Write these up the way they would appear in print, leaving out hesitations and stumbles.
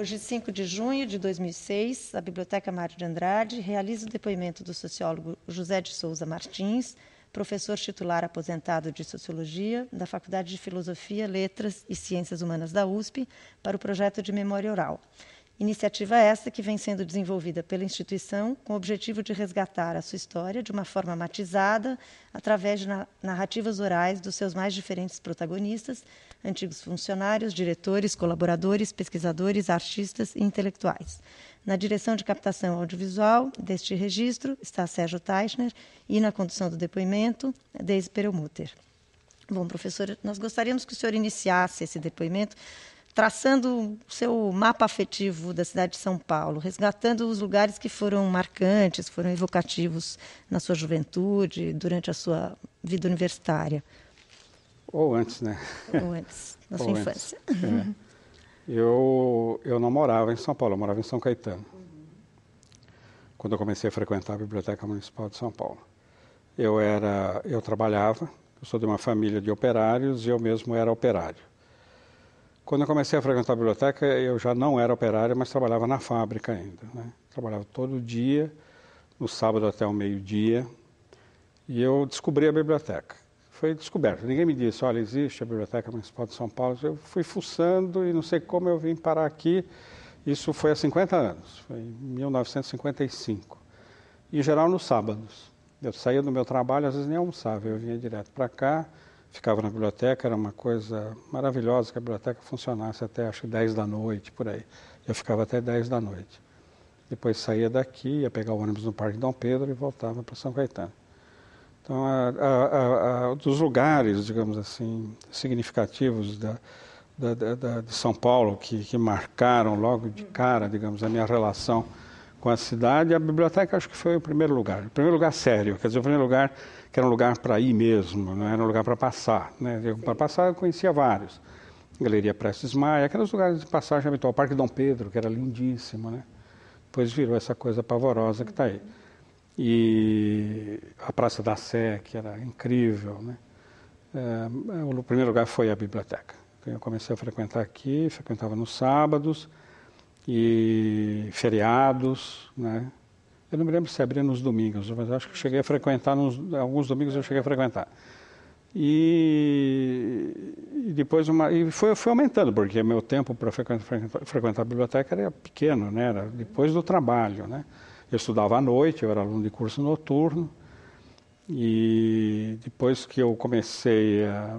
Hoje, 5 de junho de 2006, a Biblioteca Mário de Andrade realiza o depoimento do sociólogo José de Souza Martins, professor titular aposentado de Sociologia da Faculdade de Filosofia, Letras e Ciências Humanas da USP, para o projeto de Memória Oral. Iniciativa esta que vem sendo desenvolvida pela instituição com o objetivo de resgatar a sua história de uma forma matizada, através de narrativas orais dos seus mais diferentes protagonistas, antigos funcionários, diretores, colaboradores, pesquisadores, artistas e intelectuais. Na direção de captação audiovisual deste registro está Sérgio Teichner e na condução do depoimento, Deise Perlmutter. Bom, professor, nós gostaríamos que o senhor iniciasse esse depoimento traçando o seu mapa afetivo da cidade de São Paulo, resgatando os lugares que foram marcantes, foram evocativos na sua juventude, durante a sua vida universitária. Ou antes, né? Ou antes, na sua infância. É. Eu não morava em São Paulo, eu morava em São Caetano. Quando eu comecei a frequentar a Biblioteca Municipal de São Paulo. Eu trabalhava, eu sou de uma família de operários e eu mesmo era operário. Quando eu comecei a frequentar a biblioteca, eu já não era operário, mas trabalhava na fábrica ainda, né? Trabalhava todo dia, no sábado até o meio-dia, e eu descobri a biblioteca. Foi descoberto, ninguém me disse, olha, existe a Biblioteca Municipal de São Paulo. Eu fui fuçando e não sei como eu vim parar aqui. Isso foi há 50 anos, foi em 1955. Em geral, nos sábados. Eu saía do meu trabalho, às vezes nem almoçava, eu vinha direto para cá, ficava na biblioteca, era uma coisa maravilhosa que a biblioteca funcionasse até, acho que 10 da noite, por aí. Eu ficava até 10 da noite. Depois saía daqui, ia pegar o ônibus no Parque Dom Pedro e voltava para São Caetano. Então, dos lugares, digamos assim, significativos de São Paulo, que marcaram logo de cara, digamos, a minha relação com a cidade, a biblioteca acho que foi o primeiro lugar sério, quer dizer, o primeiro lugar que era um lugar para ir mesmo, não era um lugar para passar, né? Para passar eu conhecia vários, Galeria Prestes Maia, aqueles lugares de passagem habitual, Parque Dom Pedro, que era lindíssimo, né? Depois virou essa coisa pavorosa que está aí. E a Praça da Sé, que era incrível, né? O primeiro lugar foi a biblioteca. Então eu comecei a frequentar aqui, frequentava nos sábados e feriados, né? Eu não me lembro se abria nos domingos, mas acho que cheguei a frequentar, alguns domingos eu cheguei a frequentar. E depois foi aumentando, porque meu tempo para frequentar a biblioteca era pequeno, né? Era depois do trabalho, né? Eu estudava à noite, eu era aluno de curso noturno, e depois que eu comecei a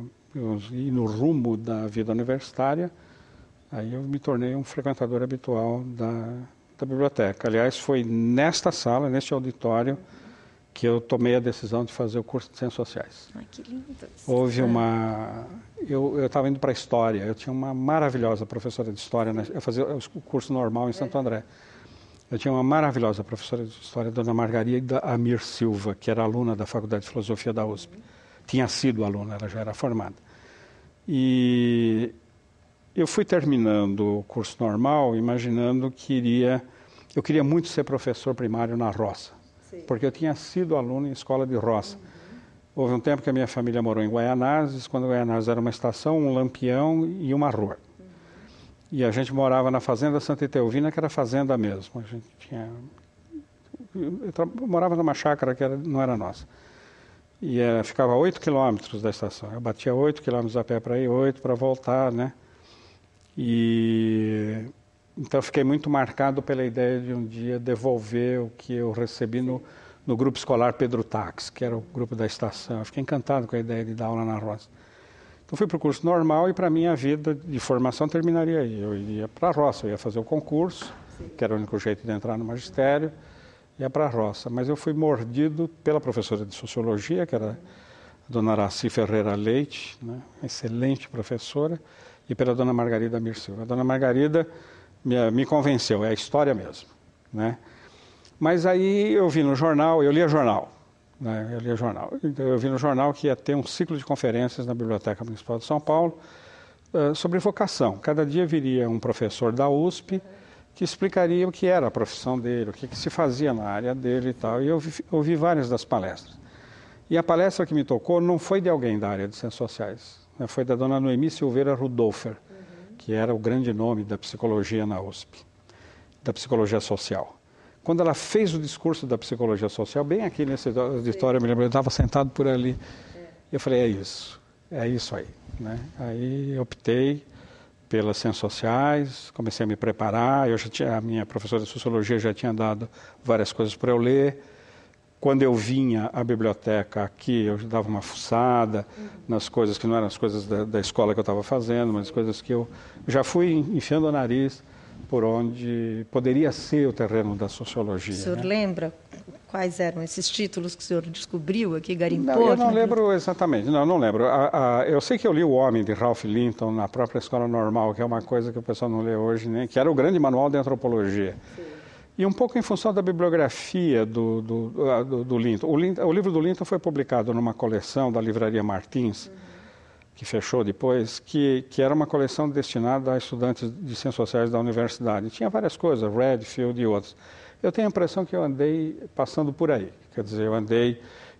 ir no rumo da vida universitária, aí eu me tornei um frequentador habitual da biblioteca. Aliás, foi nesta sala, neste auditório, que eu tomei a decisão de fazer o curso de Ciências Sociais. Ai, que lindo. Houve uma... Eu estava indo para a História, eu tinha uma maravilhosa professora de História, eu fazia o curso normal em Santo André. Eu tinha uma maravilhosa professora de História, Dona Margarida Amir Silva, que era aluna da Faculdade de Filosofia da USP. Tinha sido aluna, ela já era formada. E eu fui terminando o curso normal, imaginando que eu queria muito ser professor primário na roça. Sim. Porque eu tinha sido aluno em escola de roça. Houve um tempo que a minha família morou em Guaianazes, quando Guaianazes era uma estação, um lampião e uma rua. E a gente morava na Fazenda Santa Etelvina, que era fazenda mesmo. A gente eu morava numa chácara que não era nossa. E ficava a 8 quilômetros da estação. Eu batia 8 quilômetros a pé para ir, 8 para voltar, né? E então eu fiquei muito marcado pela ideia de um dia devolver o que eu recebi no grupo escolar Pedro Tax, que era o grupo da estação. Eu fiquei encantado com a ideia de dar aula na roça. Então fui para o curso normal e para mim a vida de formação terminaria aí. Eu ia para a roça, eu ia fazer o concurso, que era o único jeito de entrar no magistério, ia para a roça. Mas eu fui mordido pela professora de Sociologia, que era a dona Araci Ferreira Leite, né? Excelente professora, e pela dona Margarida Amir Silva. A dona Margarida me convenceu, é a história mesmo, né? Mas aí eu vi no jornal, eu lia jornal. Eu lia jornal. Eu vi no jornal que ia ter um ciclo de conferências na Biblioteca Municipal de São Paulo sobre vocação. Cada dia viria um professor da USP que explicaria o que era a profissão dele, o que se fazia na área dele e tal. E eu ouvi várias das palestras. E a palestra que me tocou não foi de alguém da área de Ciências Sociais, né? Foi da dona Noemi Silveira Rudolfer, que era o grande nome da psicologia na USP, da psicologia social. Quando ela fez o discurso da psicologia social, bem aqui nesse auditório, eu me lembro, eu estava sentado por ali, eu falei, é isso aí. Né? Aí optei pelas ciências sociais, comecei a me preparar, a minha professora de sociologia já tinha dado várias coisas para eu ler. Quando eu vinha à biblioteca aqui, eu dava uma fuçada nas coisas que não eram as coisas da escola que eu estava fazendo, mas coisas que eu já fui enfiando o nariz por onde poderia ser o terreno da sociologia. O senhor lembra quais eram esses títulos que o senhor descobriu aqui, garimpou? Não, eu não lembro exatamente, não lembro. Eu sei que eu li O Homem, de Ralph Linton, na própria Escola Normal, que é uma coisa que o pessoal não lê hoje, né? Que era o grande manual de antropologia. Sim. E um pouco em função da bibliografia do Linton. O livro do Linton foi publicado numa coleção da Livraria Martins, que fechou depois, que era uma coleção destinada a estudantes de ciências sociais da universidade. Tinha várias coisas, Redfield e outras. Eu tenho a impressão que eu andei passando por aí. Quer dizer,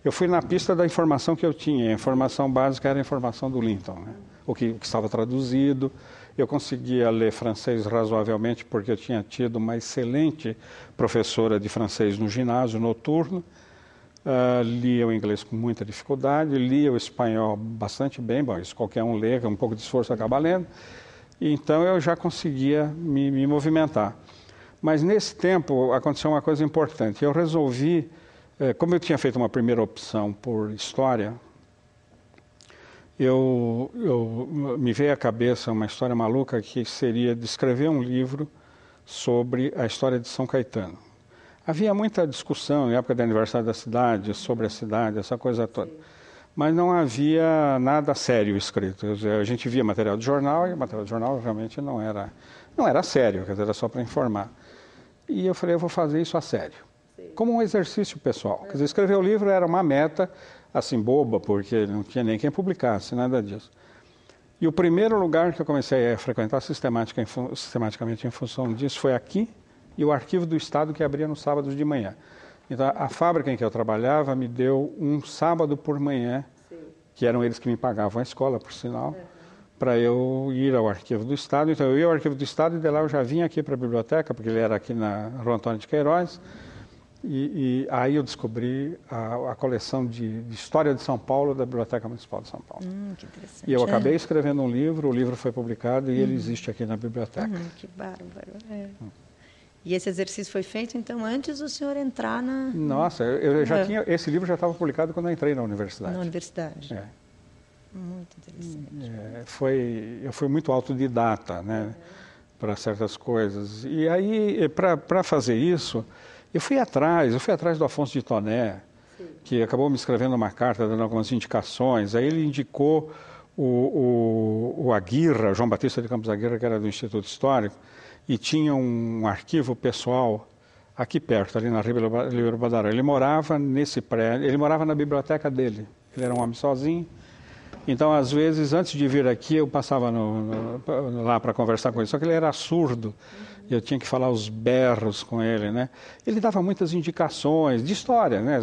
eu fui na pista da informação que eu tinha. A informação básica era a informação do Linton, né? O que estava traduzido. Eu conseguia ler francês razoavelmente porque eu tinha tido uma excelente professora de francês no ginásio noturno. Lia o inglês com muita dificuldade, lia o espanhol bastante bem, bom, isso qualquer um lê, com um pouco de esforço acaba lendo. E então eu já conseguia me movimentar. Mas nesse tempo aconteceu uma coisa importante. Eu resolvi, como eu tinha feito uma primeira opção por história, me veio à cabeça uma história maluca que seria de escrever um livro sobre a história de São Caetano. Havia muita discussão na época do aniversário da cidade, sobre a cidade, essa coisa toda. Sim. Mas não havia nada sério escrito. A gente via material de jornal e o material de jornal realmente não era sério, quer dizer, era só para informar. E eu falei, eu vou fazer isso a sério. Sim. Como um exercício pessoal. Quer dizer, escrever o livro era uma meta assim boba, porque não tinha nem quem publicasse, nada disso. E o primeiro lugar que eu comecei a frequentar sistematicamente em função disso foi aqui, e o Arquivo do Estado, que abria nos sábados de manhã. Então, a fábrica em que eu trabalhava me deu um sábado por manhã, sim, que eram eles que me pagavam a escola, por sinal, para eu ir ao Arquivo do Estado. Então, eu ia ao Arquivo do Estado e de lá eu já vinha aqui para a biblioteca, porque ele era aqui na Rua Antônio de Queiroz, e aí eu descobri a coleção de História de São Paulo da Biblioteca Municipal de São Paulo. Que interessante. E eu acabei escrevendo um livro, o livro foi publicado e ele existe aqui na biblioteca. Que bárbaro. E esse exercício foi feito, então, antes do senhor entrar na... Nossa, eu já tinha... Esse livro já estava publicado quando eu entrei na universidade. Na universidade. Muito interessante. Eu fui muito autodidata, né, para certas coisas. E aí, para fazer isso, eu fui atrás do Afonso de Toné, sim, que acabou me escrevendo uma carta, dando algumas indicações. Aí ele indicou o Aguirre, João Batista de Campos Aguirre, que era do Instituto Histórico, e tinha um arquivo pessoal aqui perto, ali na Ribeiro Badaró. Ele morava nesse prédio, ele morava na biblioteca dele. Ele era um homem sozinho. Então, às vezes, antes de vir aqui, eu passava lá para conversar com ele. Só que ele era surdo, e eu tinha que falar os berros com ele, né? Ele dava muitas indicações de história, né?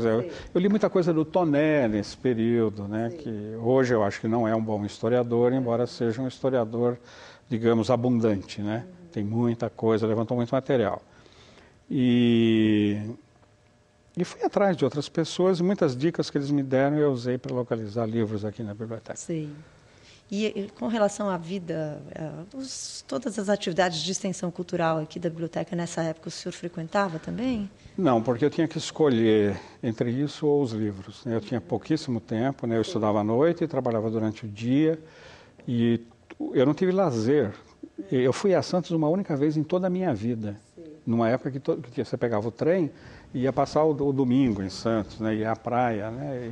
Eu li muita coisa do Toné nesse período, né? Que hoje eu acho que não é um bom historiador, embora seja um historiador, digamos, abundante, né? Tem muita coisa, levantou muito material. E fui atrás de outras pessoas, e muitas dicas que eles me deram eu usei para localizar livros aqui na biblioteca. Sim. E com relação à vida, todas as atividades de extensão cultural aqui da biblioteca, nessa época, o senhor frequentava também? Não, porque eu tinha que escolher entre isso ou os livros, né? Eu tinha pouquíssimo tempo, né? Eu estudava à noite e trabalhava durante o dia, e eu não tive lazer. Eu fui a Santos uma única vez em toda a minha vida. Sim. Numa época que você pegava o trem e ia passar o domingo em Santos, né? Ia à praia, né?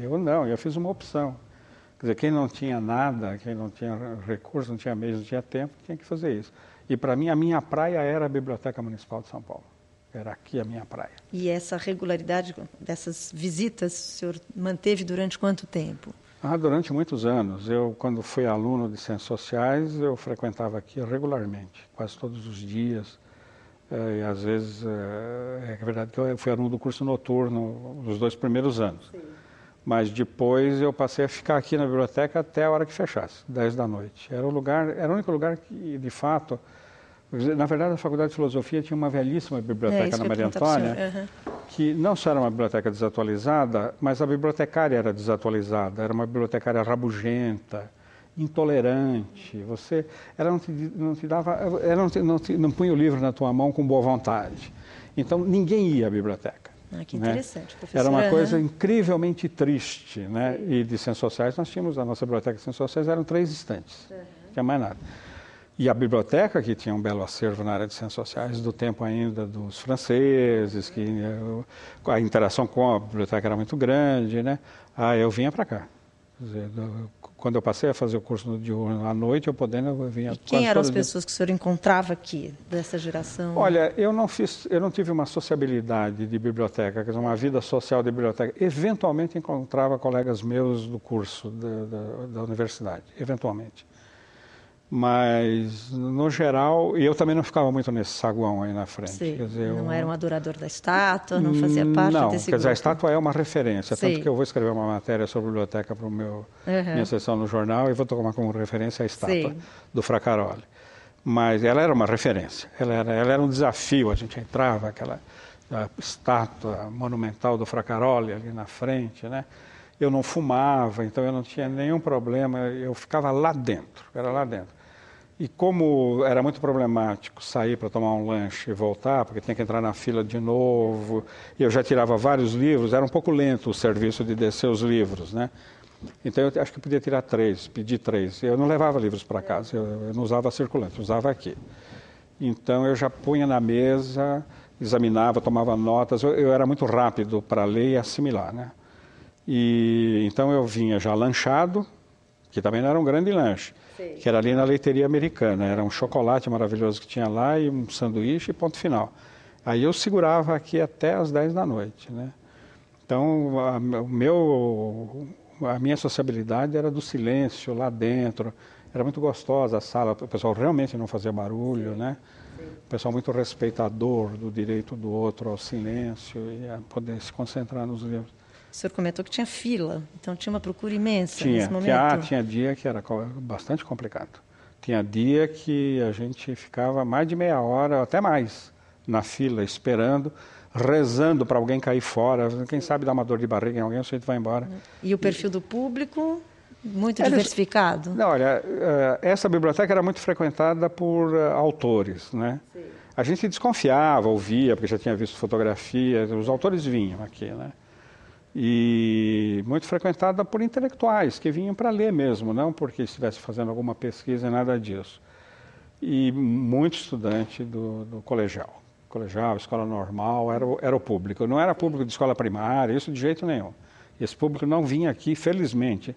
Eu fiz uma opção. Quer dizer, quem não tinha nada, quem não tinha recurso, não tinha meios, não tinha tempo, tinha que fazer isso. E para mim, a minha praia era a Biblioteca Municipal de São Paulo. Era aqui a minha praia. E essa regularidade dessas visitas, o senhor manteve durante quanto tempo? Durante muitos anos. Quando fui aluno de Ciências Sociais, eu frequentava aqui regularmente, quase todos os dias. E às vezes, é verdade que eu fui aluno do curso noturno os 2 primeiros anos. Sim. Mas depois eu passei a ficar aqui na biblioteca até a hora que fechasse, 10 da noite. Era o único lugar que, de fato... Na verdade, a Faculdade de Filosofia tinha uma belíssima biblioteca na Maria Antônia, que não só era uma biblioteca desatualizada, mas a bibliotecária era desatualizada. Era uma bibliotecária rabugenta, intolerante. Ela não punha o livro na tua mão com boa vontade. Então, ninguém ia à bibliblioteca. Que interessante, professor. Era uma coisa incrivelmente triste, né? E de Ciências Sociais, nós tínhamos, a nossa biblioteca de Ciências Sociais eram 3 estantes, não tinha mais nada. E a biblioteca, que tinha um belo acervo na área de Ciências Sociais, do tempo ainda dos franceses, que a interação com a biblioteca era muito grande, né? Eu vinha para cá. Quer dizer, quando eu passei a fazer o curso à noite, eu vinha... E quem eram as pessoas que o senhor encontrava aqui, dessa geração? Olha, eu não tive uma sociabilidade de biblioteca, quer dizer, uma vida social de biblioteca. Eventualmente encontrava colegas meus do curso da universidade, eventualmente. Mas, no geral, e eu também não ficava muito nesse saguão aí na frente. Sim, quer dizer, não era um adorador da estátua, não fazia parte desse grupo? Quer dizer, a estátua é uma referência, tanto que eu vou escrever uma matéria sobre biblioteca para minha sessão no jornal e vou tomar como referência a estátua do Fracaroli. Mas ela era uma referência, ela era um desafio, a gente entrava, aquela estátua monumental do Fracaroli ali na frente, né? Eu não fumava, então eu não tinha nenhum problema, eu ficava lá dentro, era lá dentro. E como era muito problemático sair para tomar um lanche e voltar, porque tinha que entrar na fila de novo, e eu já tirava vários livros, era um pouco lento o serviço de descer os livros, né? Então eu acho que podia tirar 3, pedir 3. Eu não levava livros para casa, eu não usava circulante, usava aqui. Então eu já punha na mesa, examinava, tomava notas, eu era muito rápido para ler e assimilar, né? E então eu vinha já lanchado, que também não era um grande lanche, que era ali na leiteria americana, era um chocolate maravilhoso que tinha lá e um sanduíche e ponto final. Aí eu segurava aqui até as 10 da noite, né? Então a minha sociabilidade era do silêncio lá dentro, era muito gostosa a sala, o pessoal realmente não fazia barulho, né? O pessoal muito respeitador do direito do outro ao silêncio e a poder se concentrar nos livros. O senhor comentou que tinha fila, então tinha uma procura imensa nesse momento. Tinha dia que era bastante complicado. Tinha dia que a gente ficava mais de meia hora, até mais, na fila, esperando, rezando para alguém cair fora. Quem sabe dar uma dor de barriga em alguém, o sujeito vai embora. E o perfil do público, muito diversificado? Não, olha, essa biblioteca era muito frequentada por autores, né? Sim. A gente desconfiava, ouvia, porque já tinha visto fotografias, os autores vinham aqui, né? E muito frequentada por intelectuais que vinham para ler mesmo, não porque estivesse fazendo alguma pesquisa, nada disso. E muito estudante do colegial, escola normal, era o público. Não era público de escola primária, isso de jeito nenhum. Esse público não vinha aqui, felizmente,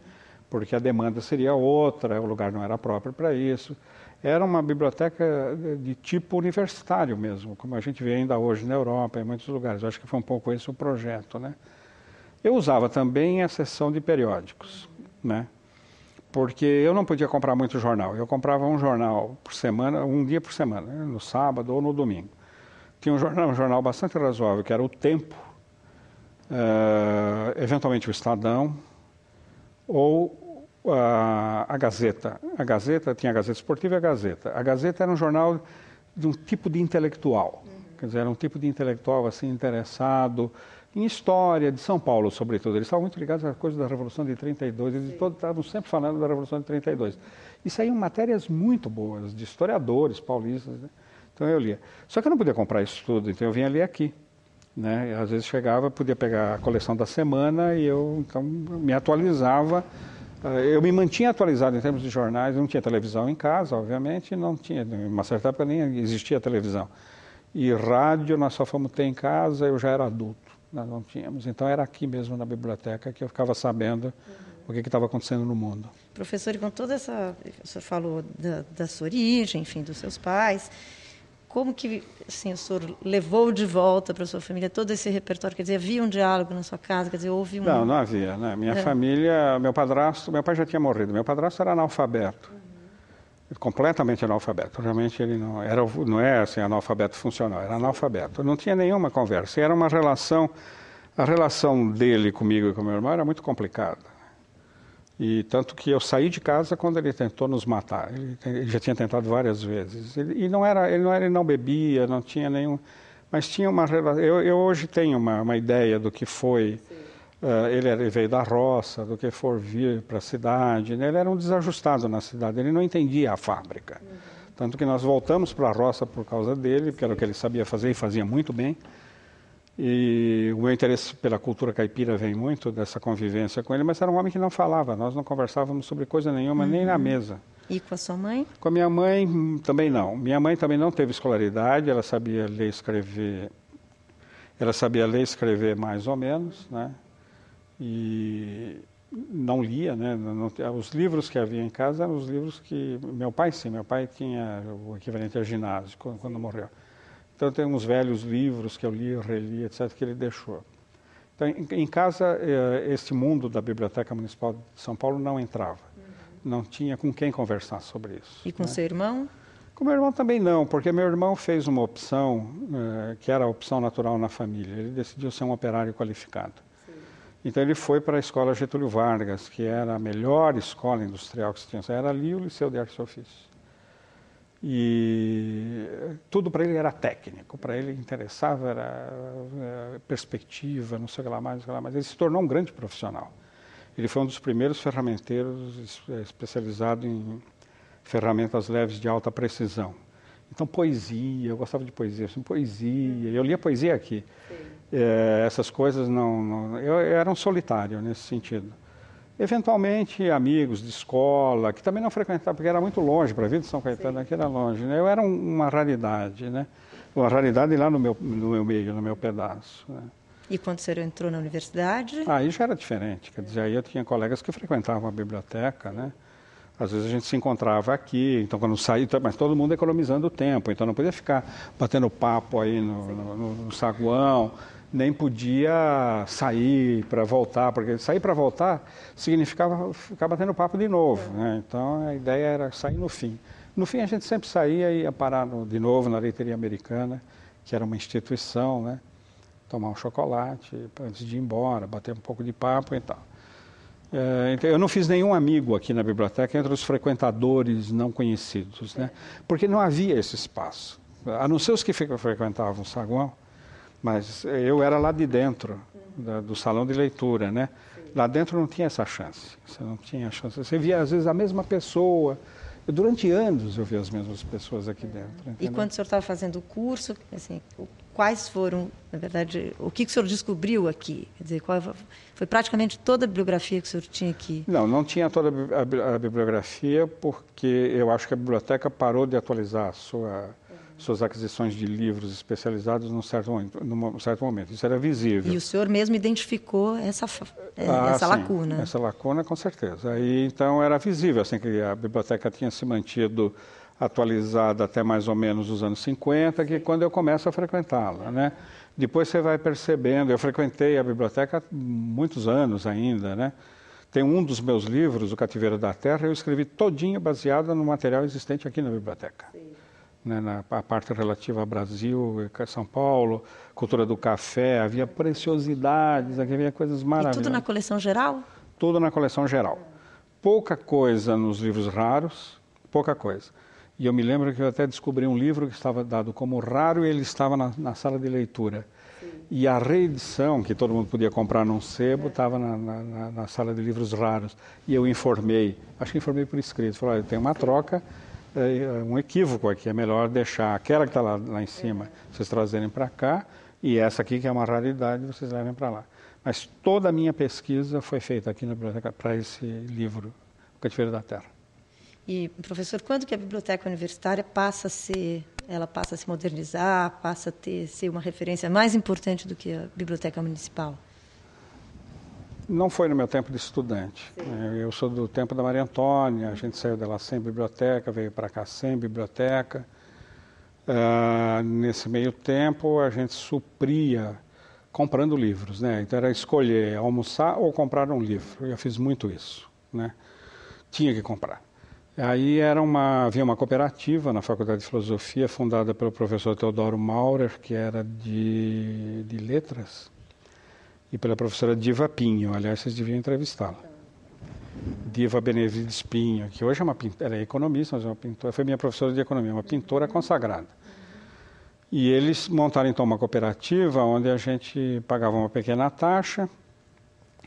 porque a demanda seria outra, o lugar não era próprio para isso. Era uma biblioteca de tipo universitário mesmo, como a gente vê ainda hoje na Europa, em muitos lugares. Eu acho que foi um pouco esse o projeto, né? Eu usava também a seção de periódicos, né? Porque eu não podia comprar muito jornal. Eu comprava um jornal por semana, um dia por semana, né? No sábado ou no domingo. Tinha um jornal bastante razoável, que era o Tempo, eventualmente o Estadão, ou a Gazeta. A Gazeta tinha a Gazeta Esportiva e a Gazeta. A Gazeta era um jornal de um tipo de intelectual. Quer dizer, era um tipo de intelectual assim interessado em história de São Paulo, sobretudo. Eles estavam muito ligados às coisas da Revolução de 32, eles estavam sempre falando da Revolução de 32. E saíam matérias muito boas, de historiadores paulistas, né? Então eu lia. Só que eu não podia comprar isso tudo, então eu vinha ler aqui, né? Às vezes chegava, podia pegar a coleção da semana e eu então me atualizava. Eu me mantinha atualizado em termos de jornais, não tinha televisão em casa, obviamente, não tinha, em uma certa época nem existia televisão. E rádio nós só fomos ter em casa, eu já era adulto. Nós não tínhamos. Então era aqui mesmo na biblioteca que eu ficava sabendo o que estava acontecendo no mundo. Professor, e com toda essa... O senhor falou da sua origem, enfim, dos seus pais. Como que assim, o senhor levou de volta para a sua família todo esse repertório? Quer dizer, havia um diálogo na sua casa? Quer dizer, houve um... Não havia. Né? Minha família, meu pai já tinha morrido. Meu padrasto era analfabeto. Completamente analfabeto. Realmente ele não é assim, analfabeto funcional, era analfabeto. Não tinha nenhuma conversa. Era uma relação A relação dele comigo e com meu irmão era muito complicada. E tanto que eu saí de casa quando ele tentou nos matar. Ele já tinha tentado várias vezes. Ele não bebia, não tinha nenhum... Mas tinha uma relação... Eu hoje tenho uma ideia do que foi... ele veio da roça, do que for vir para a cidade. Ele era um desajustado na cidade, ele não entendia a fábrica. Tanto que nós voltamos para a roça por causa dele, porque era o que ele sabia fazer e fazia muito bem. E o meu interesse pela cultura caipira vem muito dessa convivência com ele, mas era um homem que não falava, nós não conversávamos sobre coisa nenhuma, nem na mesa. E com a sua mãe? Com a minha mãe também não. Minha mãe também não teve escolaridade, ela sabia ler e escrever. Ela sabia ler e escrever mais ou menos, né? E não lia, né? Os livros que havia em casa eram os livros que... Meu pai tinha o equivalente a ginásio quando morreu. Então, tem uns velhos livros que eu li, reli, etc., que ele deixou. Então, em casa, esse mundo da Biblioteca Municipal de São Paulo não entrava. Não tinha com quem conversar sobre isso. E com seu irmão? Com meu irmão também não, porque meu irmão fez uma opção, que era a opção natural na família. Ele decidiu ser um operário qualificado. Sim. Então, ele foi para a Escola Getúlio Vargas, que era a melhor escola industrial que se tinha. Era ali o Liceu de Artes e Ofícios. E tudo para ele era técnico, para ele interessava era perspectiva, não sei o que lá mais, não sei o que lá mais. Ele se tornou um grande profissional. Ele foi um dos primeiros ferramenteiros especializado em ferramentas leves de alta precisão. Então, poesia, eu gostava de poesia, eu lia poesia aqui. Essas coisas eu era um solitário nesse sentido. Eventualmente, amigos de escola, que também não frequentavam, porque era muito longe, para a Vila de São Caetano, aqui era longe, né? Eu era uma raridade, né? Uma raridade lá no meu meio, no meu pedaço, né? E quando você entrou na universidade? Aí já era diferente, quer dizer, aí eu tinha colegas que frequentavam a biblioteca, né? Às vezes a gente se encontrava aqui, então quando saía, mas todo mundo economizando tempo, então não podia ficar batendo papo aí no saguão, nem podia sair para voltar, porque sair para voltar significava ficar batendo papo de novo, né? Então a ideia era sair no fim. No fim a gente sempre saía e ia parar de novo na Leiteiria Americana, que era uma instituição, né? Tomar um chocolate antes de ir embora, bater um pouco de papo e tal. Então, eu não fiz nenhum amigo aqui na biblioteca entre os frequentadores não conhecidos, né? Porque não havia esse espaço. A não ser os que frequentavam o saguão, mas eu era lá de dentro do salão de leitura, né? Lá dentro não tinha essa chance. Você não tinha chance. Você via, às vezes, a mesma pessoa. Durante anos eu vi as mesmas pessoas aqui dentro. Entendeu? E quando o senhor estava fazendo o curso, assim, quais foram, na verdade, o que o senhor descobriu aqui? Quer dizer, foi praticamente toda a bibliografia que o senhor tinha aqui? Não tinha toda a bibliografia, porque eu acho que a biblioteca parou de atualizar suas aquisições de livros especializados num certo momento. Isso era visível. E o senhor mesmo identificou essa lacuna? Essa lacuna, com certeza. Aí, então, era visível, assim, que a biblioteca tinha se mantido atualizada até mais ou menos os anos 50, que é quando eu começo a frequentá-la, né? Depois você vai percebendo, eu frequentei a biblioteca há muitos anos ainda, né? Tem um dos meus livros, O Cativeiro da Terra, eu escrevi todinho baseado no material existente aqui na biblioteca. Sim. Né, na parte relativa ao Brasil, São Paulo, cultura do café, havia preciosidades, havia coisas maravilhosas. E tudo na coleção geral? Tudo na coleção geral. Pouca coisa nos livros raros, pouca coisa. E eu me lembro que eu até descobri um livro que estava dado como raro e ele estava na sala de leitura. Sim. E a reedição, que todo mundo podia comprar num sebo, estava na sala de livros raros. E eu informei, acho que informei por escrito, falei, olha, tem uma troca, um equívoco aqui, é melhor deixar aquela que está lá em cima, vocês trazerem para cá, e essa aqui, que é uma raridade, vocês levem para lá. Mas toda a minha pesquisa foi feita aqui na biblioteca para esse livro, O Cativeiro da Terra. E, professor, quando que a biblioteca universitária passa a se modernizar, passa a ser uma referência mais importante do que a biblioteca municipal? Não foi no meu tempo de estudante. Sim. Eu sou do tempo da Maria Antônia, a gente saiu de lá sem biblioteca, veio para cá sem biblioteca. Nesse meio tempo, a gente supria comprando livros, né? Então era escolher almoçar ou comprar um livro. Eu fiz muito isso, né? Tinha que comprar. Aí havia uma cooperativa na Faculdade de Filosofia, fundada pelo professor Teodoro Maurer, que era de letras. e pela professora Diva Pinho. Aliás, vocês deviam entrevistá-la. Diva Benevides Pinho, que hoje é uma pintora, ela é economista, mas é uma pintora, foi minha professora de economia, uma pintora consagrada. E eles montaram então uma cooperativa onde a gente pagava uma pequena taxa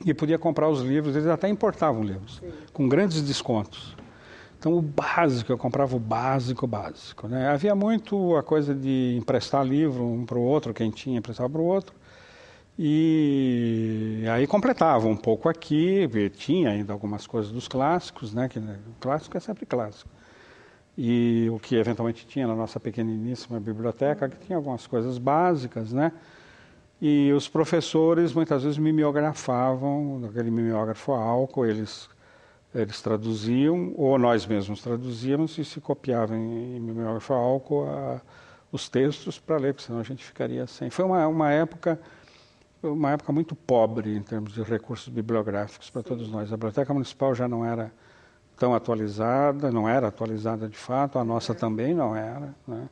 e podia comprar os livros, eles até importavam livros, com grandes descontos. Então o básico, eu comprava o básico, né? Havia muito a coisa de emprestar livro um para o outro, quem tinha emprestava para o outro. E aí completava um pouco aqui, tinha ainda algumas coisas dos clássicos, né? Que o clássico é sempre clássico. E o que eventualmente tinha na nossa pequeniníssima biblioteca, que tinha algumas coisas básicas, né? E os professores muitas vezes mimeografavam, aquele mimeógrafo a álcool, eles traduziam, ou nós mesmos traduzíamos e se copiavam em mimeógrafo a álcool os textos para ler, porque senão a gente ficaria sem. Foi uma época muito pobre em termos de recursos bibliográficos para todos nós. A Biblioteca Municipal já não era tão atualizada, não era atualizada de fato, a nossa também não era, né?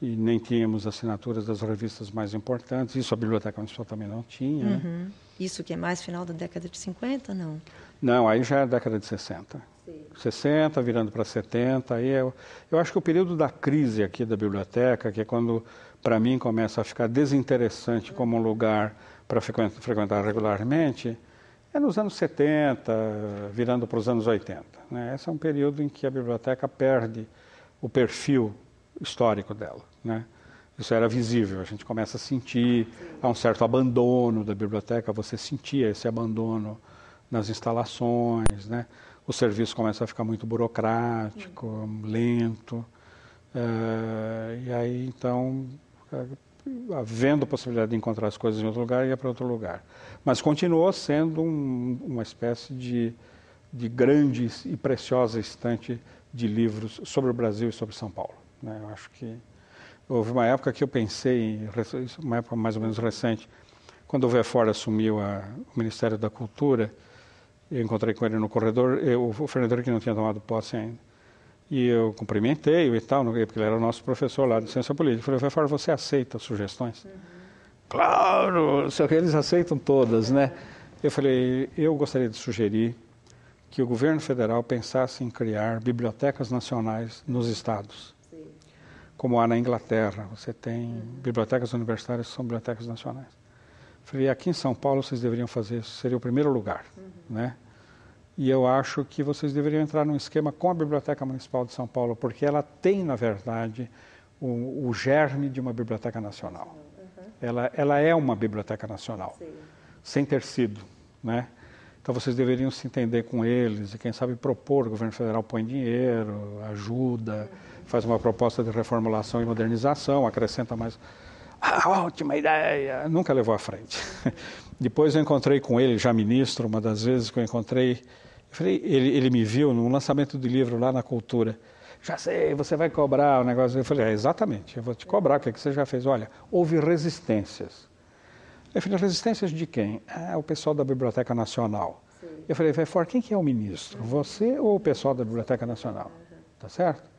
E nem tínhamos assinaturas das revistas mais importantes, isso a Biblioteca Municipal também não tinha. Né? Isso que é mais final da década de 50, não? Não, aí já é a década de 60. Sim. 60, virando para 70, aí eu acho que o período da crise aqui da biblioteca, que é quando, para mim, começa a ficar desinteressante como um lugar para frequentar regularmente, é nos anos 70, virando para os anos 80. Né? Esse é um período em que a biblioteca perde o perfil histórico dela. Né? Isso era visível, a gente começa a sentir há um certo abandono da biblioteca, você sentia esse abandono nas instalações, né? O serviço começa a ficar muito burocrático, lento, e aí então, havendo possibilidade de encontrar as coisas em outro lugar, ia para outro lugar. Mas continuou sendo uma espécie de grande e preciosa estante de livros sobre o Brasil e sobre São Paulo. Né? Eu acho que houve uma época que eu pensei, uma época mais ou menos recente, quando o Vefor assumiu o Ministério da Cultura, eu encontrei com ele no corredor, o Fernando que não tinha tomado posse ainda, e eu cumprimentei-o e tal, porque ele era o nosso professor lá de Ciência Política. Eu falei, Vefor, você aceita sugestões? Claro, só que eles aceitam todas, né? Eu falei, eu gostaria de sugerir que o governo federal pensasse em criar bibliotecas nacionais nos estados. Como há na Inglaterra, você tem bibliotecas universitárias que são bibliotecas nacionais. Falei, aqui em São Paulo vocês deveriam fazer isso, seria o primeiro lugar, né? E eu acho que vocês deveriam entrar num esquema com a Biblioteca Municipal de São Paulo, porque ela tem, na verdade, o germe de uma biblioteca nacional. Ela é uma biblioteca nacional, sem ter sido, né? Então vocês deveriam se entender com eles e, quem sabe, propor, o governo federal põe dinheiro, ajuda, faz uma proposta de reformulação e modernização, acrescenta mais. Ótima ideia! Nunca levou à frente. Depois eu encontrei com ele, já ministro, uma das vezes que eu encontrei, eu falei, ele me viu num lançamento de livro lá na Cultura. Já sei, você vai cobrar o negócio. Eu falei, exatamente, eu vou te cobrar, o que você já fez? Olha, houve resistências. Eu falei, resistências de quem? O pessoal da Biblioteca Nacional. Sim. Eu falei, Vefor, quem que é o ministro? Você ou o pessoal da Biblioteca Nacional? Tá certo?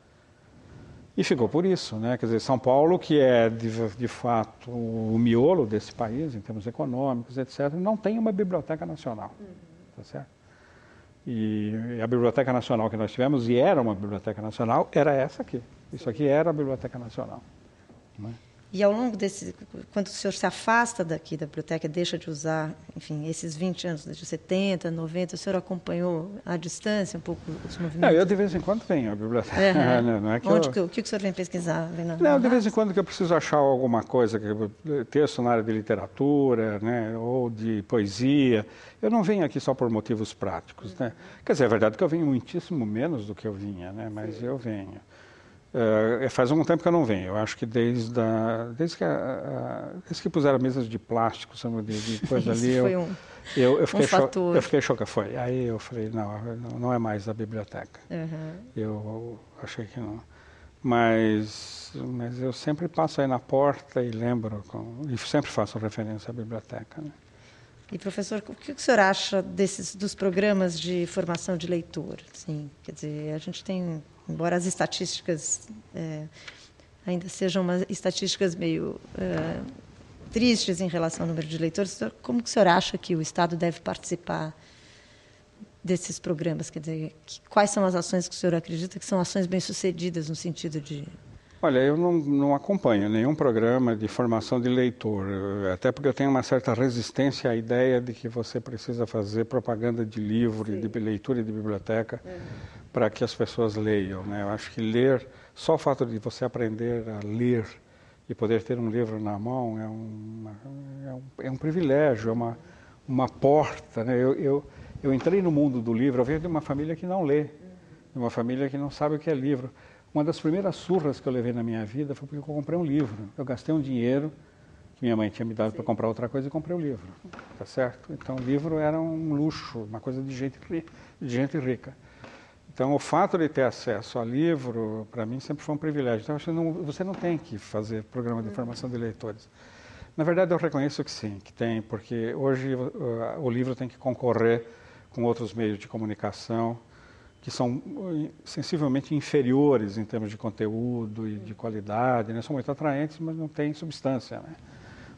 E ficou por isso, né? Quer dizer, São Paulo, que é de fato o miolo desse país, em termos econômicos, etc., não tem uma biblioteca nacional, tá certo? E a Biblioteca Nacional que nós tivemos, e era uma Biblioteca Nacional, era essa aqui. Isso aqui era a Biblioteca Nacional. Né? E ao longo quando o senhor se afasta daqui da biblioteca, deixa de usar, enfim, esses 20 anos, de 70, 90, o senhor acompanhou à distância um pouco os movimentos? Eu de vez em quando venho à biblioteca. Não é que o que o senhor vem pesquisar? De vez em quando que eu preciso achar alguma coisa, texto na área de literatura, né, ou de poesia. Eu não venho aqui só por motivos práticos. Né? Quer dizer, é verdade que eu venho muitíssimo menos do que eu vinha, né, mas eu venho. Faz algum tempo que eu não venho. Eu acho que desde que puseram mesas de plástico, de coisa ali, eu fiquei chocado. Foi. Aí eu falei, não é mais a biblioteca. Eu achei que não. Mas eu sempre passo aí na porta e lembro, e sempre faço referência à biblioteca. Né? E, professor, o que o senhor acha dos programas de formação de leitor? Assim, quer dizer, a gente tem, embora as estatísticas ainda sejam estatísticas meio tristes em relação ao número de leitores. Como que o senhor acha que o Estado deve participar desses programas? Quer dizer, quais são as ações que o senhor acredita que são ações bem-sucedidas no sentido de... Olha, eu não acompanho nenhum programa de formação de leitor, até porque eu tenho uma certa resistência à ideia de que você precisa fazer propaganda de livro, sim, e de leitura e de biblioteca, para que as pessoas leiam, né? Eu acho que ler, só o fato de você aprender a ler e poder ter um livro na mão é um privilégio, é uma porta, né? Eu entrei no mundo do livro, eu venho de uma família que não lê, de uma família que não sabe o que é livro. Uma das primeiras surras que eu levei na minha vida foi porque eu comprei um livro. Eu gastei um dinheiro que minha mãe tinha me dado para comprar outra coisa e comprei o livro, tá certo? Então o livro era um luxo, uma coisa de gente rica. Então o fato de ter acesso a livro, para mim, sempre foi um privilégio. Então você não tem que fazer programa de formação de leitores. Na verdade, eu reconheço que sim, que tem, porque hoje o livro tem que concorrer com outros meios de comunicação, que são sensivelmente inferiores em termos de conteúdo e de qualidade, né? São muito atraentes, mas não têm substância, né?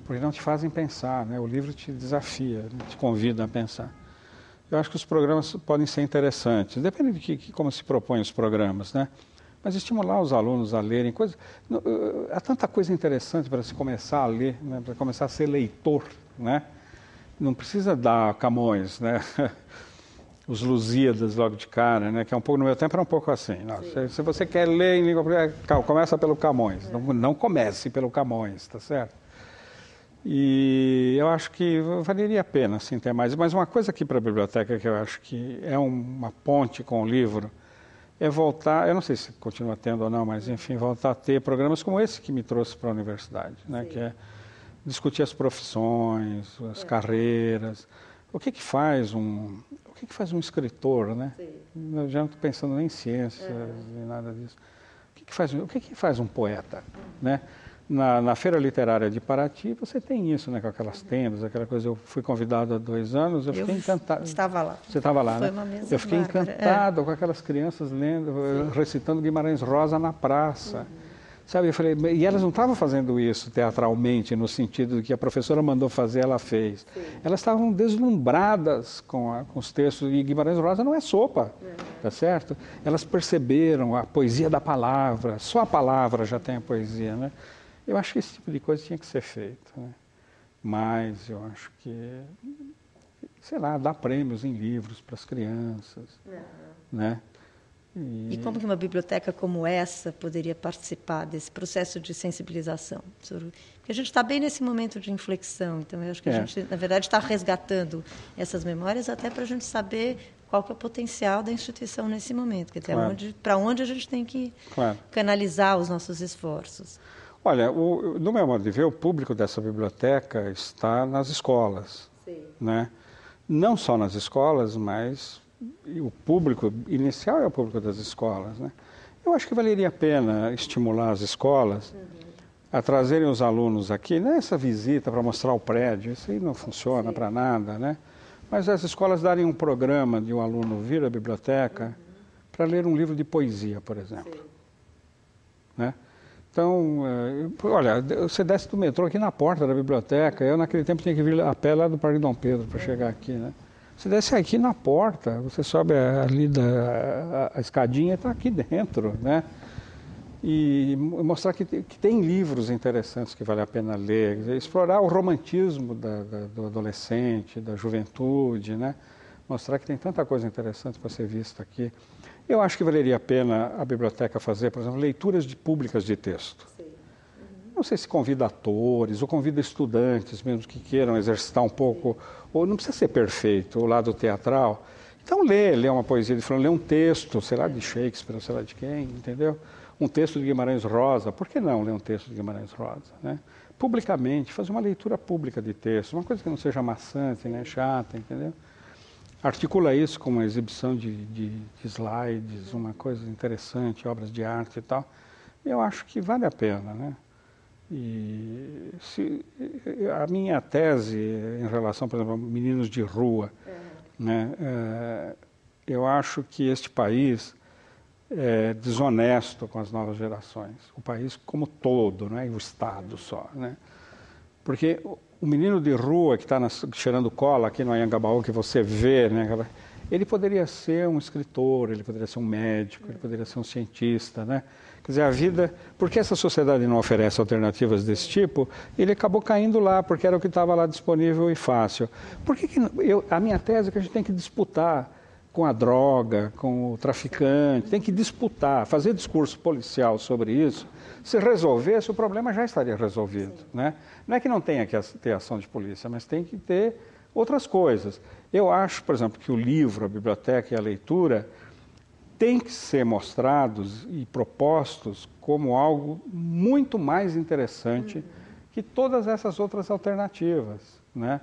Porque não te fazem pensar, né? O livro te desafia, te convida a pensar. Eu acho que os programas podem ser interessantes, depende de como se propõem os programas, né? Mas estimular os alunos a lerem coisas... Há tanta coisa interessante para se começar a ler, né? Para começar a ser leitor, né? Não precisa dar Camões, né? Os Lusíadas logo de cara, né? Que é um pouco, no meu tempo era um pouco assim. Não, se você quer ler em língua portuguesa, começa pelo Camões. Não comece pelo Camões, tá certo? E eu acho que valeria a pena, assim, ter mais. Mas uma coisa aqui para a biblioteca que eu acho que é uma ponte com o livro é voltar, eu não sei se continua tendo ou não, mas enfim, voltar a ter programas como esse que me trouxe para a universidade, né? Que é discutir as profissões, as carreiras. O que faz um escritor, né? Eu já não estou pensando nem em ciências, nem nada disso. O que faz um poeta, né? Na Feira Literária de Paraty, você tem isso, né? Com aquelas tendas, aquela coisa. Eu fui convidado há 2 anos, eu fiquei encantado. Estava lá. Você estava lá, Foi né? uma mesa eu fiquei encantado com aquelas crianças lendo, recitando Guimarães Rosa na praça. Sabe, eu falei, e elas não estavam fazendo isso teatralmente, no sentido de que a professora mandou fazer, ela fez. Sim. Elas estavam deslumbradas com os textos, e Guimarães Rosa não é sopa, tá certo? Elas perceberam a poesia da palavra, só a palavra já tem a poesia, né? Eu acho que esse tipo de coisa tinha que ser feito, né? Mas eu acho que, sei lá, dar prêmios em livros para as crianças, né? E como que uma biblioteca como essa poderia participar desse processo de sensibilização? Porque a gente está bem nesse momento de inflexão, então eu acho que a gente, na verdade, está resgatando essas memórias até para a gente saber qual que é o potencial da instituição nesse momento, quer dizer, para onde a gente tem que canalizar os nossos esforços. Olha, no meu modo de ver, o público dessa biblioteca está nas escolas, né? Não só nas escolas, mas o público inicial é o público das escolas, né? Eu acho que valeria a pena estimular as escolas a trazerem os alunos aqui, não é essa visita para mostrar o prédio, isso aí não funciona para nada, né? Mas as escolas darem um programa de um aluno vir à biblioteca para ler um livro de poesia, por exemplo, né? Então, olha, você desce do metrô aqui na porta da biblioteca, eu naquele tempo tinha que vir a pé lá do Parque Dom Pedro para chegar aqui, né? Você desce aqui na porta, você sobe ali a escadinha e está aqui dentro, né? E mostrar que tem livros interessantes que vale a pena ler, explorar o romantismo do adolescente, da juventude, né? Mostrar que tem tanta coisa interessante para ser vista aqui. Eu acho que valeria a pena a biblioteca fazer, por exemplo, leituras públicas de texto. Não sei se convida atores ou convida estudantes mesmo que queiram exercitar um pouco, ou não precisa ser perfeito, o lado teatral. Então lê uma poesia de fulano, lê um texto, sei lá, de Shakespeare, sei lá de quem, entendeu? Um texto de Guimarães Rosa, por que não ler um texto de Guimarães Rosa, né? Publicamente, fazer uma leitura pública de texto, uma coisa que não seja maçante, né, chata, entendeu? Articula isso com uma exibição de slides, uma coisa interessante, obras de arte e tal. Eu acho que vale a pena, né? E a minha tese em relação, por exemplo, a meninos de rua, né? Eu acho que este país é desonesto com as novas gerações. O país como todo, não é o Estado só, né? Porque o menino de rua que está cheirando cola aqui no Anhangabaú, que você vê, né? Ele poderia ser um escritor, ele poderia ser um médico, ele poderia ser um cientista, né? Quer dizer, a vida, porque essa sociedade não oferece alternativas desse tipo, ele acabou caindo lá, porque era o que estava lá disponível e fácil. Por que a minha tese é que a gente tem que disputar com a droga, com o traficante, tem que disputar, fazer discurso policial sobre isso. Se resolvesse, o problema já estaria resolvido, né? Não é que não tenha que ter ação de polícia, mas tem que ter outras coisas. Eu acho, por exemplo, que o livro, a biblioteca e a leitura têm que ser mostrados e propostos como algo muito mais interessante que todas essas outras alternativas, né?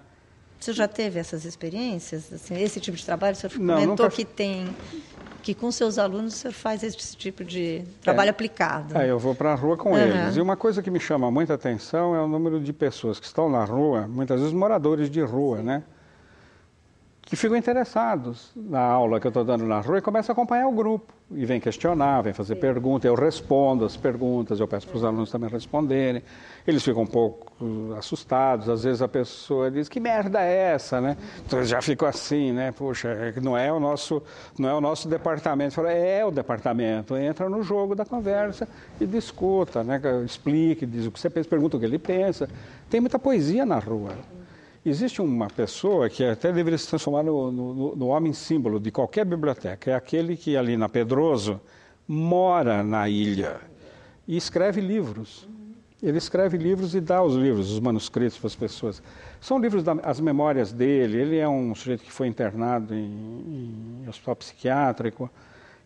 Você já teve essas experiências? Assim, esse tipo de trabalho? O senhor comentou que com seus alunos o senhor faz esse tipo de trabalho aplicado. Eu vou para a rua com eles. E uma coisa que me chama muita atenção é o número de pessoas que estão na rua, muitas vezes moradores de rua, né? Que ficam interessados na aula que eu estou dando na rua e começam a acompanhar o grupo. E vem questionar, vem fazer perguntas, eu respondo as perguntas, eu peço para os alunos também responderem. Eles ficam um pouco assustados, às vezes a pessoa diz, que merda é essa, né? Então já ficam assim, né? Puxa, não é o nosso departamento. Falo, é o departamento, entra no jogo da conversa e discuta, né? Explique, diz o que você pensa, pergunta o que ele pensa. Tem muita poesia na rua. Existe uma pessoa que até deveria se transformar no homem símbolo de qualquer biblioteca. É aquele que ali na Pedroso mora na ilha e escreve livros. Ele escreve livros e dá os livros, os manuscritos para as pessoas. São livros, as memórias dele. Ele é um sujeito que foi internado em hospital psiquiátrico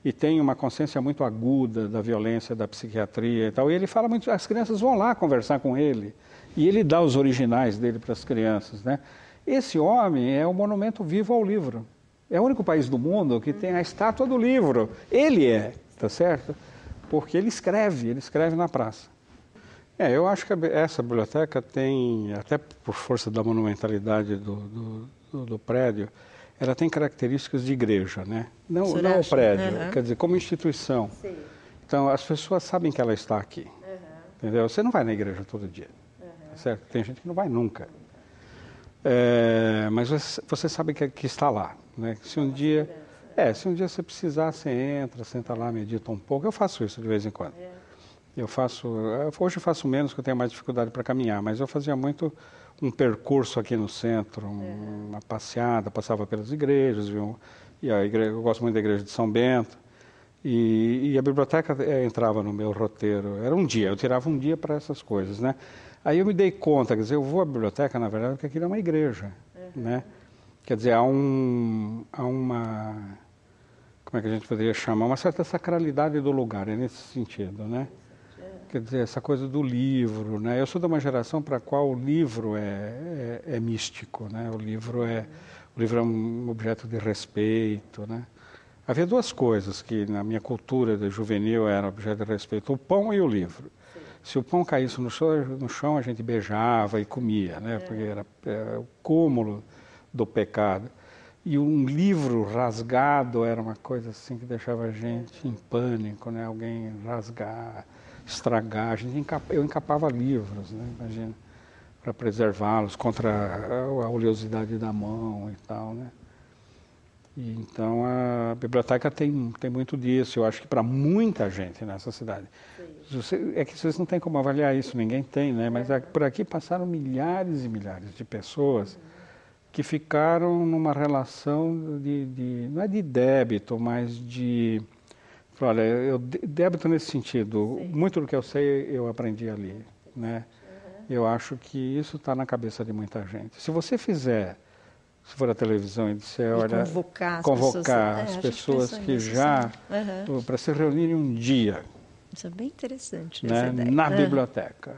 e tem uma consciência muito aguda da violência da psiquiatria e tal. E ele fala muito, as crianças vão lá conversar com ele. E ele dá os originais dele para as crianças, né? Esse homem é um monumento vivo ao livro. É o único país do mundo que tem a estátua do livro. Ele tá certo? Porque ele escreve na praça. Eu acho que essa biblioteca tem, até por força da monumentalidade do prédio, ela tem características de igreja, né? Não o prédio, quer dizer, como instituição. Sim. Então, as pessoas sabem que ela está aqui. Entendeu? Você não vai na igreja todo dia. Certo? Tem gente que não vai nunca. Mas você sabe que está lá, né? Se um dia você precisar, você entra, senta lá, medita um pouco. Eu faço isso de vez em quando. Hoje eu faço menos, porque eu tenho mais dificuldade para caminhar, mas eu fazia muito um percurso aqui no centro, uma passeada, passava pelas igrejas, eu gosto muito da igreja de São Bento, e a biblioteca entrava no meu roteiro. Era um dia, eu tirava um dia para essas coisas, né? Aí eu me dei conta, quer dizer, eu vou à biblioteca, na verdade, porque aquilo é uma igreja, né? Quer dizer, há uma, como é que a gente poderia chamar? Uma certa sacralidade do lugar, é nesse sentido, né? Quer dizer, essa coisa do livro, né? Eu sou de uma geração para a qual o livro é místico, né? O livro é um objeto de respeito, né? Havia duas coisas que na minha cultura de juvenil eram objeto de respeito, o pão e o livro. Se o pão caísse no chão, a gente beijava e comia, né? Porque era o cúmulo do pecado. E um livro rasgado era uma coisa assim que deixava a gente em pânico, né? Alguém rasgar, estragar. Eu encapava livros, né? Imagina, para preservá-los contra a oleosidade da mão e tal, né? E então a biblioteca tem muito disso. Eu acho que para muita gente nessa cidade. É que vocês não têm como avaliar isso, ninguém tem, né? Mas por aqui passaram milhares e milhares de pessoas que ficaram numa relação não é de débito, mas de... Olha, débito nesse sentido, muito do que eu sei eu aprendi ali, né? Eu acho que isso está na cabeça de muita gente. Se você se for a televisão e disser, olha, convocar as pessoas que já, para se reunirem um dia. Isso é bem interessante, né, na biblioteca.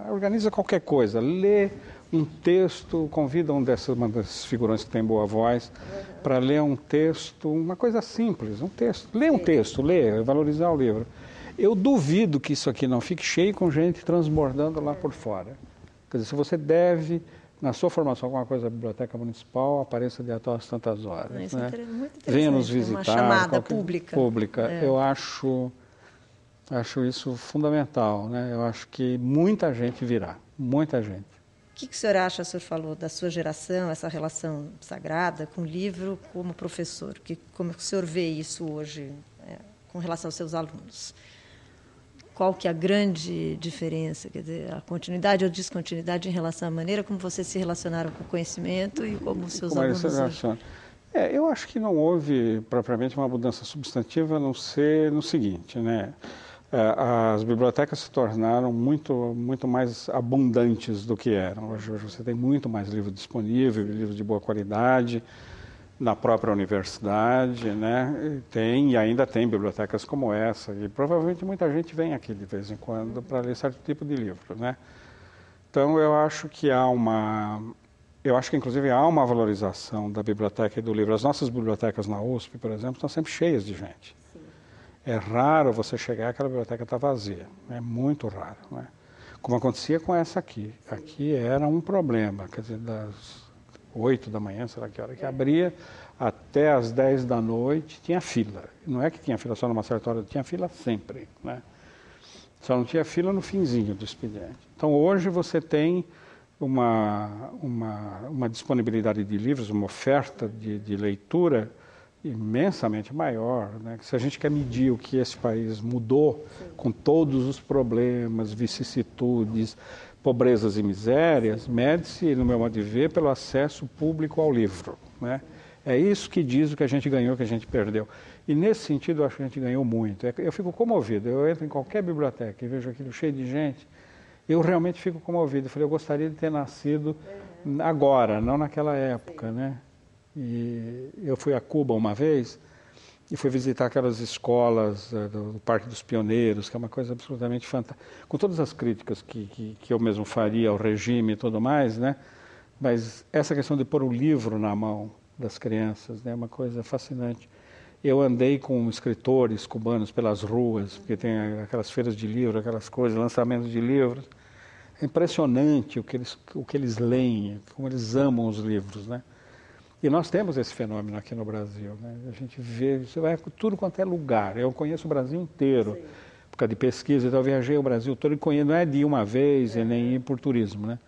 Organiza qualquer coisa, lê um texto, convida uma dessas figurantes que tem boa voz para ler um texto, uma coisa simples, um texto. Lê um texto, valorizar o livro. Eu duvido que isso aqui não fique cheio com gente transbordando lá por fora. Quer dizer, se você deve, na sua formação, alguma coisa da Biblioteca Municipal, apareça de até às tantas horas. Isso né? É muito interessante. Venha nos visitar. Uma chamada pública. Eu acho isso fundamental, né? Eu acho que muita gente virá, muita gente. que o senhor acha, o senhor falou da sua geração, essa relação sagrada com o livro como professor? Como o senhor vê isso hoje com relação aos seus alunos? Qual que é a grande diferença, quer dizer, a continuidade ou descontinuidade em relação à maneira como vocês se relacionaram com o conhecimento e como os seus alunos hoje? Eu acho que não houve propriamente uma mudança substantiva, a não ser no seguinte, né? As bibliotecas se tornaram muito mais abundantes do que eram. Hoje você tem muito mais livro disponível, livros de boa qualidade, na própria universidade, né? E ainda tem bibliotecas como essa, e provavelmente muita gente vem aqui de vez em quando para ler certo tipo de livro, né? Então eu acho que inclusive há uma valorização da biblioteca e do livro. As nossas bibliotecas na USP, por exemplo, estão sempre cheias de gente. É raro você chegar e aquela biblioteca está vazia. É muito raro, né? Como acontecia com essa aqui. Aqui era um problema. Quer dizer, das 8 da manhã, sei lá que hora que abria, até as 10 da noite tinha fila. Não é que tinha fila só numa certa hora, tinha fila sempre, né? Só não tinha fila no finzinho do expediente. Então hoje você tem uma disponibilidade de livros, uma oferta de leitura imensamente maior, né? Se a gente quer medir o que esse país mudou, com todos os problemas, vicissitudes, pobrezas e misérias, mede-se, no meu modo de ver, pelo acesso público ao livro, né? É isso que diz o que a gente ganhou, o que a gente perdeu. E nesse sentido eu acho que a gente ganhou muito. Eu fico comovido, eu entro em qualquer biblioteca e vejo aquilo cheio de gente, eu realmente fico comovido. Eu falei, eu gostaria de ter nascido agora, não naquela época, né? E eu fui a Cuba uma vez e fui visitar aquelas escolas do Parque dos Pioneiros, que é uma coisa absolutamente fantástica, com todas as críticas que eu mesmo faria ao regime e tudo mais, né? Mas essa questão de pôr o livro na mão das crianças, né, é uma coisa fascinante. Eu andei com escritores cubanos pelas ruas, porque tem aquelas feiras de livro, aquelas coisas, lançamentos de livros. É impressionante o que eles leem, como eles amam os livros, né? E nós temos esse fenômeno aqui no Brasil, né? A gente vê, você vai por tudo quanto é lugar. Eu conheço o Brasil inteiro, por causa de pesquisa, então eu viajei o Brasil todo e conheço, não é de uma vez e nem ir por turismo, né?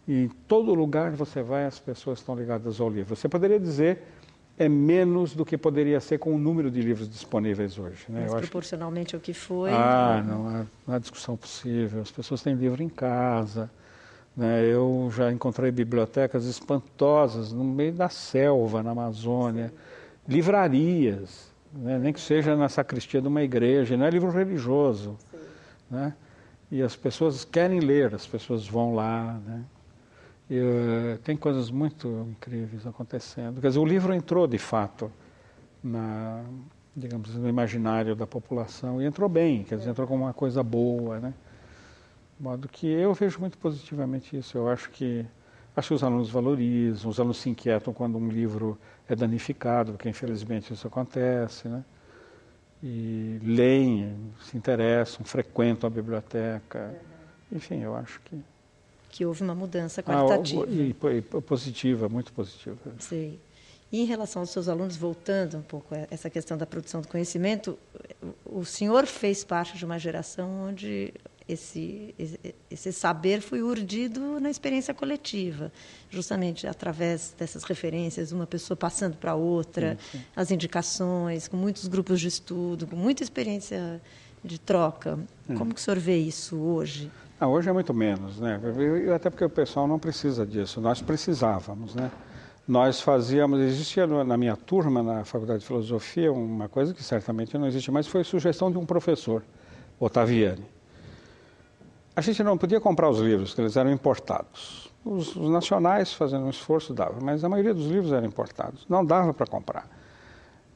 E em todo lugar você vai, as pessoas estão ligadas ao livro. Você poderia dizer, é menos do que poderia ser com o número de livros disponíveis hoje, né? Mas proporcionalmente ao que foi... não há discussão possível. As pessoas têm livro em casa, né? Eu já encontrei bibliotecas espantosas no meio da selva, na Amazônia, livrarias, né? Nem que seja na sacristia de uma igreja, não é livro religioso, né? E as pessoas querem ler, as pessoas vão lá, né? Tem coisas muito incríveis acontecendo. Quer dizer, o livro entrou de fato digamos, no imaginário da população e entrou bem, quer dizer, entrou como uma coisa boa, né? De modo que eu vejo muito positivamente isso. Eu acho que os alunos valorizam, os alunos se inquietam quando um livro é danificado, porque infelizmente isso acontece, né? E leem, se interessam, frequentam a biblioteca. Enfim, eu acho que houve uma mudança qualitativa. Positiva, muito positiva. Sei. E em relação aos seus alunos, voltando um pouco a essa questão da produção do conhecimento, o senhor fez parte de uma geração onde esse saber foi urdido na experiência coletiva, justamente através dessas referências, uma pessoa passando para outra, sim. As indicações, com muitos grupos de estudo, com muita experiência de troca. Como que o senhor vê isso hoje? Hoje é muito menos, né? Até porque o pessoal não precisa disso, nós precisávamos, né? Nós fazíamos, existia na minha turma, na Faculdade de Filosofia, uma coisa que certamente não existe mais, foi sugestão de um professor, Ottaviani. A gente não podia comprar os livros, porque eles eram importados. Os nacionais, fazendo um esforço, dava, mas a maioria dos livros eram importados, não dava para comprar.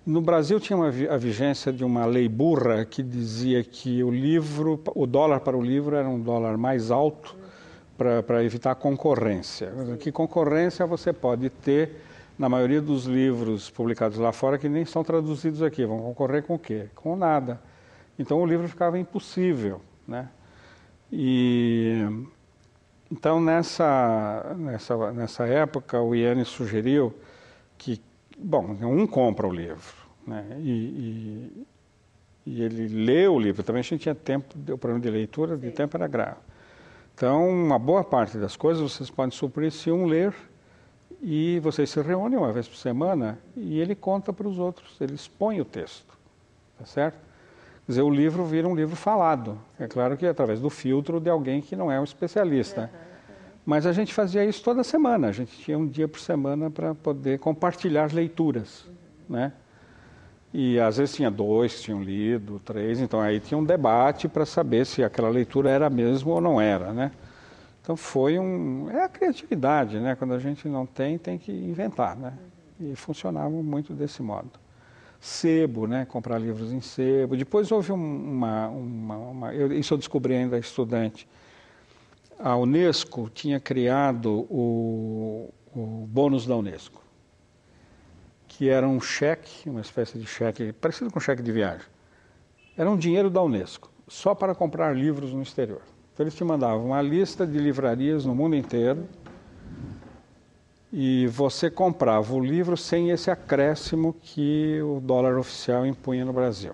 No Brasil tinha a vigência de uma lei burra que dizia que o dólar para o livro era um dólar mais alto para evitar concorrência. Que concorrência você pode ter na maioria dos livros publicados lá fora que nem são traduzidos aqui. Vão concorrer com o quê? Com nada. Então o livro ficava impossível, né? Então nessa época o Iane sugeriu que, bom, um compra o livro, né? E ele lê o livro. Também a gente tinha tempo, o problema de leitura, de tempo era grave. Então, uma boa parte das coisas vocês podem suprir se um ler e vocês se reúnem uma vez por semana e ele conta para os outros, ele expõe o texto, tá certo? Quer dizer, o livro vira um livro falado. É claro que através do filtro de alguém que não é um especialista. Mas a gente fazia isso toda semana, a gente tinha um dia por semana para poder compartilhar leituras, né? E às vezes tinha 2 que tinham lido, 3, então aí tinha um debate para saber se aquela leitura era mesmo ou não era, né? Então é a criatividade, né? Quando a gente não tem que inventar, né? E funcionava muito desse modo. Sebo, né? Comprar livros em sebo. Depois houve isso eu descobri ainda estudante. A Unesco tinha criado o bônus da Unesco, que era um cheque, uma espécie de cheque, parecido com cheque de viagem. Era um dinheiro da Unesco, só para comprar livros no exterior. Então eles te mandavam uma lista de livrarias no mundo inteiro e você comprava o livro sem esse acréscimo que o dólar oficial impunha no Brasil.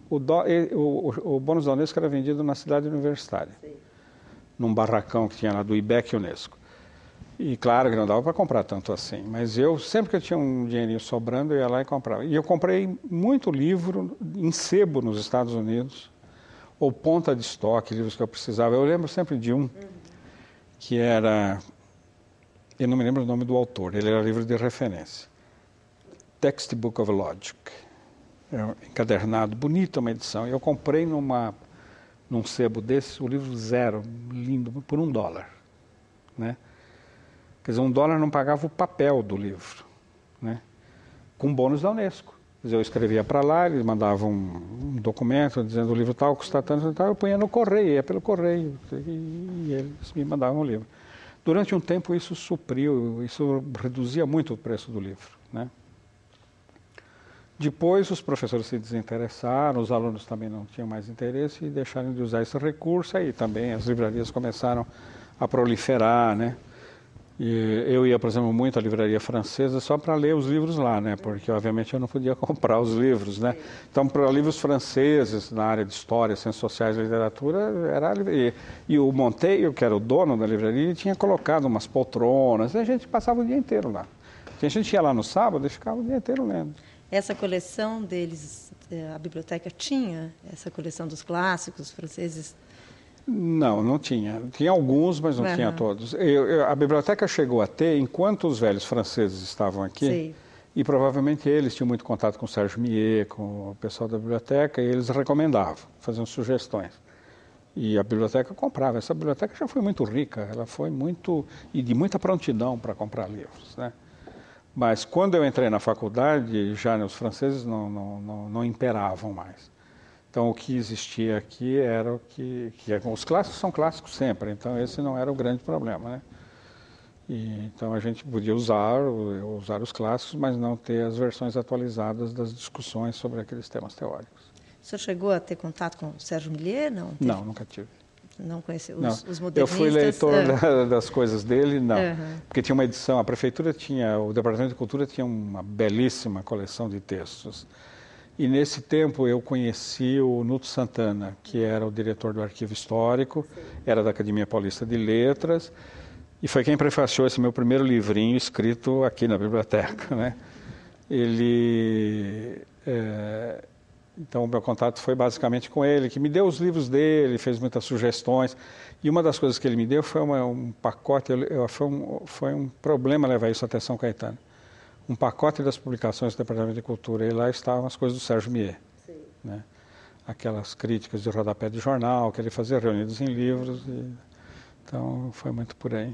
O bônus da Unesco era vendido na cidade universitária, num barracão que tinha lá do IBEC Unesco. E claro que não dava para comprar tanto assim, mas eu, sempre que eu tinha um dinheirinho sobrando, eu ia lá e comprava. E eu comprei muito livro em sebo nos Estados Unidos, ou ponta de estoque, livros que eu precisava. Eu lembro sempre de um, que era, eu não me lembro o nome do autor, ele era livro de referência. Textbook of Logic. Era encadernado, bonito uma edição. Eu comprei num sebo desse, o livro zero, lindo, por $1, né? Quer dizer, $1 não pagava o papel do livro, né? Com bônus da Unesco. Quer dizer, eu escrevia para lá, eles mandavam um documento dizendo o livro tal custa tanto e tal, eu punha no correio, ia pelo correio, e eles me mandavam o livro. Durante um tempo isso isso reduzia muito o preço do livro, né? Depois os professores se desinteressaram, os alunos também não tinham mais interesse e deixaram de usar esse recurso, aí também as livrarias começaram a proliferar, né? E eu ia, por exemplo, muito à livraria francesa só para ler os livros lá, né? Porque, obviamente, eu não podia comprar os livros, né? Então, para livros franceses na área de história, ciências sociais e literatura, era... E o Monteiro, que era o dono da livraria, tinha colocado umas poltronas, e a gente passava o dia inteiro lá. A gente ia lá no sábado e ficava o dia inteiro lendo. Essa coleção deles, a biblioteca tinha essa coleção dos clássicos franceses? Não tinha. Tinha alguns, mas não tinha todos. A biblioteca chegou a ter, enquanto os velhos franceses estavam aqui, Sim. E provavelmente eles tinham muito contato com o Sérgio Millet, com o pessoal da biblioteca, e eles recomendavam, faziam sugestões. E a biblioteca comprava. Essa biblioteca já foi muito rica, ela foi e de muita prontidão para comprar livros, né? Mas quando eu entrei na faculdade, já os franceses não imperavam mais. Então, o que existia aqui era o que os clássicos são clássicos sempre, então esse não era o grande problema, né? Então, a gente podia usar os clássicos, mas não ter as versões atualizadas das discussões sobre aqueles temas teóricos. O senhor chegou a ter contato com o Sérgio Millet? Não, nunca tive. Não conheceu os modernistas? Eu fui leitor das coisas dele, não. Porque tinha uma edição, a prefeitura o Departamento de Cultura tinha uma belíssima coleção de textos. E nesse tempo eu conheci o Nuto Santana, que era o diretor do Arquivo Histórico, era da Academia Paulista de Letras, e foi quem prefaciou esse meu primeiro livrinho escrito aqui na biblioteca, né? Então, o meu contato foi basicamente com ele, que me deu os livros dele, fez muitas sugestões. E uma das coisas que ele me deu foi um pacote, foi um problema levar isso até São Caetano. Um pacote das publicações do Departamento de Cultura, e lá estavam as coisas do Sérgio Millet, né? Aquelas críticas de rodapé de jornal, que ele fazia reunidos em livros. Então, foi muito por aí.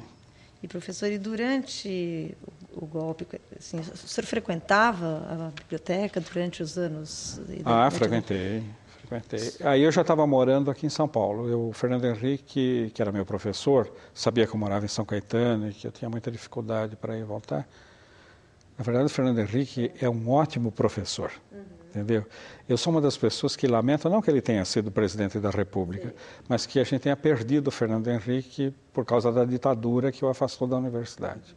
E, professor, e durante o golpe, assim, o senhor frequentava a biblioteca durante os anos? Frequentei. Aí eu já estava morando aqui em São Paulo. O Fernando Henrique, que era meu professor, sabia que eu morava em São Caetano e que eu tinha muita dificuldade para ir e voltar. Na verdade, o Fernando Henrique é um ótimo professor, entendeu? Eu sou uma das pessoas que lamento, não que ele tenha sido presidente da República, mas que a gente tenha perdido o Fernando Henrique por causa da ditadura que o afastou da universidade.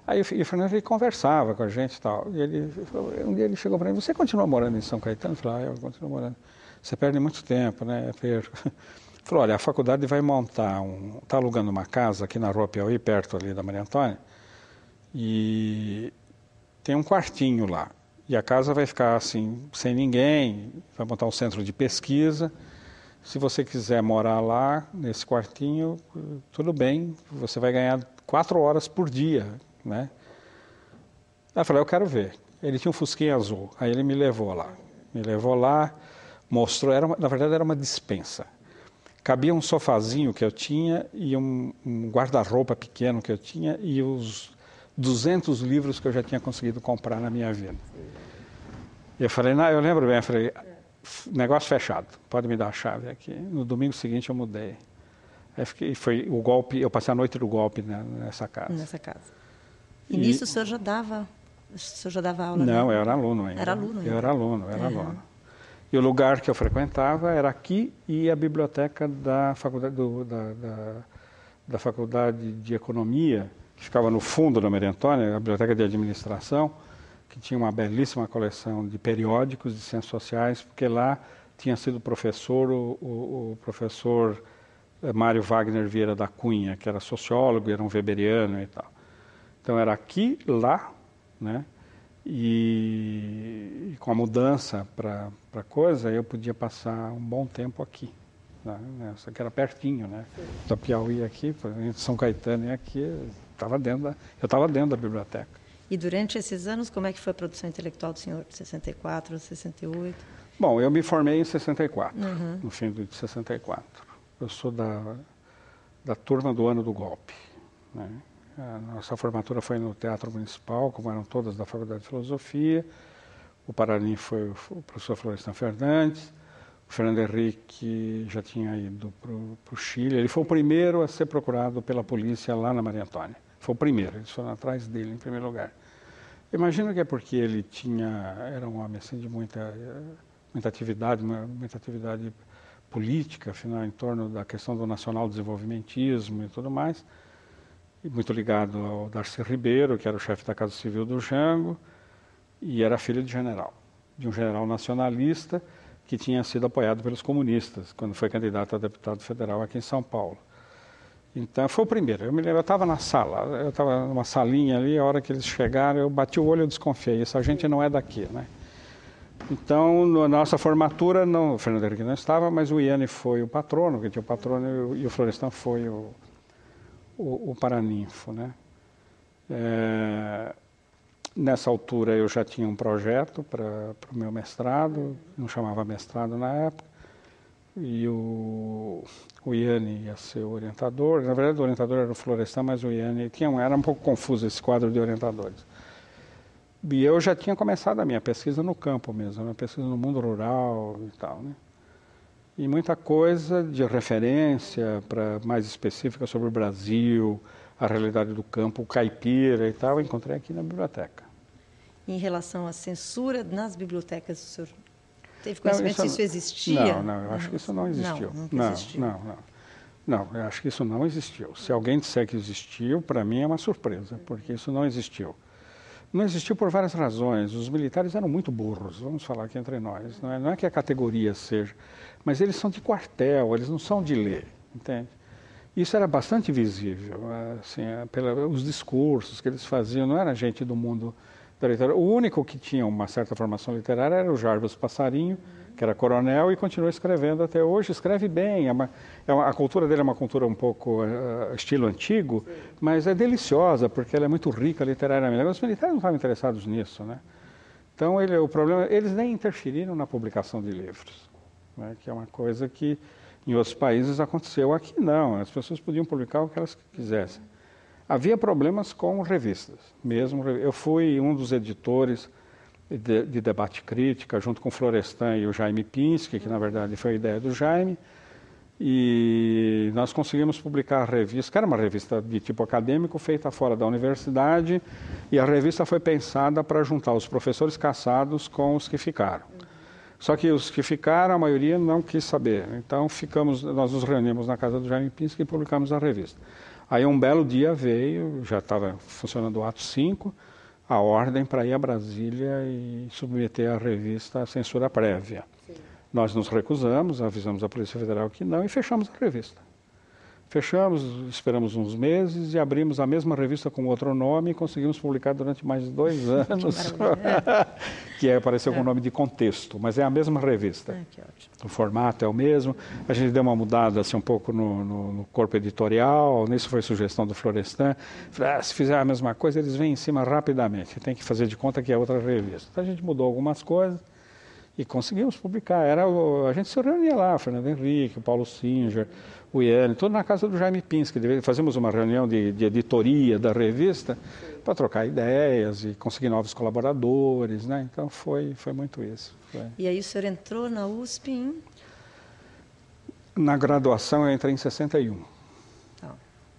Aí o Fernando Henrique conversava com a gente e tal, e um dia ele chegou para mim: você continua morando em São Caetano? Eu falei: eu continuo morando. Você perde muito tempo, né? Eu perco. falou, olha, a faculdade vai montar está alugando uma casa aqui na Rua Piauí, perto ali da Maria Antônia, e tem um quartinho lá. E a casa vai ficar assim, sem ninguém, vai montar um centro de pesquisa. Se você quiser morar lá, nesse quartinho, tudo bem, você vai ganhar 4 horas por dia, né? Aí eu falei, eu quero ver. Ele tinha um fusquinha azul, aí ele me levou lá, mostrou, na verdade era uma despensa. Cabia um sofazinho que eu tinha e um guarda-roupa pequeno que eu tinha e os 200 livros que eu já tinha conseguido comprar na minha vida. E eu falei, não, eu lembro bem, eu falei, negócio fechado, pode me dar a chave aqui. No domingo seguinte eu mudei. Aí foi o golpe, eu passei a noite do golpe, né, nessa casa. Nessa casa. E nisso o senhor já dava aula? Não, eu era aluno ainda. Era aluno ainda? Eu era aluno. E o lugar que eu frequentava era aqui e a biblioteca da faculdade, da Faculdade de Economia, que ficava no fundo da Maria Antônia, a biblioteca de administração, que tinha uma belíssima coleção de periódicos de ciências sociais, porque lá tinha sido professor o professor Mário Wagner Vieira da Cunha, que era sociólogo, era um weberiano e tal. Então era aqui, lá, né? E com a mudança para coisa, eu podia passar um bom tempo aqui. Né? Isso aqui era pertinho, né? Da Piauí aqui, São Caetano e aqui, eu estava dentro da biblioteca. E durante esses anos, como é que foi a produção intelectual do senhor? De 64, 68? Bom, eu me formei em 64, no fim de 64. Eu sou da turma do ano do golpe, né? A nossa formatura foi no Teatro Municipal, como eram todas da Faculdade de Filosofia. O Paranin foi o professor Florestan Fernandes. O Fernando Henrique já tinha ido para o Chile. Ele foi o primeiro a ser procurado pela polícia lá na Maria Antônia. Foi o primeiro, eles foram atrás dele em primeiro lugar. Imagino que é porque ele era um homem assim, de muita atividade política, afinal, em torno da questão do nacional desenvolvimentismo e tudo mais. Muito ligado ao Darcy Ribeiro, que era o chefe da Casa Civil do Jango, e era filho de um general nacionalista que tinha sido apoiado pelos comunistas, quando foi candidato a deputado federal aqui em São Paulo. Então, foi o primeiro. Eu me lembro, eu estava na sala, eu estava numa salinha ali, a hora que eles chegaram, eu bati o olho e desconfiei, essa gente não é daqui, né? Então, na nossa formatura, o Fernando Henrique não estava, mas o Iane foi o patrono, que tinha o patrono, e o Florestan foi o paraninfo, né? Nessa altura eu já tinha um projeto para o meu mestrado, não chamava mestrado na época, e o Iane ia ser o orientador. Na verdade o orientador era o Florestan, mas o Iane era um pouco confuso esse quadro de orientadores. E eu já tinha começado a minha pesquisa no campo mesmo, a minha pesquisa no mundo rural e tal, né? E muita coisa de referência mais específica sobre o Brasil, a realidade do campo, o caipira e tal, eu encontrei aqui na biblioteca. Em relação à censura nas bibliotecas, o senhor teve conhecimento se isso existia? Não, eu acho que isso não existiu. Não, eu acho que isso não existiu. Se alguém disser que existiu, para mim é uma surpresa, porque isso não existiu. Não existiu por várias razões. Os militares eram muito burros, vamos falar aqui entre nós. Não é que a categoria seja, mas eles são de quartel, eles não são de ler, entende? Isso era bastante visível, assim, pelos discursos que eles faziam, não era gente do mundo da literatura. O único que tinha uma certa formação literária era o Jarvis Passarinho, que era coronel e continua escrevendo até hoje, escreve bem, a cultura dele é uma cultura um pouco estilo antigo, mas é deliciosa, porque ela é muito rica literariamente. Os militares não estavam interessados nisso, né? Então, o problema, eles nem interferiram na publicação de livros, né? Que é uma coisa que em outros países aconteceu. Aqui não, as pessoas podiam publicar o que elas quisessem. Havia problemas com revistas, mesmo. Eu fui um dos editores de debate crítica, junto com o Florestan e o Jaime Pinsky, que na verdade foi a ideia do Jaime, e nós conseguimos publicar a revista, que era uma revista de tipo acadêmico, feita fora da universidade, e a revista foi pensada para juntar os professores caçados com os que ficaram. Só que os que ficaram, a maioria não quis saber, então nós nos reunimos na casa do Jaime Pinsky e publicamos a revista. Aí um belo dia veio, já estava funcionando o ato 5, a ordem para ir a Brasília e submeter a revista à censura prévia. Sim. Nós nos recusamos, avisamos a Polícia Federal que não e fechamos a revista. Fechamos, esperamos uns meses e abrimos a mesma revista com outro nome e conseguimos publicar durante mais de 2 anos. Que apareceu com o nome de Contexto, mas é a mesma revista. Que ótimo. O formato é o mesmo. A gente deu uma mudada assim, um pouco no corpo editorial, nisso foi sugestão do Florestan. Falei, se fizer a mesma coisa, eles vêm em cima rapidamente. Tem que fazer de conta que é outra revista. Então a gente mudou algumas coisas e conseguimos publicar. A gente se reunia lá, o Fernando Henrique, o Paulo Singer, o Iane, tudo na casa do Jaime Pinsky. Fazíamos uma reunião de editoria da revista para trocar ideias e conseguir novos colaboradores, né? Então foi muito isso. E aí o senhor entrou na USP em... Na graduação eu entrei em 61. Não.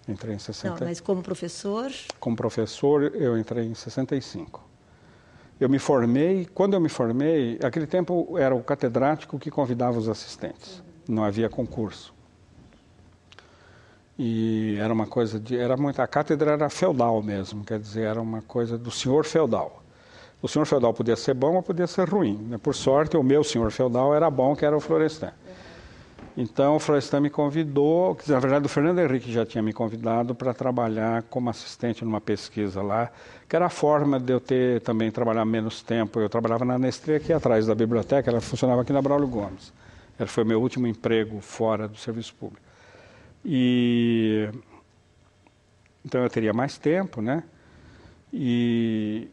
Entrei em 60. Não, mas como professor? Como professor eu entrei em 65. Eu me formei, quando eu me formei, naquele tempo era o catedrático que convidava os assistentes. Não havia concurso. E era uma coisa a cátedra era feudal mesmo, quer dizer, era uma coisa do senhor feudal. O senhor feudal podia ser bom ou podia ser ruim, né? Por sorte, o meu senhor feudal era bom, que era o Florestan. Então, o Florestan me convidou, na verdade, o Fernando Henrique já tinha me convidado para trabalhar como assistente numa pesquisa lá, que era a forma de eu também trabalhar menos tempo. Eu trabalhava na Nestlé aqui atrás da biblioteca, ela funcionava aqui na Braulio Gomes. Foi meu último emprego fora do serviço público. Então eu teria mais tempo, né? E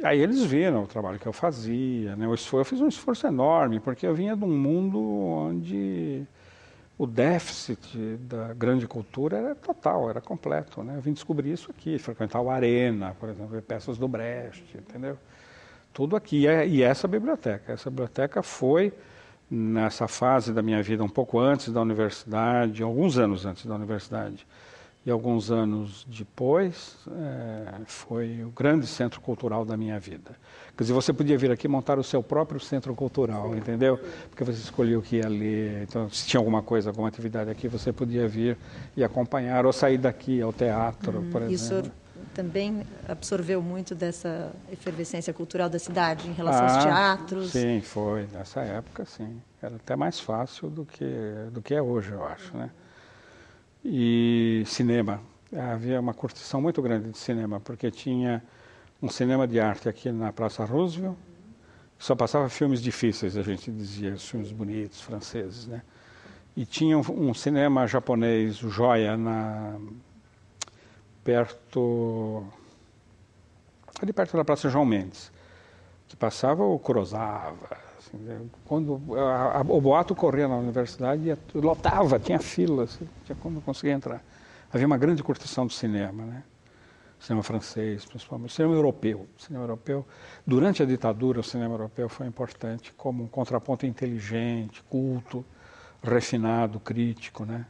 aí eles viram o trabalho que eu fazia, né? Eu fiz um esforço enorme, porque eu vinha de um mundo onde o déficit da grande cultura era total, era completo, né? Eu vim descobrir isso aqui, frequentar o Arena, por exemplo, ver peças do Brecht, entendeu? Tudo aqui. E essa biblioteca foi... nessa fase da minha vida, um pouco antes da universidade, alguns anos antes da universidade, e alguns anos depois, foi o grande centro cultural da minha vida. Quer dizer, você podia vir aqui montar o seu próprio centro cultural, entendeu? Porque você escolhia o que ia ler, então se tinha alguma coisa, alguma atividade aqui, você podia vir e acompanhar, ou sair daqui ao teatro, por exemplo. Isso também absorveu muito dessa efervescência cultural da cidade em relação aos teatros? Sim, foi. Nessa época, sim. Era até mais fácil do que é hoje, eu acho, né? E cinema. Havia uma curtição muito grande de cinema, porque tinha um cinema de arte aqui na Praça Roosevelt, só passava filmes difíceis, a gente dizia, os filmes bonitos, franceses, né? E tinha um cinema japonês, o Joia, ali perto da Praça João Mendes, que passava o Kurosawa. Assim, quando o boato corria na universidade, lotava, tinha filas, tinha como conseguir entrar. Havia uma grande curtição do cinema, né? Cinema francês, principalmente, cinema europeu. Durante a ditadura, o cinema europeu foi importante como um contraponto inteligente, culto, refinado, crítico, né?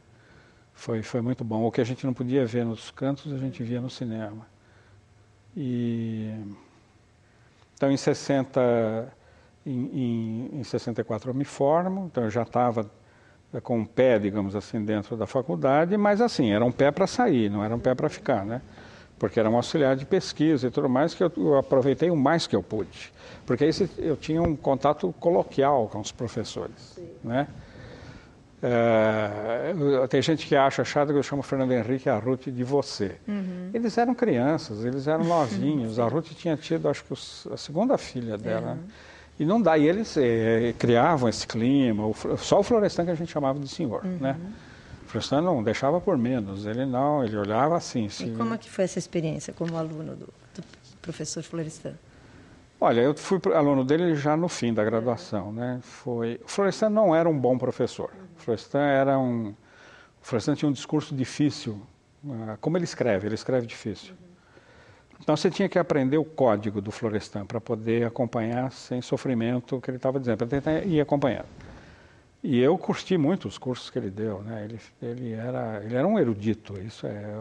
Foi muito bom. O que a gente não podia ver nos cantos, a gente via no cinema. Então, em 64 eu me formo, então eu já estava com um pé, digamos assim, dentro da faculdade, mas assim, era um pé para sair, não era um pé para ficar, né? Porque era um auxiliar de pesquisa e tudo mais, que eu aproveitei o mais que eu pude. Porque aí eu tinha um contato coloquial com os professores, né? Tem gente que acha chato que eu chamo Fernando Henrique e a Ruth de você. Eles eram crianças, eles eram novinhos. A Ruth tinha tido, acho que a segunda filha dela. E não dá, e eles criavam esse clima. Só o Florestan que a gente chamava de senhor, né? O Florestan não deixava por menos, ele olhava assim. E como é que foi essa experiência como aluno do professor Florestan? Olha, eu fui aluno dele já no fim da graduação, né? O Florestan não era um bom professor. O Florestan tinha um discurso difícil. Como ele escreve difícil. Então você tinha que aprender o código do Florestan para poder acompanhar sem sofrimento o que ele estava dizendo, para tentar ir acompanhando. E eu curti muito os cursos que ele deu, né? Ele era um erudito,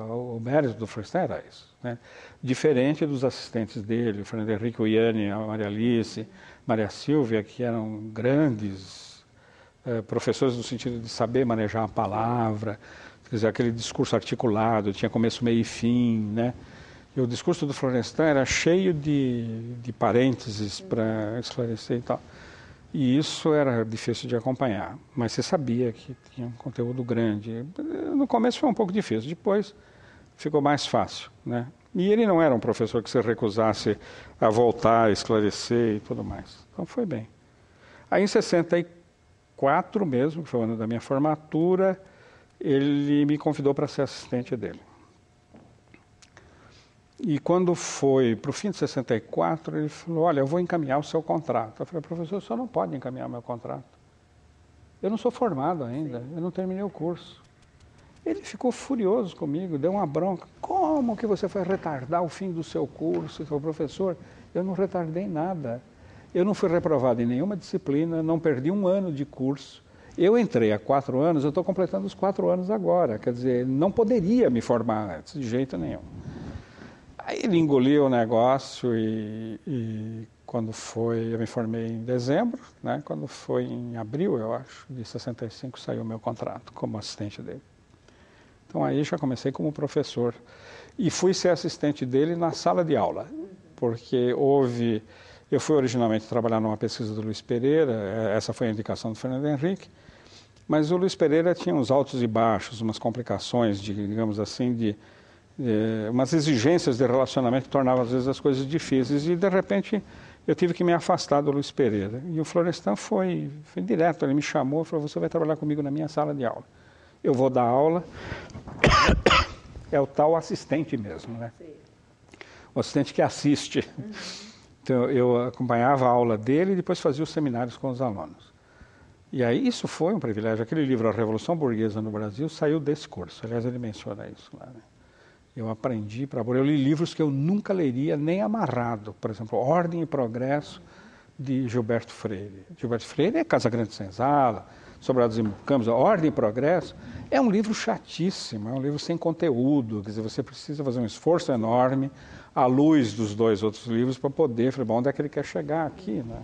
o mérito do Florestan era isso, né? Diferente dos assistentes dele, o Fernando Henrique, o Iane, a Maria Alice, Maria Silvia, que eram grandes professores no sentido de saber manejar a palavra, quer dizer, aquele discurso articulado, tinha começo, meio e fim, né? E o discurso do Florestan era cheio de parênteses para esclarecer e tal. E isso era difícil de acompanhar, mas você sabia que tinha um conteúdo grande. No começo foi um pouco difícil, depois ficou mais fácil, né? E ele não era um professor que se recusasse a voltar, a esclarecer e tudo mais. Então foi bem. Aí em 64 mesmo, que foi o ano da minha formatura, ele me convidou para ser assistente dele. E quando foi para o fim de 64, ele falou, olha, eu vou encaminhar o seu contrato. Eu falei, professor, o senhor não pode encaminhar o meu contrato. Eu não sou formado ainda, eu não terminei o curso. Ele ficou furioso comigo, deu uma bronca. Como que você foi retardar o fim do seu curso? Eu falei, professor, eu não retardei nada. Eu não fui reprovado em nenhuma disciplina, não perdi um ano de curso. Eu entrei há 4 anos, eu estou completando os 4 anos agora. Quer dizer, não poderia me formar antes, de jeito nenhum. Aí ele engoliu o negócio e quando foi, eu me formei em dezembro, né? Quando foi em abril, eu acho, de 65, saiu o meu contrato como assistente dele. Então aí já comecei como professor e fui ser assistente dele na sala de aula, porque eu fui originalmente trabalhar numa pesquisa do Luiz Pereira, essa foi a indicação do Fernando Henrique, mas o Luiz Pereira tinha uns altos e baixos, umas complicações, digamos assim, umas exigências de relacionamento que tornavam às vezes as coisas difíceis e de repente eu tive que me afastar do Luiz Pereira. E o Florestan foi direto, ele me chamou e falou, você vai trabalhar comigo na minha sala de aula. Eu vou dar aula, é o tal assistente mesmo, né? O assistente que assiste. Então eu acompanhava a aula dele e depois fazia os seminários com os alunos. E aí isso foi um privilégio. Aquele livro, A Revolução Burguesa no Brasil, saiu desse curso. Aliás, ele menciona isso lá, né? Eu aprendi para... Eu li livros que eu nunca leria nem amarrado. Por exemplo, Ordem e Progresso, de Gilberto Freire. Gilberto Freire é Casa Grande Senzala, Sobrados e Mucambos. Ordem e Progresso é um livro chatíssimo, é um livro sem conteúdo. Quer dizer, você precisa fazer um esforço enorme à luz dos 2 outros livros para poder... Falei, bom, onde é que ele quer chegar aqui, né?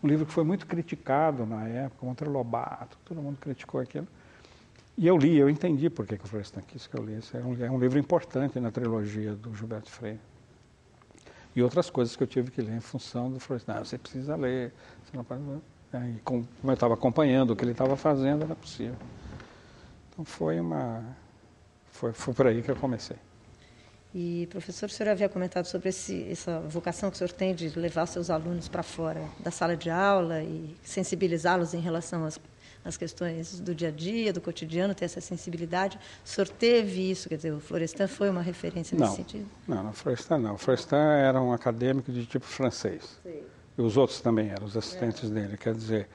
Um livro que foi muito criticado na época, Monteiro Lobato, todo mundo criticou aquilo. E eu li, eu entendi por que o Florestan quis que eu lisse. É um livro importante na trilogia do Gilberto Freire. E outras coisas que eu tive que ler em função do Florestan. Você precisa ler, você não pode ler. E como eu estava acompanhando o que ele estava fazendo, era possível. Então foi por aí que eu comecei. E, professor, o senhor havia comentado sobre essa vocação que o senhor tem de levar seus alunos para fora da sala de aula e sensibilizá-los em relação às questões do dia a dia, do cotidiano, ter essa sensibilidade. O senhor teve isso? Quer dizer, o Florestan foi uma referência nesse sentido? Não, o Florestan não. O Florestan era um acadêmico de tipo francês. Sim. E os outros também eram, os assistentes dele. Quer dizer,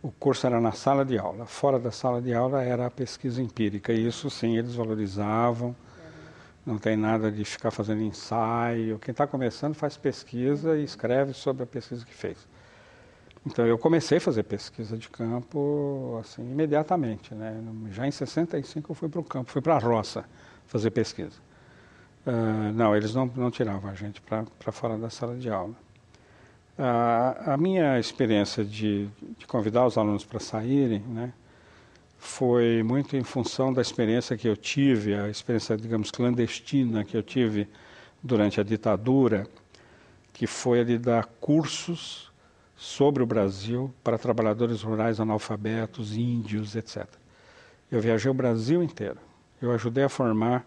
o curso era na sala de aula. Fora da sala de aula era a pesquisa empírica. E isso, sim, eles valorizavam. Não tem nada de ficar fazendo ensaio. Quem está começando faz pesquisa e escreve sobre a pesquisa que fez. Então, eu comecei a fazer pesquisa de campo assim, imediatamente, né? Já em 65 eu fui para o campo, fui para a roça fazer pesquisa. Não, eles não tiravam a gente para fora da sala de aula. A minha experiência de convidar os alunos para saírem, né, foi muito em função da experiência que eu tive, a experiência, digamos, clandestina que eu tive durante a ditadura, que foi a de dar cursos sobre o Brasil para trabalhadores rurais analfabetos, índios, etc. Eu viajei o Brasil inteiro. Eu ajudei a formar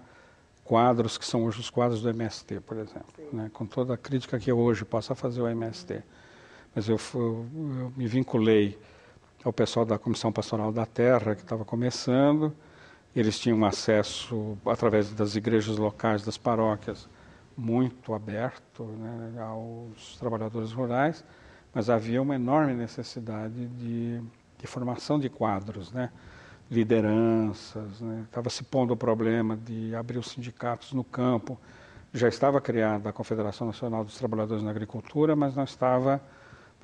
quadros que são hoje os quadros do MST, por exemplo, né? Com toda a crítica que eu hoje possa fazer ao MST. Mas eu me vinculei ao pessoal da Comissão Pastoral da Terra, que estava começando. Eles tinham acesso, através das igrejas locais, das paróquias, muito aberto, né, aos trabalhadores rurais, mas havia uma enorme necessidade de formação de quadros, né, lideranças, né. Estava se pondo o problema de abrir os sindicatos no campo. Já estava criada a Confederação Nacional dos Trabalhadores na Agricultura, mas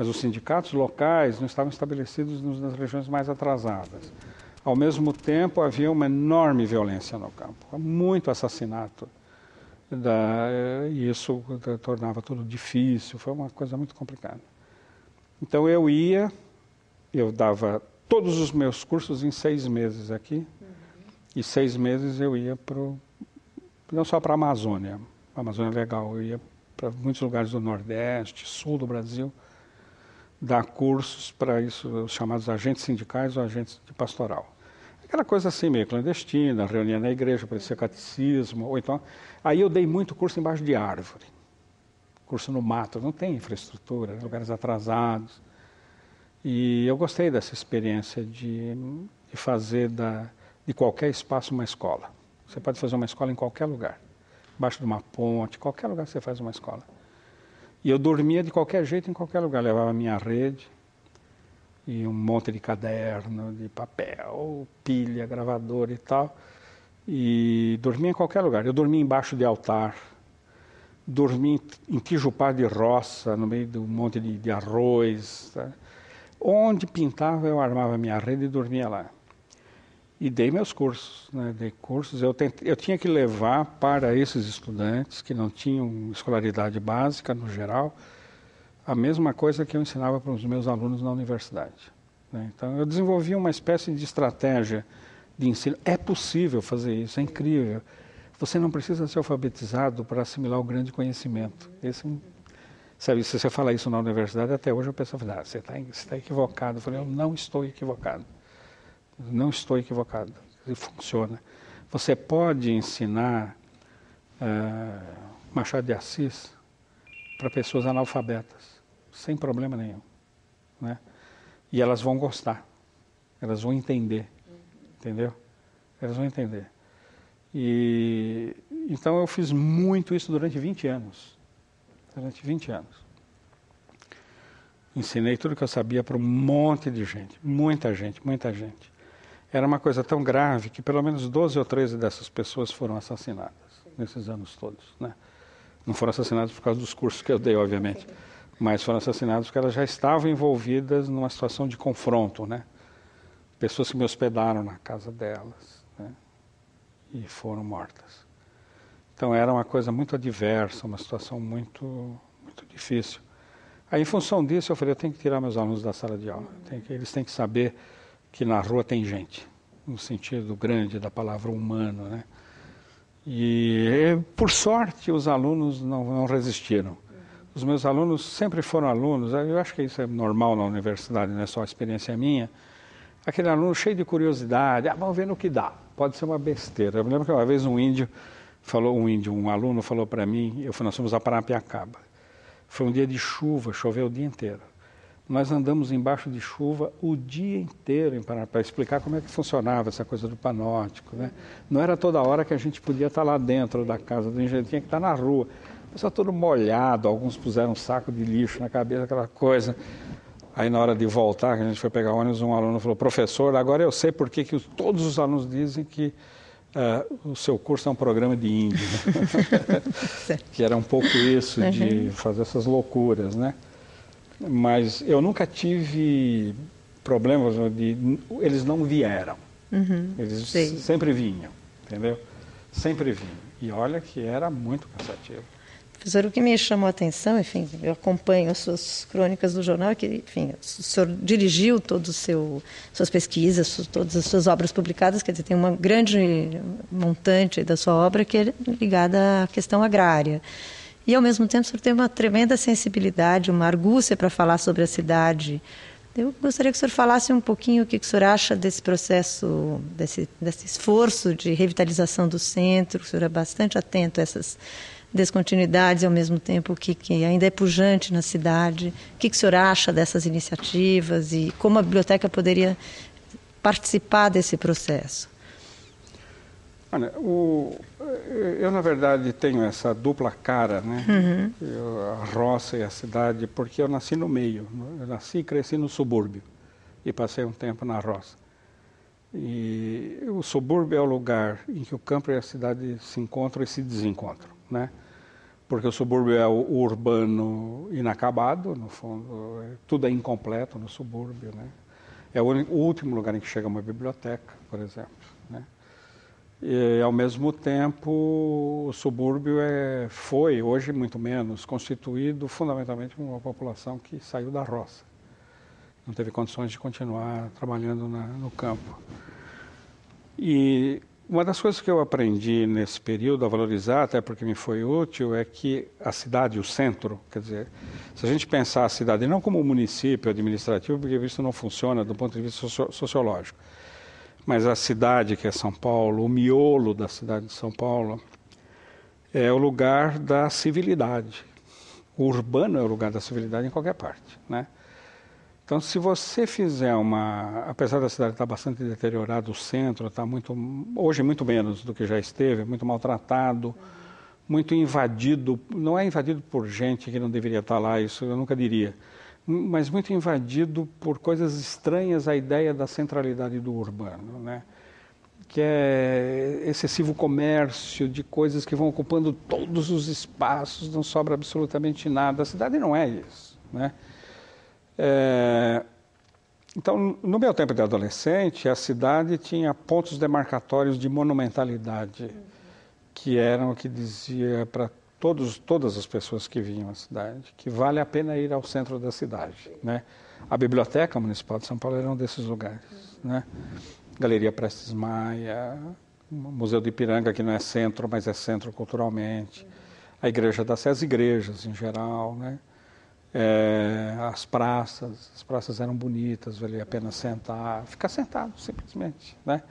os sindicatos locais não estavam estabelecidos nas regiões mais atrasadas. Ao mesmo tempo, havia uma enorme violência no campo, muito assassinato. E isso tornava tudo difícil, foi uma coisa muito complicada. Então eu dava todos os meus cursos em 6 meses aqui, e 6 meses eu ia não só para a Amazônia é legal, eu ia para muitos lugares do Nordeste, Sul do Brasil, dar cursos para isso, os chamados agentes sindicais ou agentes de pastoral. Aquela coisa assim meio clandestina, reunia na igreja para ser catecismo, ou então... Aí eu dei muito curso embaixo de árvore, curso no mato, não tem infraestrutura, lugares atrasados. E eu gostei dessa experiência de fazer de qualquer espaço uma escola. Você pode fazer uma escola em qualquer lugar, embaixo de uma ponte, qualquer lugar você faz uma escola. E eu dormia de qualquer jeito em qualquer lugar, levava a minha rede e um monte de caderno, de papel, pilha, gravador e tal, e dormia em qualquer lugar. Eu dormia embaixo de altar, dormia em tijupá de roça, no meio de um monte de arroz. Tá? Onde pintava, eu armava minha rede e dormia lá. E dei meus cursos, né? Dei cursos. Eu tinha que levar para esses estudantes que não tinham escolaridade básica, no geral, a mesma coisa que eu ensinava para os meus alunos na universidade. Né? Então, eu desenvolvi uma espécie de estratégia de ensino. É possível fazer isso, é incrível. Você não precisa ser alfabetizado para assimilar o grande conhecimento. Sabe, se você fala isso na universidade, até hoje a pessoa fala, você está equivocado. Eu falei, eu não estou equivocado. Não estou equivocado. Funciona. Você pode ensinar Machado de Assis para pessoas analfabetas, sem problema nenhum. Né? E elas vão gostar. Elas vão entender. Entendeu? Elas vão entender. E então eu fiz muito isso durante 20 anos. Durante 20 anos. Ensinei tudo que eu sabia para um monte de gente. Muita gente, muita gente. Era uma coisa tão grave que pelo menos 12 ou 13 dessas pessoas foram assassinadas nesses anos todos. Né? Não foram assassinadas por causa dos cursos que eu dei, obviamente, mas foram assassinadas porque elas já estavam envolvidas numa situação de confronto. Né? Pessoas que me hospedaram na casa delas, né? E foram mortas. Então era uma coisa muito adversa, uma situação muito, muito difícil. Aí, em função disso, eu falei, eu tenho que tirar meus alunos da sala de aula. Eles têm que saber que na rua tem gente, no sentido grande da palavra humano, né? E, por sorte, os alunos não resistiram. Os meus alunos sempre foram alunos, eu acho que isso é normal na universidade, não é só a experiência minha. Aquele aluno cheio de curiosidade, vamos ver no que dá. Pode ser uma besteira. Eu me lembro que uma vez um aluno falou para mim, nós fomos a Paranapiacaba. Foi um dia de chuva, choveu o dia inteiro. Nós andamos embaixo de chuva o dia inteiro para explicar como é que funcionava essa coisa do panóptico. Né? Não era toda hora que a gente podia estar lá dentro da casa do engenheiro, tinha que estar na rua. O pessoal todo molhado, alguns puseram um saco de lixo na cabeça, aquela coisa. Aí na hora de voltar, que a gente foi pegar o ônibus, um aluno falou, professor, agora eu sei por que todos os alunos dizem que o seu curso é um programa de índio. Né? Que era um pouco isso, de fazer essas loucuras, né? Mas eu nunca tive problemas eles não vieram. Eles sempre vinham, entendeu? Sempre vinham. E olha que era muito cansativo. Professor, o que me chamou a atenção, enfim, eu acompanho as suas crônicas do jornal, que, enfim, o senhor dirigiu todas as suas pesquisas, todas as suas obras publicadas, quer dizer, tem uma grande montante da sua obra que é ligada à questão agrária. E, ao mesmo tempo, o senhor tem uma tremenda sensibilidade, uma argúcia para falar sobre a cidade. Eu gostaria que o senhor falasse um pouquinho o que o senhor acha desse processo, desse esforço de revitalização do centro. O senhor é bastante atento a essas descontinuidades e, ao mesmo tempo, o que ainda é pujante na cidade. O que o senhor acha dessas iniciativas e como a biblioteca poderia participar desse processo? Olha, eu, na verdade, tenho essa dupla cara, né? A roça e a cidade, porque eu nasci no meio. Eu nasci e cresci no subúrbio e passei um tempo na roça. E o subúrbio é o lugar em que o campo e a cidade se encontram e se desencontram, né? Porque o subúrbio é o urbano inacabado, no fundo, tudo é incompleto no subúrbio, né? É o último lugar em que chega uma biblioteca, por exemplo, né? E, ao mesmo tempo, o subúrbio foi, hoje muito menos, constituído fundamentalmente por uma população que saiu da roça. Não teve condições de continuar trabalhando no campo. E Uma das coisas que eu aprendi nesse período a valorizar, até porque me foi útil, é que a cidade, o centro, quer dizer, se a gente pensar a cidade não como um município administrativo, porque isso não funciona do ponto de vista sociológico, mas a cidade, que é São Paulo, o miolo da cidade de São Paulo, é o lugar da civilidade. O urbano é o lugar da civilidade em qualquer parte, né? Então, se você fizer apesar da cidade estar bastante deteriorada, o centro está hoje muito menos do que já esteve, muito maltratado, muito invadido, não é invadido por gente que não deveria estar lá, isso eu nunca diria, mas muito invadido por coisas estranhas à ideia da centralidade do urbano, né? Que é excessivo comércio de coisas que vão ocupando todos os espaços, não sobra absolutamente nada. A cidade não é isso, né? Então, no meu tempo de adolescente, a cidade tinha pontos demarcatórios de monumentalidade, que eram o que dizia para todas as pessoas que vinham à cidade, que vale a pena ir ao centro da cidade, né? A Biblioteca Municipal de São Paulo era um desses lugares, né? Galeria Prestes Maia, o Museu do Ipiranga, que não é centro, mas é centro culturalmente, a Igreja da Sé, as igrejas em geral, né? As praças eram bonitas, valia a pena sentar, ficar sentado simplesmente, né?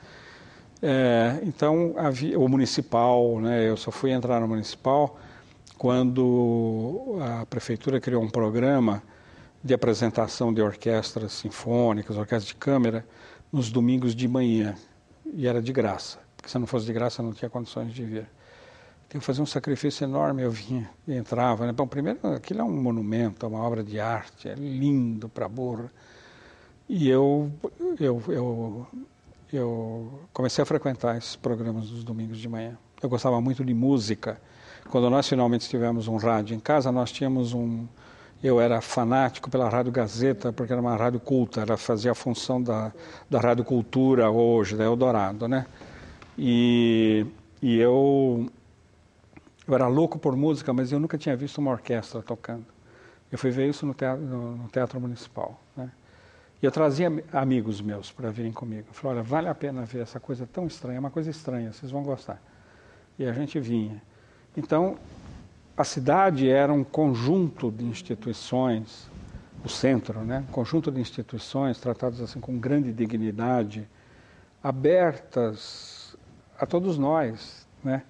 Então, o municipal, né? Eu só fui entrar no municipal quando a prefeitura criou um programa de apresentação de orquestras sinfônicas, orquestras de câmara, nos domingos de manhã, e era de graça, porque se não fosse de graça eu não tinha condições de vir. Tem que fazer um sacrifício enorme, eu vinha e entrava, né? Bom, primeiro, aquilo é um monumento, é uma obra de arte, é lindo para burro. E eu comecei a frequentar esses programas dos domingos de manhã. Eu gostava muito de música. Quando nós finalmente tivemos um rádio em casa, nós tínhamos eu era fanático pela Rádio Gazeta, porque era uma rádio culta, ela fazia a função da Rádio Cultura hoje, da Eldorado, né? E eu era louco por música, mas eu nunca tinha visto uma orquestra tocando. Eu fui ver isso no Teatro Municipal, né? E eu trazia amigos meus para virem comigo. Eu falei, olha, vale a pena ver essa coisa tão estranha, é uma coisa estranha, vocês vão gostar. E a gente vinha. Então, a cidade era um conjunto de instituições, o centro, né? Um conjunto de instituições tratadas assim com grande dignidade, abertas a todos nós, né?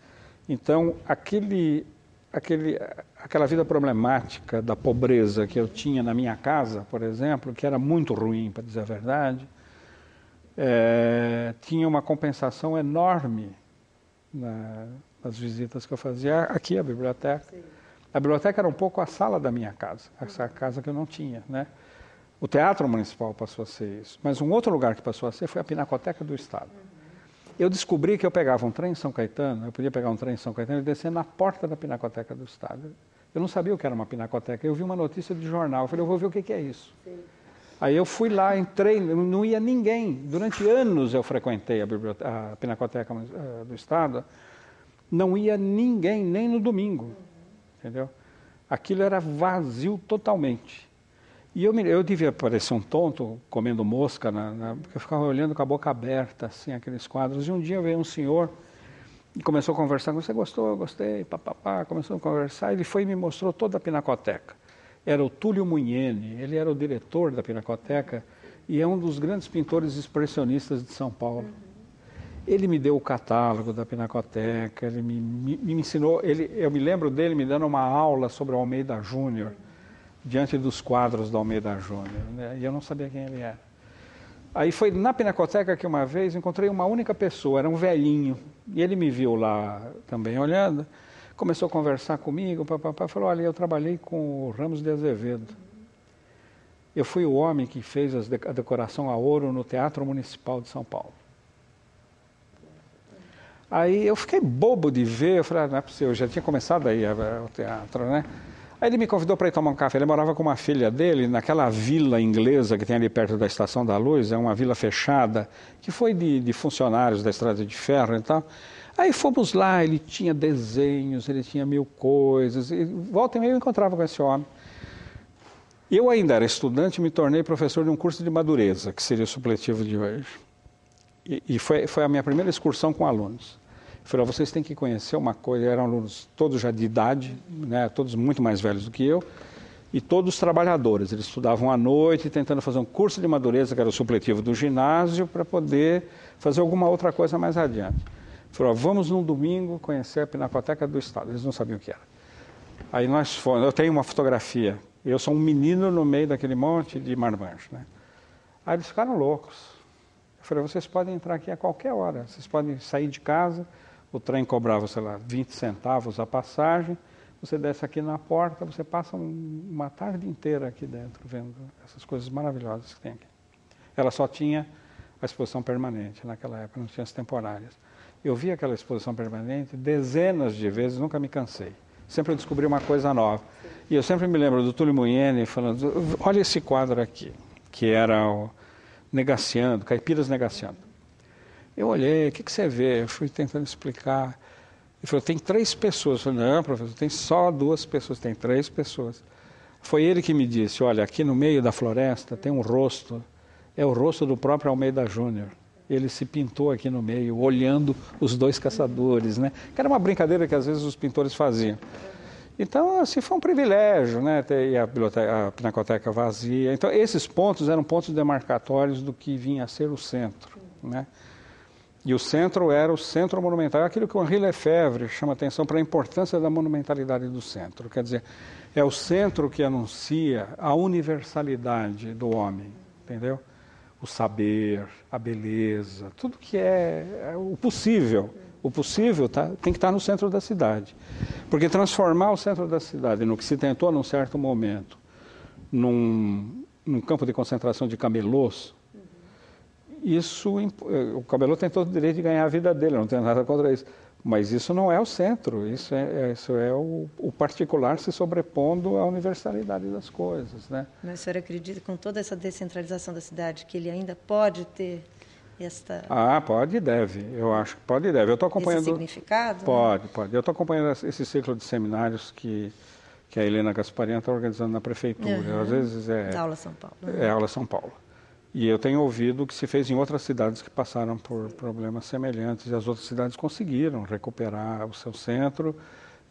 Então, aquela vida problemática da pobreza que eu tinha na minha casa, por exemplo, que era muito ruim, para dizer a verdade, tinha uma compensação enorme nas visitas que eu fazia aqui à biblioteca. Sim. A biblioteca era um pouco a sala da minha casa, essa casa que eu não tinha, né? O Teatro Municipal passou a ser isso, mas um outro lugar que passou a ser foi a Pinacoteca do Estado. Eu descobri que eu pegava um trem em São Caetano, eu podia pegar um trem em São Caetano e descer na porta da Pinacoteca do Estado. Eu não sabia o que era uma pinacoteca, eu vi uma notícia de jornal, eu falei, eu vou ver o que é isso. Sim. Aí eu fui lá, entrei, não ia ninguém. Durante anos eu frequentei a Pinacoteca do Estado, não ia ninguém, nem no domingo, entendeu? Aquilo era vazio totalmente. E eu devia parecer um tonto, comendo mosca, porque eu ficava olhando com a boca aberta, assim, aqueles quadros. E um dia veio um senhor e começou a conversar, você gostou? Eu gostei, papapá, começou a conversar, ele foi e me mostrou toda a Pinacoteca. Era o Túlio Mugneni, ele era o diretor da Pinacoteca e é um dos grandes pintores expressionistas de São Paulo. Ele me deu o catálogo da Pinacoteca, ele me ensinou, eu me lembro dele me dando uma aula sobre o Almeida Júnior, diante dos quadros do Almeida Júnior, né? E eu não sabia quem ele era. Aí foi na Pinacoteca que uma vez encontrei uma única pessoa, era um velhinho, e ele me viu lá também olhando, começou a conversar comigo, falou, olha, eu trabalhei com o Ramos de Azevedo. Eu fui o homem que fez a decoração a ouro no Teatro Municipal de São Paulo. Aí eu fiquei bobo de ver, eu falei, não é possível, eu já tinha começado aí o teatro, né? Aí ele me convidou para ir tomar um café, ele morava com uma filha dele naquela vila inglesa que tem ali perto da Estação da Luz, é uma vila fechada, que foi de funcionários da Estrada de Ferro e tal. Aí fomos lá, ele tinha desenhos, ele tinha mil coisas, e volta e meia eu encontrava com esse homem. Eu ainda era estudante e me tornei professor de um curso de madureza, que seria o supletivo de hoje. E foi a minha primeira excursão com alunos. Falei, vocês têm que conhecer uma coisa, eram alunos todos já de idade, né, todos muito mais velhos do que eu, e todos trabalhadores. Eles estudavam à noite, tentando fazer um curso de madureza, que era o supletivo do ginásio, para poder fazer alguma outra coisa mais adiante. Falei, vamos num domingo conhecer a Pinacoteca do Estado. Eles não sabiam o que era. Aí nós fomos, eu tenho uma fotografia, eu sou um menino no meio daquele monte de marmanjos, né? Aí eles ficaram loucos. Eu falei, vocês podem entrar aqui a qualquer hora, vocês podem sair de casa, o trem cobrava, sei lá, 20 centavos a passagem, você desce aqui na porta, você passa uma tarde inteira aqui dentro, vendo essas coisas maravilhosas que tem aqui. Ela só tinha a exposição permanente naquela época, não tinha as temporárias. Eu vi aquela exposição permanente dezenas de vezes, nunca me cansei. Sempre eu descobri uma coisa nova. E eu sempre me lembro do Túlio Muniene falando, olha esse quadro aqui, que era o Negaciando, Caipiras Negaciando. Eu olhei, o que você vê? Eu fui tentando explicar. Ele falou, tem 3 pessoas. Eu falei, não, professor, tem só 2 pessoas, tem 3 pessoas. Foi ele que me disse, olha, aqui no meio da floresta tem um rosto, é o rosto do próprio Almeida Júnior. Ele se pintou aqui no meio, olhando os 2 caçadores, né? Que era uma brincadeira que às vezes os pintores faziam. Então, assim, foi um privilégio, né? Ter a Pinacoteca vazia. Então, esses pontos eram pontos demarcatórios do que vinha a ser o centro, né? E o centro era o centro monumental, aquilo que o Henri Lefebvre chama atenção para a importância da monumentalidade do centro. Quer dizer, é o centro que anuncia a universalidade do homem, entendeu? O saber, a beleza, tudo que é o possível. O possível tem que estar no centro da cidade. Porque transformar o centro da cidade no que se tentou num certo momento, num campo de concentração de camelôs, o camelô tem todo o direito de ganhar a vida dele, não tem nada contra isso. Mas isso não é o centro, isso é o particular se sobrepondo à universalidade das coisas, né? Mas o senhor acredita que com toda essa descentralização da cidade, que ele ainda pode ter esta... Pode e deve, eu acho que pode e deve. Eu estou acompanhando... Esse significado? Pode. Eu estou acompanhando esse ciclo de seminários que a Helena Gasparian está organizando na prefeitura. Às vezes Da Aula São Paulo. É Aula São Paulo. E eu tenho ouvido que se fez em outras cidades que passaram por problemas semelhantes e as outras cidades conseguiram recuperar o seu centro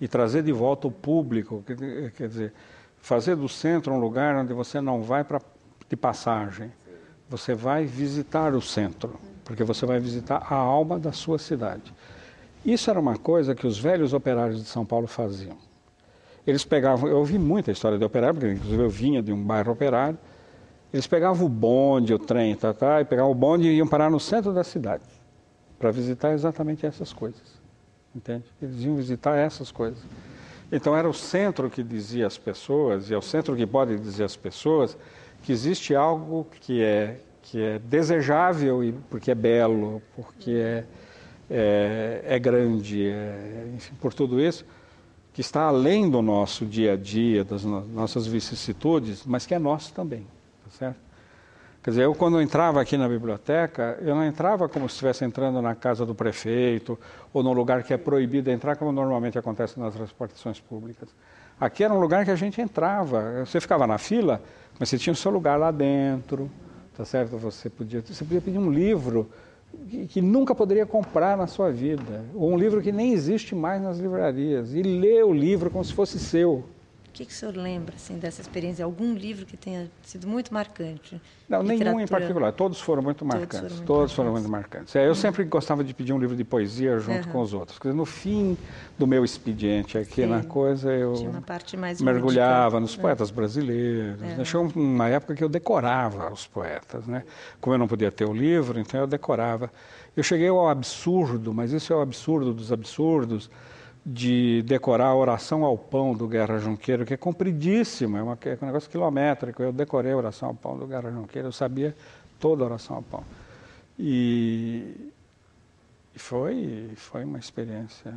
e trazer de volta o público, quer dizer, fazer do centro um lugar onde você não vai de passagem, você vai visitar o centro, porque você vai visitar a alma da sua cidade. Isso era uma coisa que os velhos operários de São Paulo faziam. Eles pegavam, eu ouvi muita história de operário, porque inclusive eu vinha de um bairro operário. Eles pegavam o bonde, o trem, e pegavam o bonde e iam parar no centro da cidade para visitar exatamente essas coisas, entende? Eles iam visitar essas coisas. Então era o centro que dizia às pessoas, e é o centro que pode dizer às pessoas, que existe algo que é desejável, porque é belo, porque é grande, enfim, por tudo isso, que está além do nosso dia a dia, das nossas vicissitudes, mas que é nosso também. Certo? Quer dizer, eu quando eu entrava aqui na biblioteca, eu não entrava como se estivesse entrando na casa do prefeito ou num lugar que é proibido entrar, como normalmente acontece nas repartições públicas. Aqui era um lugar que a gente entrava, você ficava na fila, mas você tinha o seu lugar lá dentro, tá certo? Você podia pedir um livro que nunca poderia comprar na sua vida, ou um livro que nem existe mais nas livrarias, e ler o livro como se fosse seu. O que o senhor lembra assim, dessa experiência? Algum livro que tenha sido muito marcante? Não, nenhum em particular. Todos foram muito marcantes. Todos foram muito marcantes. Eu sempre gostava de pedir um livro de poesia junto com os outros. No fim do meu expediente aqui na coisa, eu tinha uma parte mais mergulhava nos poetas brasileiros. Chegou uma época que eu decorava os poetas, né? Como eu não podia ter o livro, então eu decorava. Eu cheguei ao absurdo, mas isso é o absurdo dos absurdos, de decorar a Oração ao Pão do Guerra Junqueiro, que é compridíssima, é um negócio quilométrico. Eu decorei a Oração ao Pão do Guerra Junqueiro, eu sabia toda a Oração ao Pão. E foi uma experiência.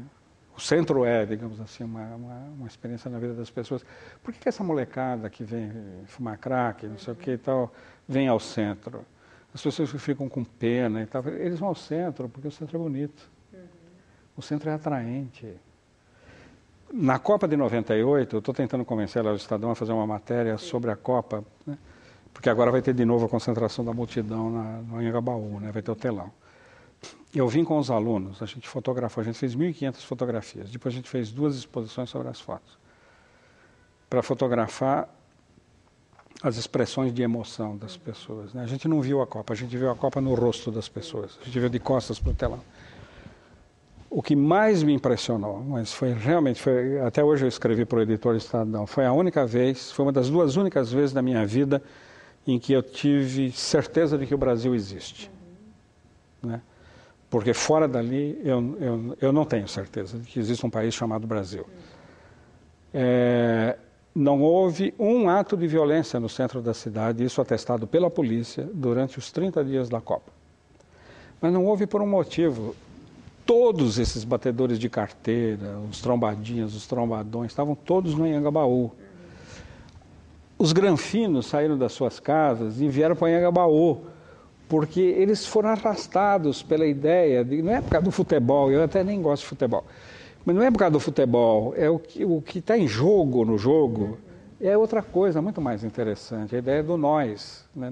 O centro digamos assim, uma experiência na vida das pessoas. Por que essa molecada que vem fumar crack, não sei o que e tal, vem ao centro? As pessoas que ficam com pena e tal, eles vão ao centro porque o centro é bonito. O centro é atraente. Na Copa de 98, eu estou tentando convencer o Estadão a fazer uma matéria sobre a Copa, né? Porque agora vai ter de novo a concentração da multidão no Anhangabaú, né? Vai ter o telão. eu vim com os alunos, a gente fotografou, a gente fez 1.500 fotografias, depois a gente fez 2 exposições sobre as fotos, para fotografar as expressões de emoção das pessoas, né? A gente não viu a Copa, a gente viu a Copa no rosto das pessoas, a gente viu de costas para o telão. O que mais me impressionou, mas foi realmente, até hoje eu escrevi para o editor Estadão, foi a única vez, foi uma das 2 únicas vezes da minha vida em que eu tive certeza de que o Brasil existe. Né? Porque fora dali eu não tenho certeza de que existe um país chamado Brasil. Não houve um ato de violência no centro da cidade, isso atestado pela polícia, durante os 30 dias da Copa. Mas não houve por um motivo. Todos esses batedores de carteira, os trombadinhas, os trombadões, estavam todos no Anhangabaú. Os granfinos saíram das suas casas e vieram para o Anhangabaú, porque eles foram arrastados pela ideia, não é por causa do futebol, eu até nem gosto de futebol, mas não é por causa do futebol, é o que está em jogo no jogo, é outra coisa muito mais interessante, a ideia do nós, né?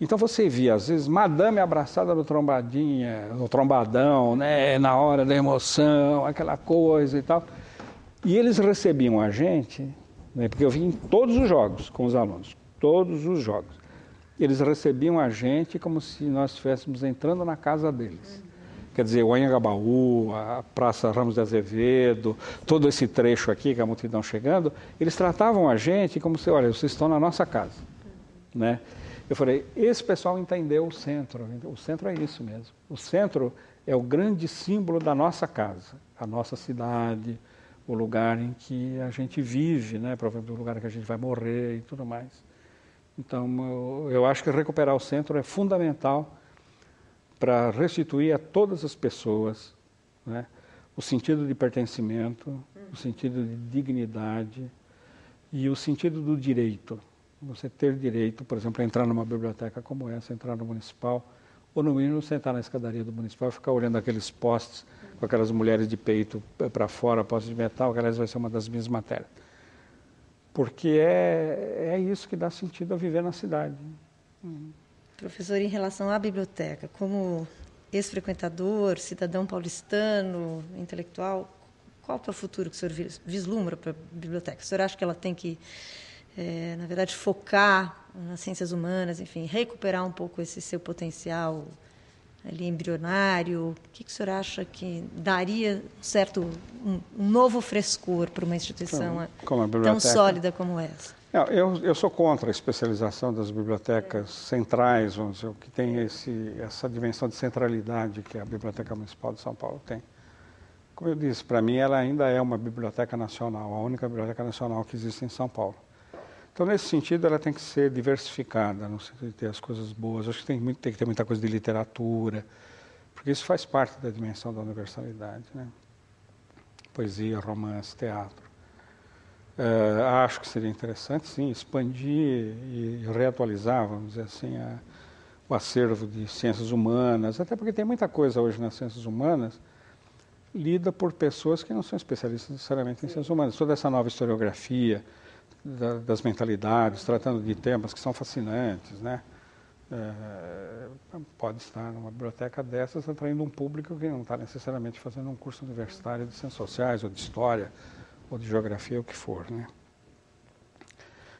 Então você via, às vezes, madame abraçada no trombadinha, no trombadão, né, na hora da emoção, aquela coisa e tal. E eles recebiam a gente, né, porque eu vim em todos os jogos com os alunos, todos os jogos. Eles recebiam a gente como se nós estivéssemos entrando na casa deles. Quer dizer, o Anhangabaú, a Praça Ramos de Azevedo, todo esse trecho aqui, com a multidão chegando, eles tratavam a gente como se, olha, vocês estão na nossa casa, né? Eu falei, esse pessoal entendeu o centro é isso mesmo. O centro é o grande símbolo da nossa casa, a nossa cidade, o lugar em que a gente vive, né? Provavelmente o lugar em que a gente vai morrer e tudo mais. Então, eu acho que recuperar o centro é fundamental para restituir a todas as pessoas, né, o sentido de pertencimento, o sentido de dignidade e o sentido do direito. Você ter direito, por exemplo, a entrar numa biblioteca como essa, entrar no municipal, ou no mínimo sentar na escadaria do municipal e ficar olhando aqueles postes com aquelas mulheres de peito para fora, postes de metal, que aliás vai ser uma das minhas matérias. Porque é isso que dá sentido a viver na cidade. Professor, em relação à biblioteca, como ex-frequentador, cidadão paulistano, intelectual, qual é o futuro que o senhor vislumbra para a biblioteca? O senhor acha que ela tem que, na verdade, focar nas ciências humanas, enfim, recuperar um pouco esse seu potencial ali embrionário? O que o senhor acha que daria um novo frescor para uma instituição tão sólida como essa? Eu sou contra a especialização das bibliotecas centrais, vamos dizer, que tem essa dimensão de centralidade que a Biblioteca Municipal de São Paulo tem. Como eu disse, para mim ela ainda é uma biblioteca nacional, a única biblioteca nacional que existe em São Paulo. Então, nesse sentido, ela tem que ser diversificada, no sentido de ter as coisas boas. Acho que tem que ter muita coisa de literatura, porque isso faz parte da dimensão da universalidade, né? Poesia, romance, teatro. Acho que seria interessante, sim, expandir e reatualizar, vamos dizer assim, o acervo de ciências humanas, até porque tem muita coisa hoje nas ciências humanas lida por pessoas que não são especialistas necessariamente em ciências humanas. Toda essa nova historiografia das mentalidades, tratando de temas que são fascinantes, né? Pode estar numa biblioteca dessas atraindo um público que não está necessariamente fazendo um curso universitário de ciências sociais ou de história, ou de geografia, o que for, né?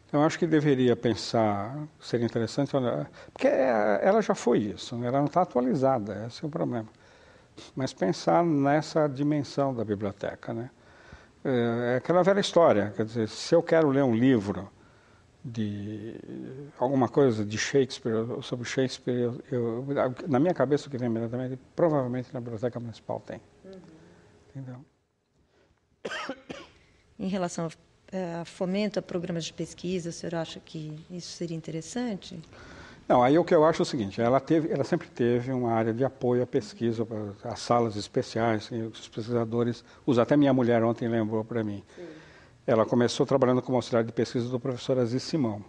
Então, eu acho que deveria pensar, seria interessante, porque ela já foi isso, ela não está atualizada, esse é o problema. Mas pensar nessa dimensão da biblioteca, né? É aquela velha história, quer dizer, se eu quero ler um livro de alguma coisa de Shakespeare, sobre Shakespeare, na minha cabeça o que vem imediatamente, provavelmente na Biblioteca Municipal tem. Entendeu? Em relação a fomento a programas de pesquisa, o senhor acha que isso seria interessante? Não, aí o que eu acho é o seguinte, ela sempre teve uma área de apoio à pesquisa, as salas especiais, que os pesquisadores usam. Até minha mulher ontem lembrou para mim. Sim. Ela começou trabalhando como auxiliar de pesquisa do professor Aziz Simão.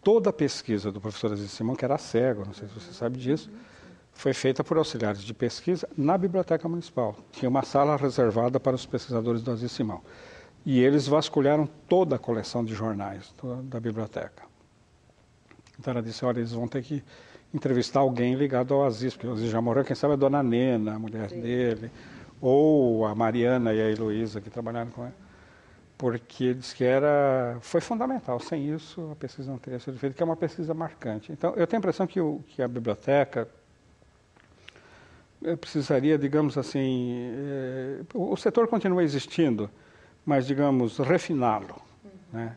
Toda a pesquisa do professor Aziz Simão, que era cego, não sei se você sabe disso, foi feita por auxiliares de pesquisa na Biblioteca Municipal. Tinha uma sala reservada para os pesquisadores do Aziz Simão. E eles vasculharam toda a coleção de jornais da biblioteca. Então ela disse, olha, eles vão ter que entrevistar alguém ligado ao Aziz, porque o Aziz já morreu, quem sabe a dona Nena, a mulher dele, ou a Mariana e a Heloísa, que trabalharam com ela, porque diz que foi fundamental. Sem isso, a pesquisa não teria sido feita, que é uma pesquisa marcante. Então, eu tenho a impressão que a biblioteca precisaria, digamos assim, o setor continua existindo, mas, digamos, refiná-lo, né?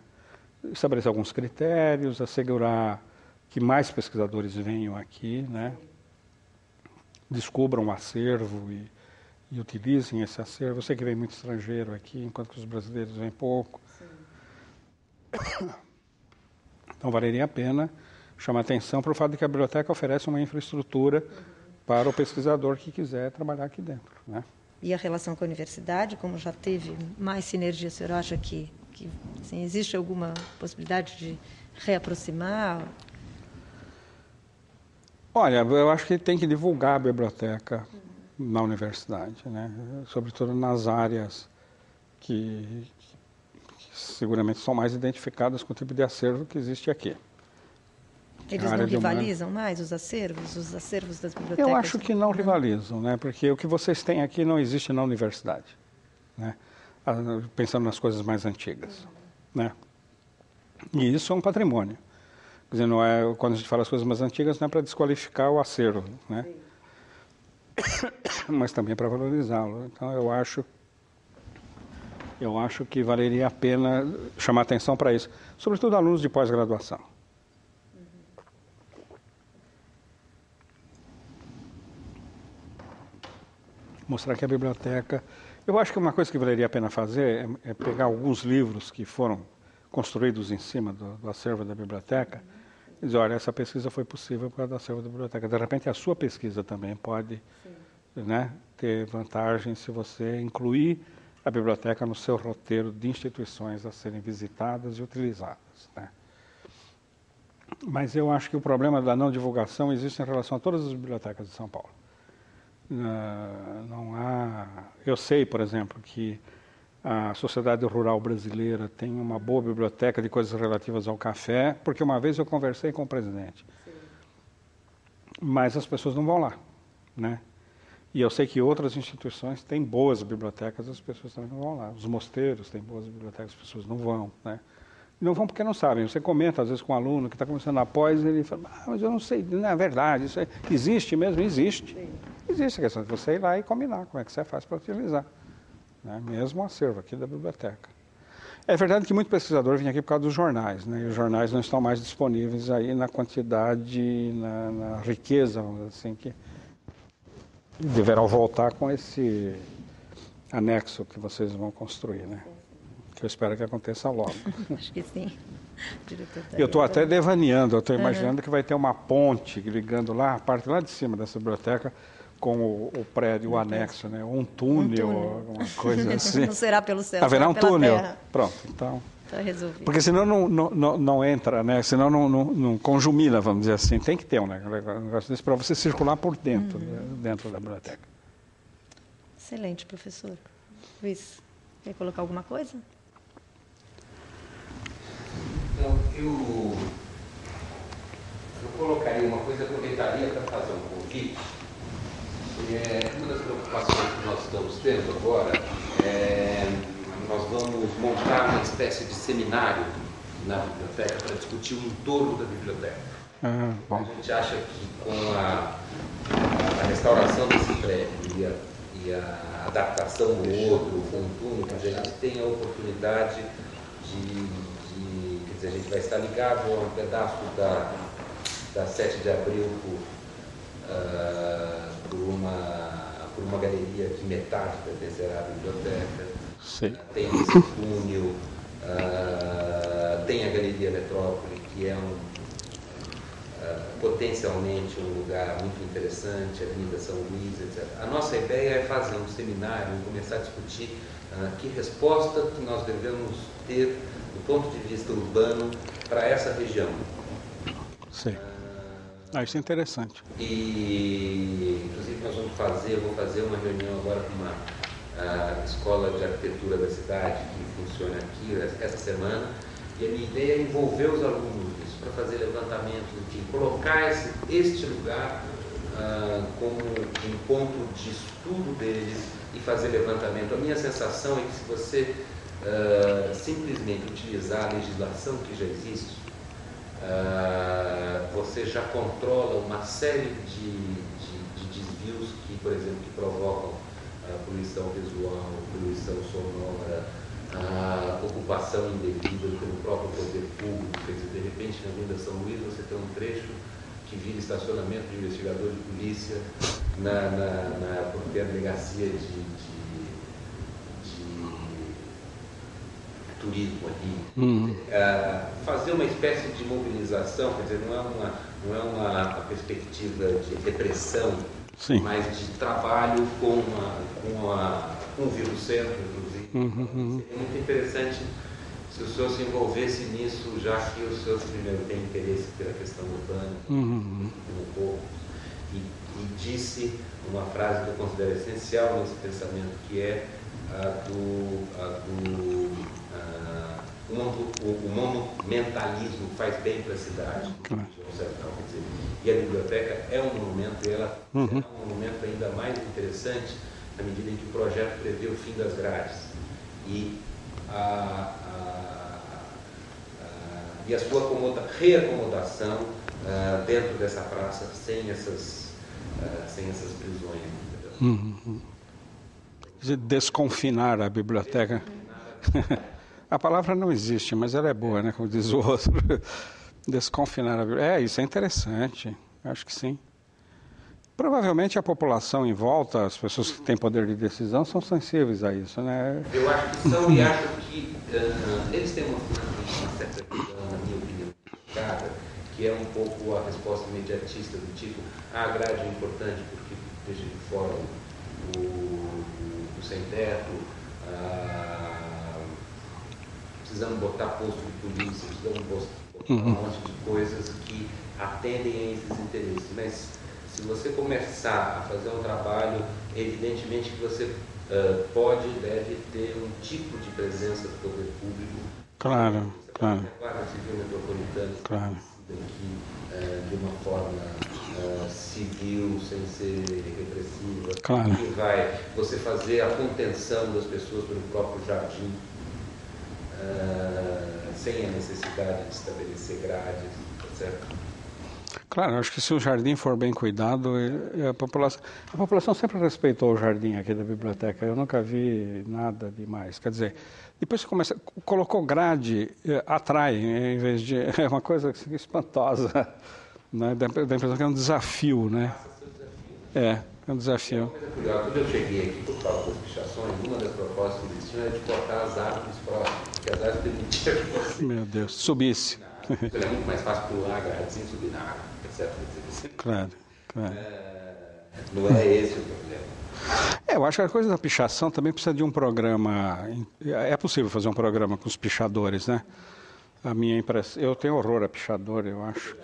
Estabelecer alguns critérios, assegurar que mais pesquisadores venham aqui, né? Descubram o acervo e utilizem esse acervo. Eu sei que vem muito estrangeiro aqui, enquanto que os brasileiros vêm pouco. Sim. Então, valeria a pena chamar atenção para o fato de que a biblioteca oferece uma infraestrutura para o pesquisador que quiser trabalhar aqui dentro, né? E a relação com a universidade, como já teve mais sinergia, o senhor acha que assim, existe alguma possibilidade de reaproximar? Olha, eu acho que tem que divulgar a biblioteca na universidade, né? Sobretudo nas áreas que seguramente são mais identificadas com o tipo de acervo que existe aqui. Eles não rivalizam mais, os acervos das bibliotecas? Eu acho que não rivalizam, né? Porque o que vocês têm aqui não existe na universidade, né? Pensando nas coisas mais antigas, né? E isso é um patrimônio. Quer dizer, não é, quando a gente fala as coisas mais antigas, não é para desqualificar o acervo, né? Mas também para valorizá-lo. Então, eu acho que valeria a pena chamar atenção para isso, sobretudo alunos de pós-graduação. Mostrar que a biblioteca... Eu acho que uma coisa que valeria a pena fazer é pegar alguns livros que foram construídos em cima do acervo da biblioteca e dizer, olha, essa pesquisa foi possível por causa do acervo da biblioteca. De repente, a sua pesquisa também pode, né, ter vantagem se você incluir a biblioteca no seu roteiro de instituições a serem visitadas e utilizadas, né? Mas eu acho que o problema da não divulgação existe em relação a todas as bibliotecas de São Paulo. Não há... Eu sei, por exemplo, que a Sociedade Rural Brasileira tem uma boa biblioteca de coisas relativas ao café, porque uma vez eu conversei com o presidente. Sim. Mas as pessoas não vão lá, né? E eu sei que outras instituições têm boas bibliotecas, as pessoas também não vão lá. Os mosteiros têm boas bibliotecas, as pessoas não vão, né? E não vão porque não sabem. Você comenta, às vezes, com um aluno que está começando após, ele fala, mas eu não sei, não é verdade, isso existe mesmo? Existe. Sim. Existe a questão de você ir lá e combinar como é que você faz para utilizar, né? Mesmo o acervo aqui da biblioteca. É verdade que muito pesquisador vem aqui por causa dos jornais, né? E os jornais não estão mais disponíveis aí na quantidade, na riqueza, vamos dizer assim, que deverão voltar com esse anexo que vocês vão construir, né? Que eu espero que aconteça logo. Acho que sim. Eu estou até devaneando, eu estou imaginando que vai ter uma ponte ligando lá, a parte lá de cima dessa biblioteca, com o prédio, o anexo, né? Um túnel, alguma coisa assim. Não será pelo céu, haverá um pela túnel. terra. Pronto, então. Está resolvido. Porque senão não entra, né? Senão não conjumina, vamos dizer assim. Tem que ter um negócio desse para você circular por dentro, dentro da biblioteca. Excelente, professor. Luiz, quer colocar alguma coisa? Então, eu colocaria uma coisa, aproveitaria para fazer um convite. Uma das preocupações que nós estamos tendo agora nós vamos montar uma espécie de seminário na biblioteca para discutir o entorno da biblioteca. A gente acha que com a restauração desse prédio e a adaptação do outro, com o túnel, a gente tem a oportunidade quer dizer, a gente vai estar ligado a um pedaço da 7 de abril por uma galeria que metade pertencerá à biblioteca. Sim. Tem esse túnel, tem a Galeria Metrópole, que é potencialmente um lugar muito interessante, a Avenida São Luís, etc. A nossa ideia é fazer um seminário, começar a discutir que resposta que nós devemos ter do ponto de vista urbano para essa região. Sim. Isso é interessante. E, inclusive, eu vou fazer uma reunião agora com a Escola de Arquitetura da cidade, que funciona aqui essa semana, E a minha ideia é envolver os alunos nisso, para fazer levantamentos, enfim, colocar este lugar como um ponto de estudo deles e fazer levantamento. A minha sensação é que se você simplesmente utilizar a legislação que já existe, você já controla uma série de desvios que, por exemplo, que provocam poluição visual, poluição sonora, ocupação indevida pelo próprio poder público. Quer dizer, de repente, na Avenida São Luís, você tem um trecho que vira estacionamento de investigador de polícia, porque a delegacia de turismo ali, fazer uma espécie de mobilização, quer dizer, não é uma perspectiva de repressão, sim, mas de trabalho com o vírus centro, inclusive. Seria muito interessante se o senhor se envolvesse nisso, já que o senhor primeiro tem interesse pela questão urbana, como poucos, e disse uma frase que eu considero essencial nesse pensamento, que é o monumentalismo faz bem para a cidade, claro. E a biblioteca é um monumento, e ela é um monumento ainda mais interessante na medida em que o projeto prevê o fim das grades e a sua reacomodação dentro dessa praça sem essas prisões. Desconfinar a biblioteca. A palavra não existe, mas ela é boa, né? Como diz o outro. Desconfinar a biblioteca. Isso é interessante. Acho que sim. Provavelmente a população em volta, as pessoas que têm poder de decisão, são sensíveis a isso, né? Eu acho que são e acho que eles têm uma certa visão, na minha opinião, que é um pouco a resposta imediatista do tipo, a grade é importante porque deixa de fora o sem-teto, precisamos botar posto de polícia, precisamos botar um monte de coisas que atendem a esses interesses. Mas se você começar a fazer um trabalho, evidentemente que você pode e deve ter um tipo de presença do poder público. Claro, claro. A Guarda Civil Metropolitana, claro, de uma forma civil, sem ser repressiva, claro. que vai você fazer a contenção das pessoas pelo próprio jardim, sem a necessidade de estabelecer grades, certo? Claro, acho que se o jardim for bem cuidado, a população sempre respeitou o jardim aqui da biblioteca. Eu nunca vi nada demais. Quer dizer, depois que colocou grade, atrai, em vez de... É uma coisa espantosa, né? Dá a impressão que é um desafio, né? É um desafio. Quando eu cheguei aqui por causa das pichações, uma das propostas que existiam era de cortar as árvores próximas, porque as árvores permitiam que você... Meu Deus, subisse. É muito mais fácil pular a grade sem subir na árvore, etc. Claro, claro. Não é esse o problema. Eu acho que a coisa da pichação também precisa de um programa. É possível fazer um programa com os pichadores, né? A minha impressão. Eu tenho horror a pichador, eu acho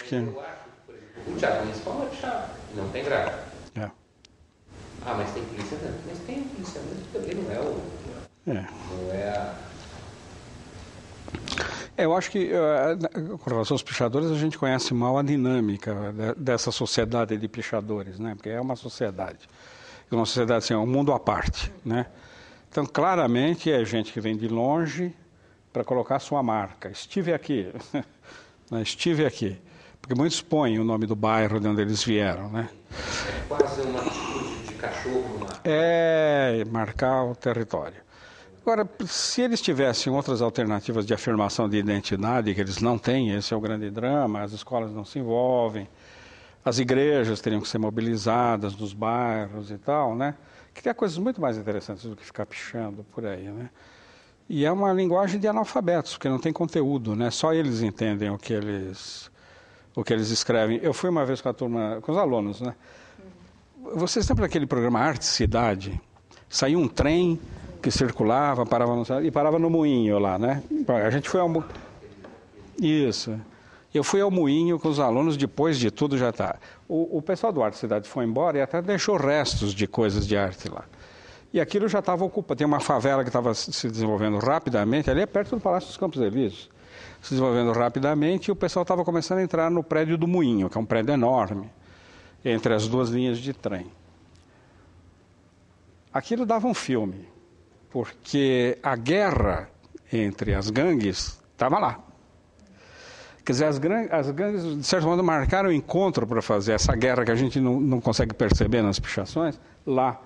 que. O Teatro Municipal não é pichado, não tem grade. É. Mas tem policiamento. Mas tem um policiamento que também não é o. Não é a. Eu acho que, com relação aos pichadores, a gente conhece mal a dinâmica dessa sociedade de pichadores, né? Porque é uma sociedade assim, é um mundo à parte, né? Então, claramente, é gente que vem de longe para colocar sua marca. Estive aqui, estive aqui. Porque muitos põem o nome do bairro de onde eles vieram, né? É quase uma atitude de cachorro no mar. É marcar o território. Agora, se eles tivessem outras alternativas de afirmação de identidade, que eles não têm, esse é o grande drama, as escolas não se envolvem, as igrejas teriam que ser mobilizadas nos bairros e tal, né? Que tem coisas muito mais interessantes do que ficar pichando por aí, né? E é uma linguagem de analfabetos, porque não tem conteúdo, né? Só eles entendem o que eles escrevem. Eu fui uma vez com a turma, com os alunos, né? Vocês lembram daquele programa Arte Cidade? Saiu um trem que circulava, parava no moinho lá, né? A gente foi ao... Isso. Eu fui ao moinho com os alunos, depois de tudo já está. O pessoal do Arte Cidade foi embora e até deixou restos de coisas de arte lá. E aquilo já estava ocupado. Tem uma favela que estava se desenvolvendo rapidamente, ali é perto do Palácio dos Campos Elíseos, se desenvolvendo rapidamente, e o pessoal estava começando a entrar no prédio do Moinho, que é um prédio enorme, entre as duas linhas de trem. Aquilo dava um filme, porque a guerra entre as gangues estava lá. Quer dizer, as gangues, de certo modo, marcaram o encontro para fazer essa guerra que a gente não consegue perceber nas pichações, lá.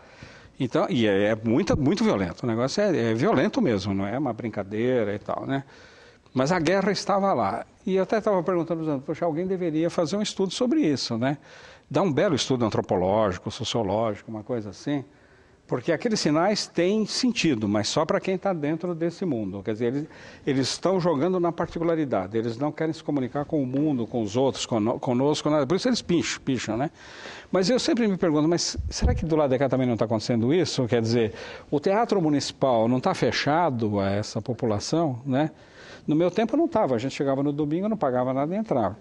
Então, e é muito, muito violento, o negócio é violento mesmo, não é uma brincadeira e tal, né? Mas a guerra estava lá. E eu até estava perguntando, poxa, alguém deveria fazer um estudo sobre isso, né? Dar um belo estudo antropológico, sociológico, uma coisa assim. Porque aqueles sinais têm sentido, mas só para quem está dentro desse mundo. Quer dizer, eles estão jogando na particularidade, eles não querem se comunicar com o mundo, com os outros, conosco, nada. Por isso eles picham, né? Mas eu sempre me pergunto, mas será que do lado de cá também não está acontecendo isso? Quer dizer, o teatro municipal não está fechado a essa população, né? No meu tempo não estava, a gente chegava no domingo, não pagava nada e entrava.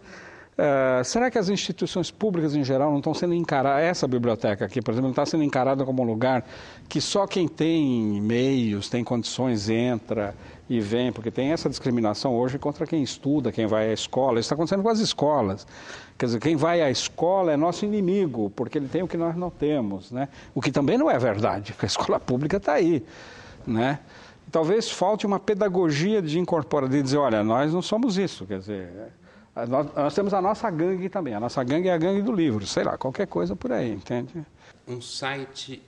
Será que as instituições públicas em geral não estão sendo encaradas, essa biblioteca aqui, por exemplo, não está sendo encarada como um lugar que só quem tem meios, tem condições, entra e vem, porque tem essa discriminação hoje contra quem estuda, quem vai à escola, isso está acontecendo com as escolas. Quer dizer, quem vai à escola é nosso inimigo, porque ele tem o que nós não temos, né? O que também não é verdade, porque a escola pública está aí, né? Talvez falte uma pedagogia de incorporar, de dizer, olha, nós não somos isso, quer dizer... Nós temos a nossa gangue também. A nossa gangue é a gangue do livro. Sei lá, qualquer coisa por aí, entende? Um site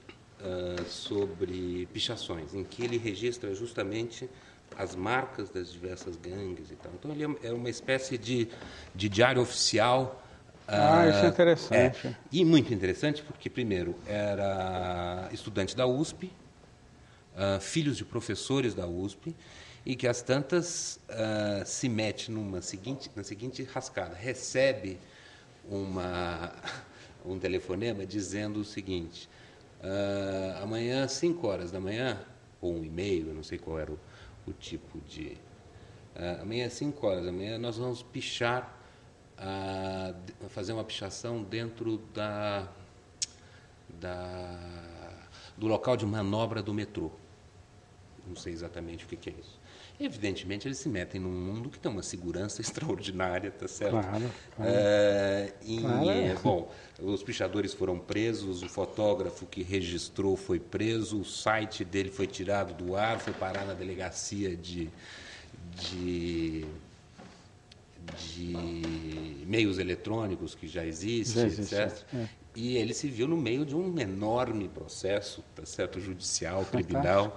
sobre pichações, em que ele registra justamente as marcas das diversas gangues e tal. Então, ele é uma espécie de diário oficial. Isso é interessante. E muito interessante porque, primeiro, era estudante da USP, filhos de professores da USP, e que as tantas se mete na seguinte rascada. Recebe um telefonema dizendo o seguinte, amanhã, às 5 horas da manhã, ou 1h30, eu não sei qual era o tipo de... amanhã, às 5 horas da manhã, nós vamos pichar, fazer uma pichação dentro do local de manobra do metrô. Não sei exatamente o que é isso. Evidentemente, eles se metem num mundo que tem uma segurança extraordinária, tá certo? Claro. Bom, os pichadores foram presos, o fotógrafo que registrou foi preso, o site dele foi tirado do ar, foi parar na delegacia de meios eletrônicos que já existe, etc. E ele se viu no meio de um enorme processo, tá certo, judicial, criminal.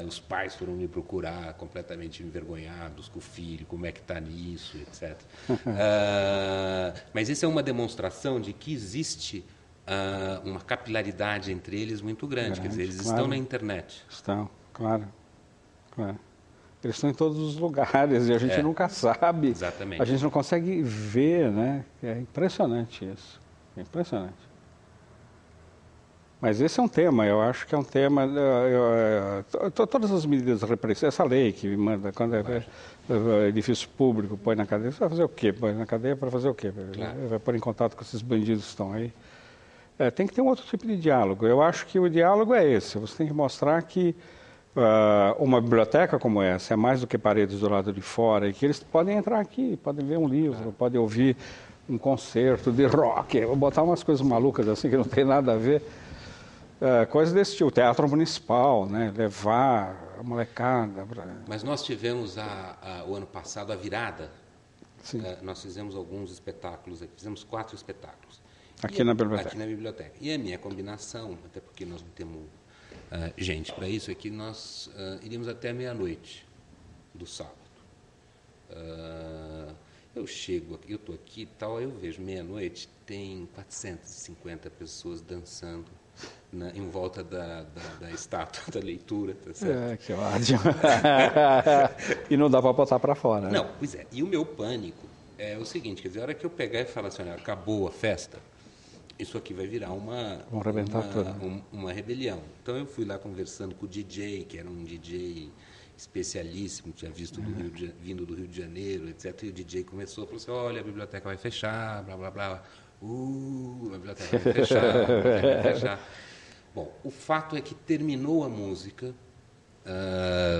Os pais foram me procurar completamente envergonhados com o filho, como é que está nisso, etc. Mas isso é uma demonstração de que existe uma capilaridade entre eles muito grande. Quer dizer, eles estão na internet. Estão, claro. Eles estão em todos os lugares e a gente nunca sabe. Exatamente. A gente não consegue ver, né? É impressionante isso. É impressionante. Mas esse é um tema, eu acho que é um tema... todas as medidas repressivas, essa lei que manda, quando é edifício público, põe na cadeia, você vai fazer o quê? Põe na cadeia para fazer o quê? Claro. Vai pôr em contato com esses bandidos que estão aí. Tem que ter um outro tipo de diálogo. Eu acho que o diálogo é esse. Você tem que mostrar que uma biblioteca como essa é mais do que paredes do lado de fora e que eles podem entrar aqui, podem ver um livro, podem ouvir um concerto de rock, vou botar umas coisas malucas assim que não tem nada a ver. Coisas desse tipo, teatro municipal, né? Levar a molecada. Mas nós tivemos o ano passado a virada. Sim. Nós fizemos alguns espetáculos, fizemos 4 espetáculos. Aqui na biblioteca. Aqui na biblioteca. E a minha combinação, até porque nós não temos gente para isso, é que nós iríamos até meia-noite do sábado. Eu chego aqui, eu estou aqui e tal, eu vejo meia-noite, tem 450 pessoas dançando em volta da estátua da leitura, tá certo? Que ótimo. E não dá para botar para fora, né? Não, pois é. E o meu pânico é o seguinte, quer dizer, a hora que eu pegar e falar assim, olha, acabou a festa, isso aqui vai virar uma rebelião. Então eu fui lá conversando com o DJ, que era um DJ especialíssimo, tinha vindo do Rio de Janeiro, etc. E o DJ começou a falar assim, olha, a biblioteca vai fechar, blá, blá, blá. A biblioteca vai fechar, a biblioteca vai fechar. Bom, o fato é que terminou a música,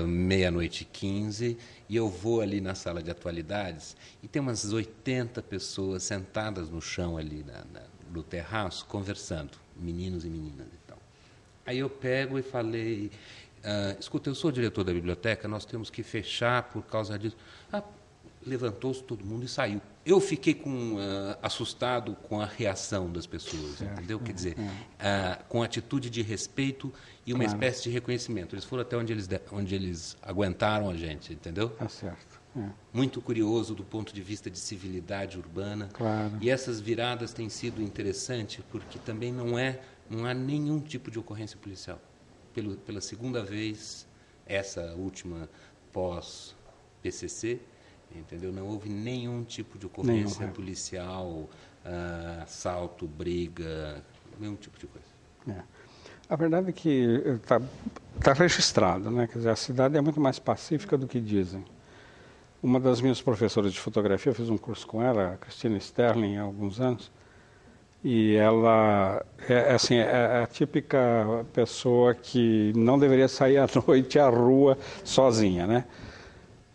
meia-noite e 15, e eu vou ali na sala de atualidades e tem umas 80 pessoas sentadas no chão ali no terraço, conversando, meninos e meninas e tal. Aí eu pego e falei, escuta, eu sou o diretor da biblioteca, nós temos que fechar por causa disso. Levantou-se todo mundo e saiu. Eu fiquei assustado com a reação das pessoas, certo, entendeu? Quer dizer, com atitude de respeito e uma espécie de reconhecimento. Eles foram até onde eles aguentaram a gente, entendeu? Tá certo. Muito curioso do ponto de vista de civilidade urbana. Claro. E essas viradas têm sido interessantes porque também não há nenhum tipo de ocorrência policial. Pela segunda vez, essa última pós-PCC, entendeu? Não houve nenhum tipo de ocorrência policial, assalto, briga, nenhum tipo de coisa. A verdade é que está registrado, né? Quer dizer, a cidade é muito mais pacífica do que dizem. Uma das minhas professoras de fotografia, eu fiz um curso com ela, a Cristina Sterling, há alguns anos, e ela é a típica pessoa que não deveria sair à noite à rua sozinha, né?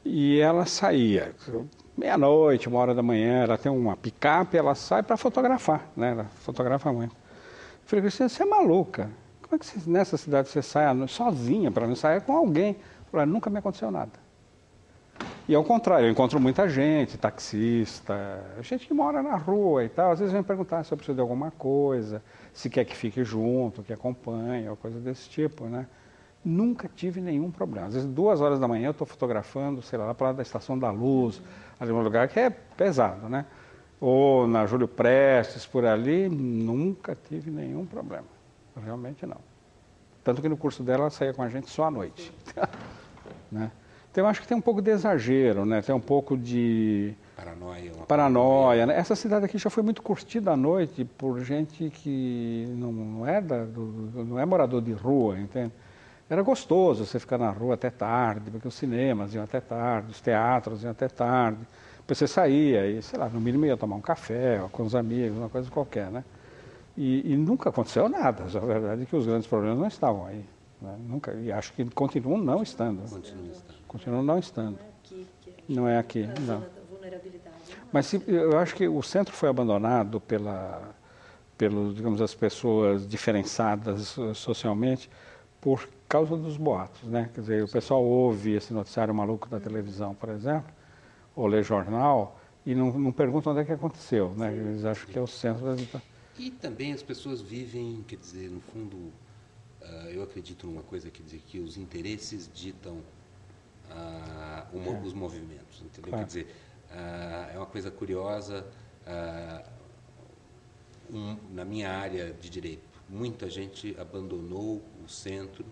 E ela saía, meia-noite, 1h da manhã, ela tem uma picape, ela sai para fotografar, né? Ela fotografa muito. Eu falei, Cristina, você é maluca? Como é que nessa cidade você sai à noite sozinha, para não sair com alguém? Eu falei, nunca me aconteceu nada. E ao contrário, eu encontro muita gente, taxista, gente que mora na rua e tal, às vezes vem perguntar se eu preciso de alguma coisa, se quer que fique junto, que acompanhe, ou coisa desse tipo, né? Nunca tive nenhum problema. Às vezes, 2h da manhã, eu estou fotografando, sei lá para lá da Estação da Luz, ali num lugar que é pesado, né? Ou na Júlio Prestes, por ali, nunca tive nenhum problema. Realmente não. Tanto que no curso dela, ela saía com a gente só à noite. Né? Então, eu acho que tem um pouco de exagero, né? Tem um pouco de paranoia. Né? Essa cidade aqui já foi muito curtida à noite por gente que não é morador de rua, entende? Era gostoso você ficar na rua até tarde, porque os cinemas iam até tarde, os teatros iam até tarde. Depois você saía e, sei lá, no mínimo ia tomar um café com os amigos, uma coisa qualquer, né? E nunca aconteceu nada. A verdade é que os grandes problemas não estavam aí. Né? Nunca, e acho que continuam não estando. Continuam não estando. Não é aqui, não. Mas eu acho que o centro foi abandonado digamos, as pessoas diferenciadas socialmente por causa dos boatos, né? Quer dizer, o pessoal ouve esse noticiário maluco da televisão, por exemplo, ou lê jornal, e não perguntam onde é que aconteceu, né? Eles acham que é o centro da... E também as pessoas vivem, quer dizer, no fundo, eu acredito numa coisa, quer dizer, que os interesses ditam os movimentos, entendeu? Claro. Quer dizer, é uma coisa curiosa, na minha área de direito, muita gente abandonou o centro,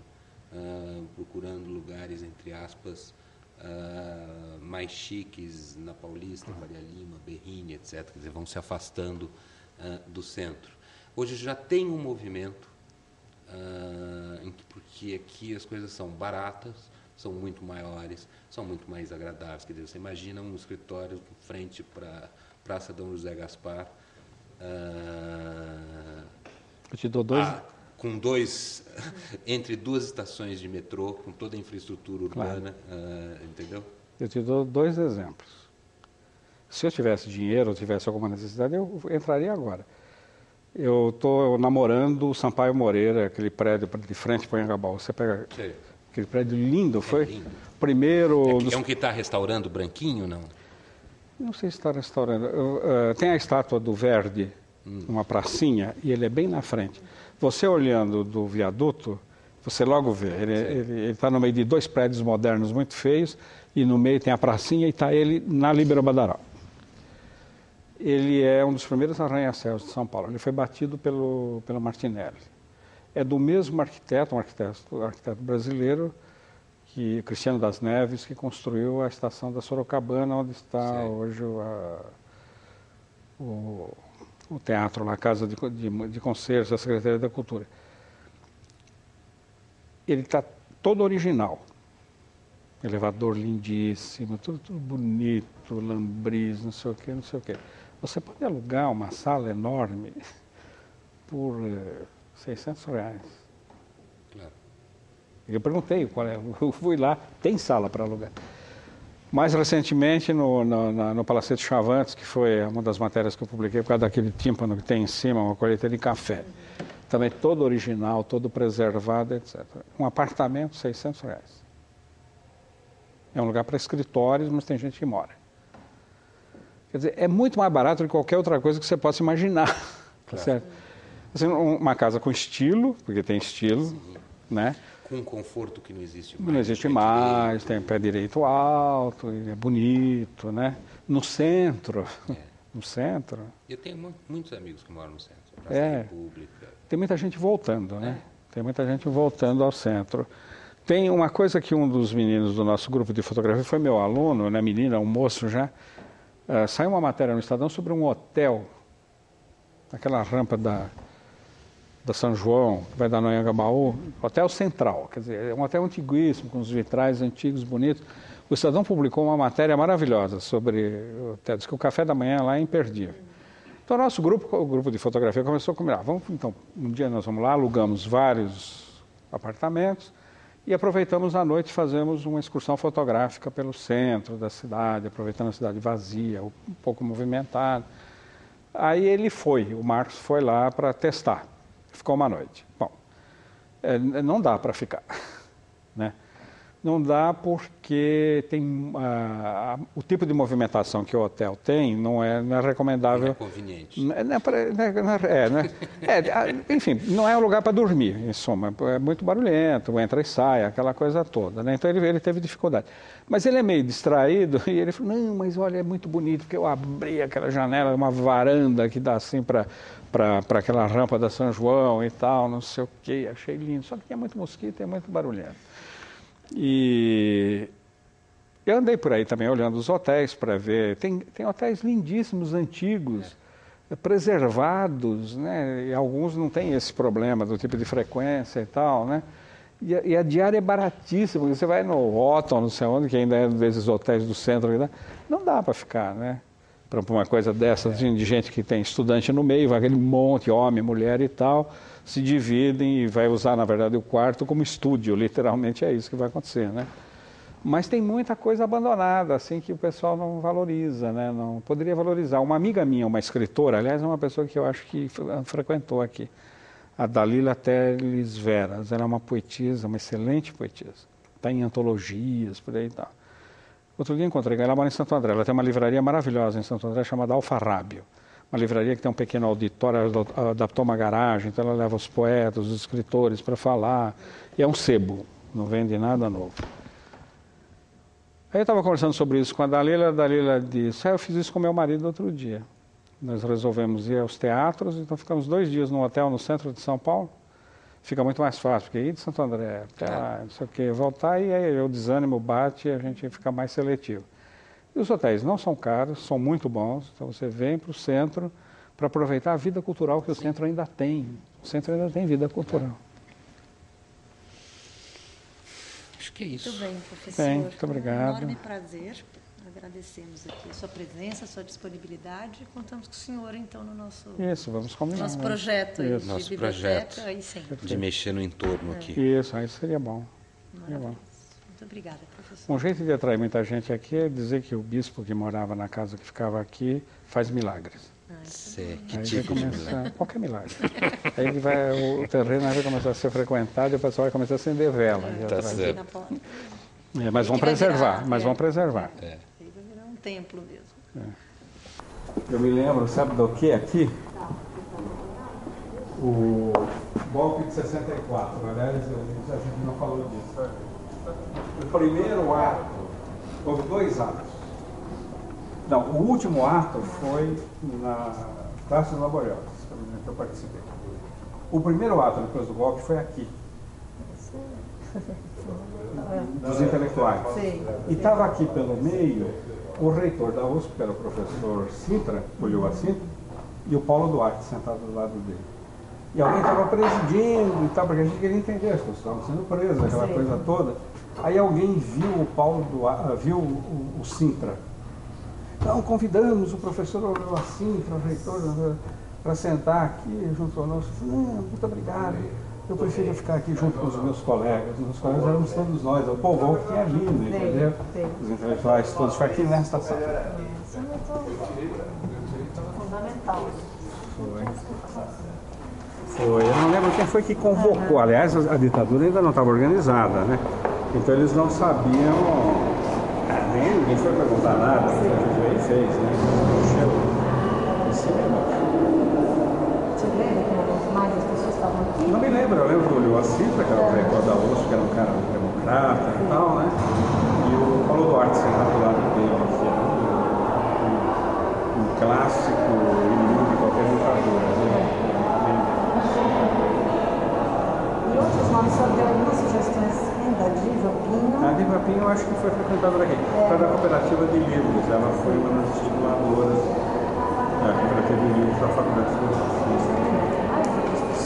procurando lugares, entre aspas, mais chiques, na Paulista, Faria Lima, Berrini, etc. Quer dizer, vão se afastando do centro. Hoje já tem um movimento, porque aqui as coisas são baratas, são muito maiores, são muito mais agradáveis. Quer dizer, você imagina um escritório em frente para a Praça Dom José Gaspar, eu te dou entre duas estações de metrô, com toda a infraestrutura urbana, claro. Entendeu? Eu te dou 2 exemplos. Se eu tivesse dinheiro, ou tivesse alguma necessidade, eu entraria agora. Eu estou namorando o Sampaio Moreira, aquele prédio de frente para o Anhangabaú. Você pega aquele prédio lindo, foi? Lindo. Primeiro... É um que está restaurando branquinho, não? Não sei se está restaurando. Tem a estátua do Verdi, uma pracinha, e ele é bem na frente. Você olhando do viaduto, você logo vê. Ele está no meio de 2 prédios modernos muito feios, e no meio tem a pracinha e está ele na Líbero Badaró. Ele é um dos primeiros arranha-céus de São Paulo. Ele foi batido pelo Martinelli. É do mesmo arquiteto, um arquiteto brasileiro, Cristiano das Neves, que construiu a estação da Sorocabana, onde está hoje o teatro, a Casa de Concertos da Secretaria da Cultura. Ele está todo original. Elevador lindíssimo, tudo bonito, lambris, não sei o quê, não sei o quê. Você pode alugar uma sala enorme por R$600. Eu perguntei qual é, eu fui lá, tem sala para alugar. Mais recentemente, no Palacete Chavantes, que foi uma das matérias que eu publiquei, por causa daquele tímpano que tem em cima, uma colheita de café. Também todo original, todo preservado, etc. Um apartamento, R$600. É um lugar para escritórios, mas tem gente que mora. Quer dizer, é muito mais barato do que qualquer outra coisa que você possa imaginar. Tá certo? Assim, uma casa com estilo, porque tem estilo, sim, né? Com um conforto que não existe mais. Não existe mais, tem pé direito alto, é bonito, né? No centro, no centro. Eu tenho muitos amigos que moram no centro, Praça da República. Tem muita gente voltando, né? Tem muita gente voltando ao centro. Tem uma coisa que um dos meninos do nosso grupo de fotografia foi meu aluno, né? Menina, um moço já. Saiu uma matéria no Estadão sobre um hotel, aquela rampa da São João, que vai dar no Anhangabaú, Hotel Central, quer dizer, é um hotel antiguíssimo, com os vitrais antigos, bonitos. O Estadão publicou uma matéria maravilhosa sobre o hotel, diz que o café da manhã lá é imperdível. Então, o grupo de fotografia começou a combinar, então, um dia nós vamos lá, alugamos vários apartamentos e aproveitamos à noite, fazemos uma excursão fotográfica pelo centro da cidade, aproveitando a cidade vazia, um pouco movimentada. Aí o Marcos foi lá para testar. Ficou uma noite. Bom, não dá para ficar, né? Não dá porque tem o tipo de movimentação que o hotel tem não é recomendável. Não é conveniente. Enfim, não é um lugar para dormir, em suma. É muito barulhento, entra e sai, aquela coisa toda, né? Então ele teve dificuldade. Mas ele é meio distraído e ele falou, não, mas olha, é muito bonito, porque eu abri aquela janela, uma varanda que dá assim para aquela rampa da São João e tal, não sei o quê, achei lindo. Só que tem muito mosquito e é muito barulhento. E eu andei por aí também olhando os hotéis para ver, tem hotéis lindíssimos, antigos, preservados, né? E alguns não têm esse problema do tipo de frequência e tal, né? E a diária é baratíssima, você vai no Otton, não sei onde, que ainda é um desses hotéis do centro, não dá para ficar, né? Para uma coisa dessa, de gente que tem estudante no meio, vai aquele monte, homem, mulher e tal, se dividem e vai usar, na verdade, o quarto como estúdio, literalmente é isso que vai acontecer, né? Mas tem muita coisa abandonada, assim, que o pessoal não valoriza, né? Não poderia valorizar. Uma amiga minha, uma escritora, aliás, é uma pessoa que eu acho que frequentou aqui, a Dalila Teles Veras, ela é uma poetisa, uma excelente poetisa, está em antologias, por aí e tal. Outro dia encontrei, ela mora em Santo André, ela tem uma livraria maravilhosa em Santo André chamada Alfarrábio. Uma livraria que tem um pequeno auditório, ela adaptou uma garagem, então ela leva os poetas, os escritores para falar. E é um sebo, não vende nada novo. Aí eu estava conversando sobre isso com a Dalila disse, eu fiz isso com meu marido outro dia. Nós resolvemos ir aos teatros, então ficamos 2 dias num hotel no centro de São Paulo. Fica muito mais fácil, porque ir de Santo André, não sei o quê, voltar e aí o desânimo bate e a gente fica mais seletivo. E os hotéis não são caros, são muito bons, então você vem para o centro para aproveitar a vida cultural que o centro ainda tem. O centro ainda tem vida cultural. Acho que é isso. Muito bem, professor. Bem, muito obrigado. Um enorme prazer. Agradecemos aqui a sua presença, a sua disponibilidade e contamos com o senhor, então, no nosso, Isso, vamos combinar. nosso projeto aí de Nosso biblioteca. projeto Aí sim. de mexer no entorno aqui. Isso, aí seria bom. Maravilhoso. Muito obrigada, professor. Um jeito de atrair muita gente aqui é dizer que o bispo que morava na casa que ficava aqui faz milagres. Que Aí tipo vai de começar, milagre? qualquer milagre. Aí o terreno vai começar a ser frequentado e o pessoal vai começar a acender vela. Tá atrás. certo. Na porta. Mas vão preservar, vão preservar. Aí vai virar um templo mesmo. Eu me lembro, sabe do que aqui? O golpe de 64, aliás, a gente não falou disso. O primeiro ato, houve 2 atos. Não, o último ato foi na Praça dos Laboretos, que eu participei. O primeiro ato depois do golpe foi aqui. Dos intelectuais. Sim. E estava aqui pelo meio o reitor da USP, que era o professor Sintra, Ulloa Sintra, e o Paulo Duarte sentado do lado dele. E alguém estava presidindo e tal, porque a gente queria entender, as pessoas estavam sendo presas, aquela coisa toda. Aí alguém viu o Paulo Duarte, viu o Sintra. Então convidamos o professor Ulloa Sintra, o reitor, para sentar aqui junto conosco. Não, muito obrigado. eu prefiro ficar aqui junto com os meus colegas. Os colegas éramos todos nós, o povão que é lindo, entendeu? Os intelectuais todos ficam aqui nesta sala. Isso é muito fundamental. Foi. Eu não lembro quem foi que convocou. Aliás, a ditadura ainda não estava organizada, né? Então eles não sabiam. Nem ninguém foi perguntar nada, o que a gente fez, né? Você lembra que mais as pessoas estavam aqui? Não me lembro, eu lembro do Leocita, que era o diretor da USP, que era um cara democrata e tal, né? E o Paulo Duarte sentado do lado dele, que era um clássico inimigo de qualquer ditadura, né? E outros nomes, só deu algumas sugestões ainda de Pinho. A Diva Pinho eu acho que foi frequentadora aqui. Foi da cooperativa de livros, ela foi uma das estimuladoras da cooperativa de livros da Faculdade de Filosofia. O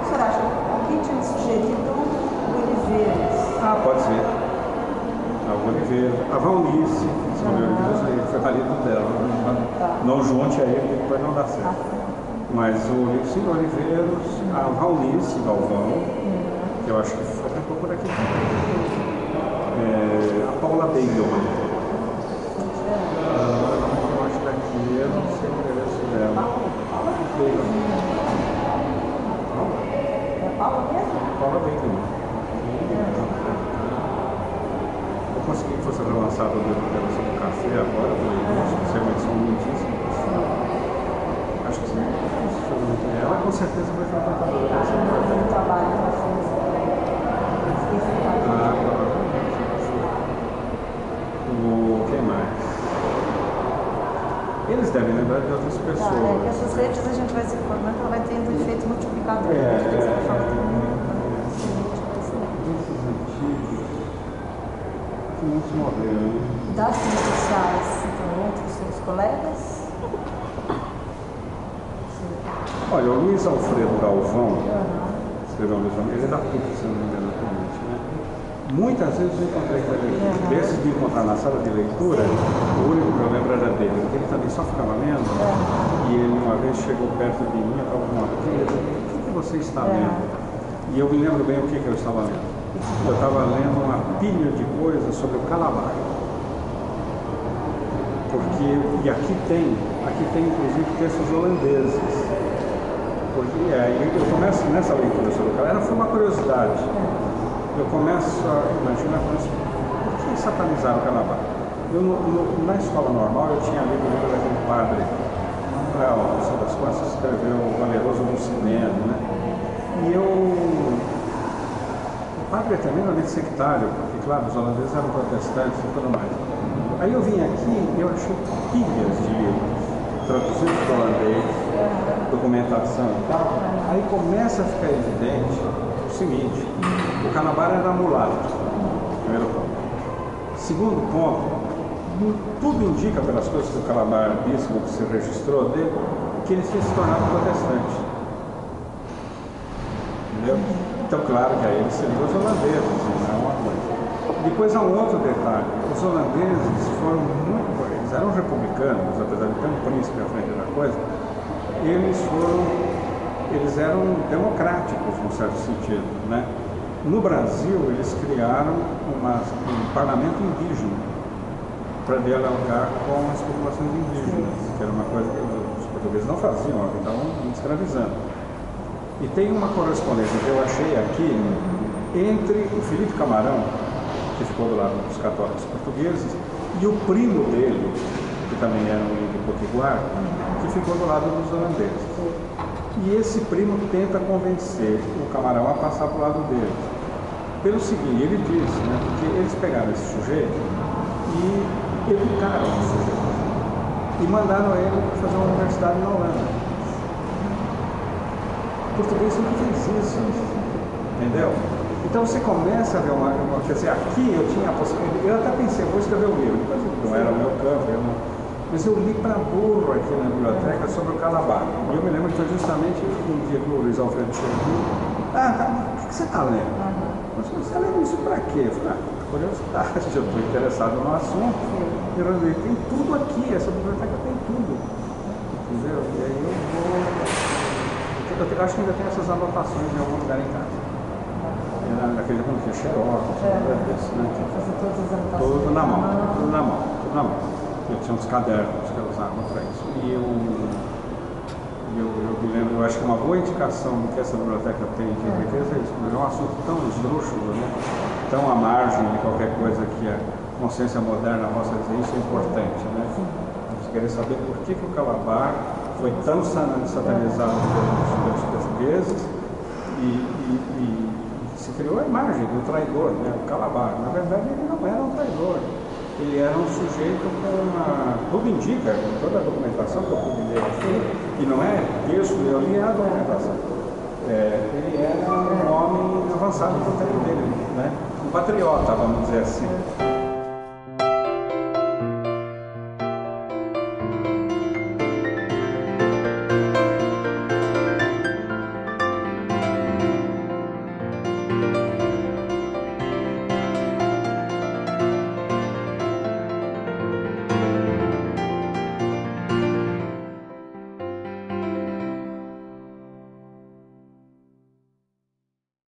senhor acha que alguém tinha sugerido o Oliveiras? Ah, pode ser. A Oliveiras. A Valnice, que são Oliveiras, foi marido dela. Não junte a ele, depois não dá certo. Mas sim, o Oliveiras, a Valnice Galvão, que eu acho que foi até por aqui. A Paula Beigelman. Eu acho daqui, eu não sei o endereço dela. Paula mesmo? Paula Beigelman. Eu consegui que fosse relançado o livro dela sobre o café agora, isso é uma edição muitíssima. Acho que sim. Ela com certeza vai ser contadora. O trabalho que ela fez. Quem mais? Eles devem lembrar de outras pessoas. É que essas redes a gente vai se informando, ela vai tendo um efeito multiplicador. Esses antigos que muitos morreram. Das redes sociais, então, outros seus colegas? Olha, o Luiz Alfredo Galvão, escreveu um livro, ele é da PUC, se não me engano, atualmente, né? Muitas vezes eu encontrei com ele. Desses de encontrar na sala de leitura, o único que eu lembro era dele, porque ele também só ficava lendo, e ele uma vez chegou perto de mim, eu estava com uma pilha, e disse, o que você está lendo? E eu me lembro bem o que eu estava lendo. Eu estava lendo uma pilha de coisas sobre o Calabar. E aqui tem inclusive textos holandeses. Porque eu começo nessa leitura sobre o Calabar, foi uma curiosidade. Eu começo a imaginar, por que satanizaram o Calabar? Na escola normal eu tinha lido o livro daquele padre, não sei das quantas, escreveu O Valeroso Lucileno, né? E o padre é tremendamente sectário, porque claro, os holandeses eram protestantes e tudo mais. Aí eu vim aqui e eu achei pilhas de livros, traduzidos para o holandês, documentação e tal. Aí começa a ficar evidente o seguinte: o Calabar era mulato, primeiro ponto. Segundo ponto, tudo indica pelas coisas que o Calabar disse, o que se registrou dele, que ele tinha se tornado protestante. Entendeu? Então, claro que aí ele serviu os holandeses, não é uma coisa. Depois há um outro detalhe: os holandeses foram eles eram republicanos, apesar de ter um príncipe à frente da coisa, eles eram democráticos, num certo sentido, né? No Brasil, eles criaram um parlamento indígena para dialogar com as populações indígenas, que era uma coisa que os portugueses não faziam, eles estavam escravizando. E tem uma correspondência que eu achei aqui entre o Felipe Camarão, que ficou do lado dos católicos portugueses, e o primo dele, que também era um índio potiguar, que ficou do lado dos holandeses. E esse primo tenta convencer o Camarão a passar para o lado dele. Pelo seguinte, ele disse, né, porque eles pegaram esse sujeito e educaram o sujeito. E mandaram ele fazer uma universidade na Holanda. O português nunca fez isso, entendeu? Então você começa a ver quer dizer, aqui eu tinha a possibilidade, eu até pensei, vou escrever um livro, depois não era o meu campo, mas eu li para burro aqui na biblioteca sobre o Calabar. E eu me lembro que foi justamente um dia que o Luiz Alfredo chegou. O que você está lendo? Você está lendo isso para quê? Eu falei, curiosidade, eu estou interessado no assunto. E eu falei, tem tudo aqui, essa biblioteca tem tudo. Entendeu? E aí eu vou. eu acho que ainda tem essas anotações em algum lugar em casa. Naquele mundo que é xerox, né? Todas as anotações. Tudo na mão, tudo na mão, tudo na mão. Eu tinha uns cadernos que eu usava para isso. E eu me lembro, eu acho que uma boa indicação do que essa biblioteca tem de riqueza é isso, mas é um assunto tão esdrúxulo, né? Tão à margem de qualquer coisa que a consciência moderna possa dizer, isso é importante, né? Você querer saber por que o Calabar foi tão satanizado pelos portugueses e se criou a imagem do traidor, né? O Calabar. Na verdade, ele não era um traidor. Ele era um sujeito com tudo indica, com toda a documentação que eu publiquei aqui, e não é texto, eu li a documentação. Ele era um homem avançado no tempo dele, né? Um patriota, vamos dizer assim.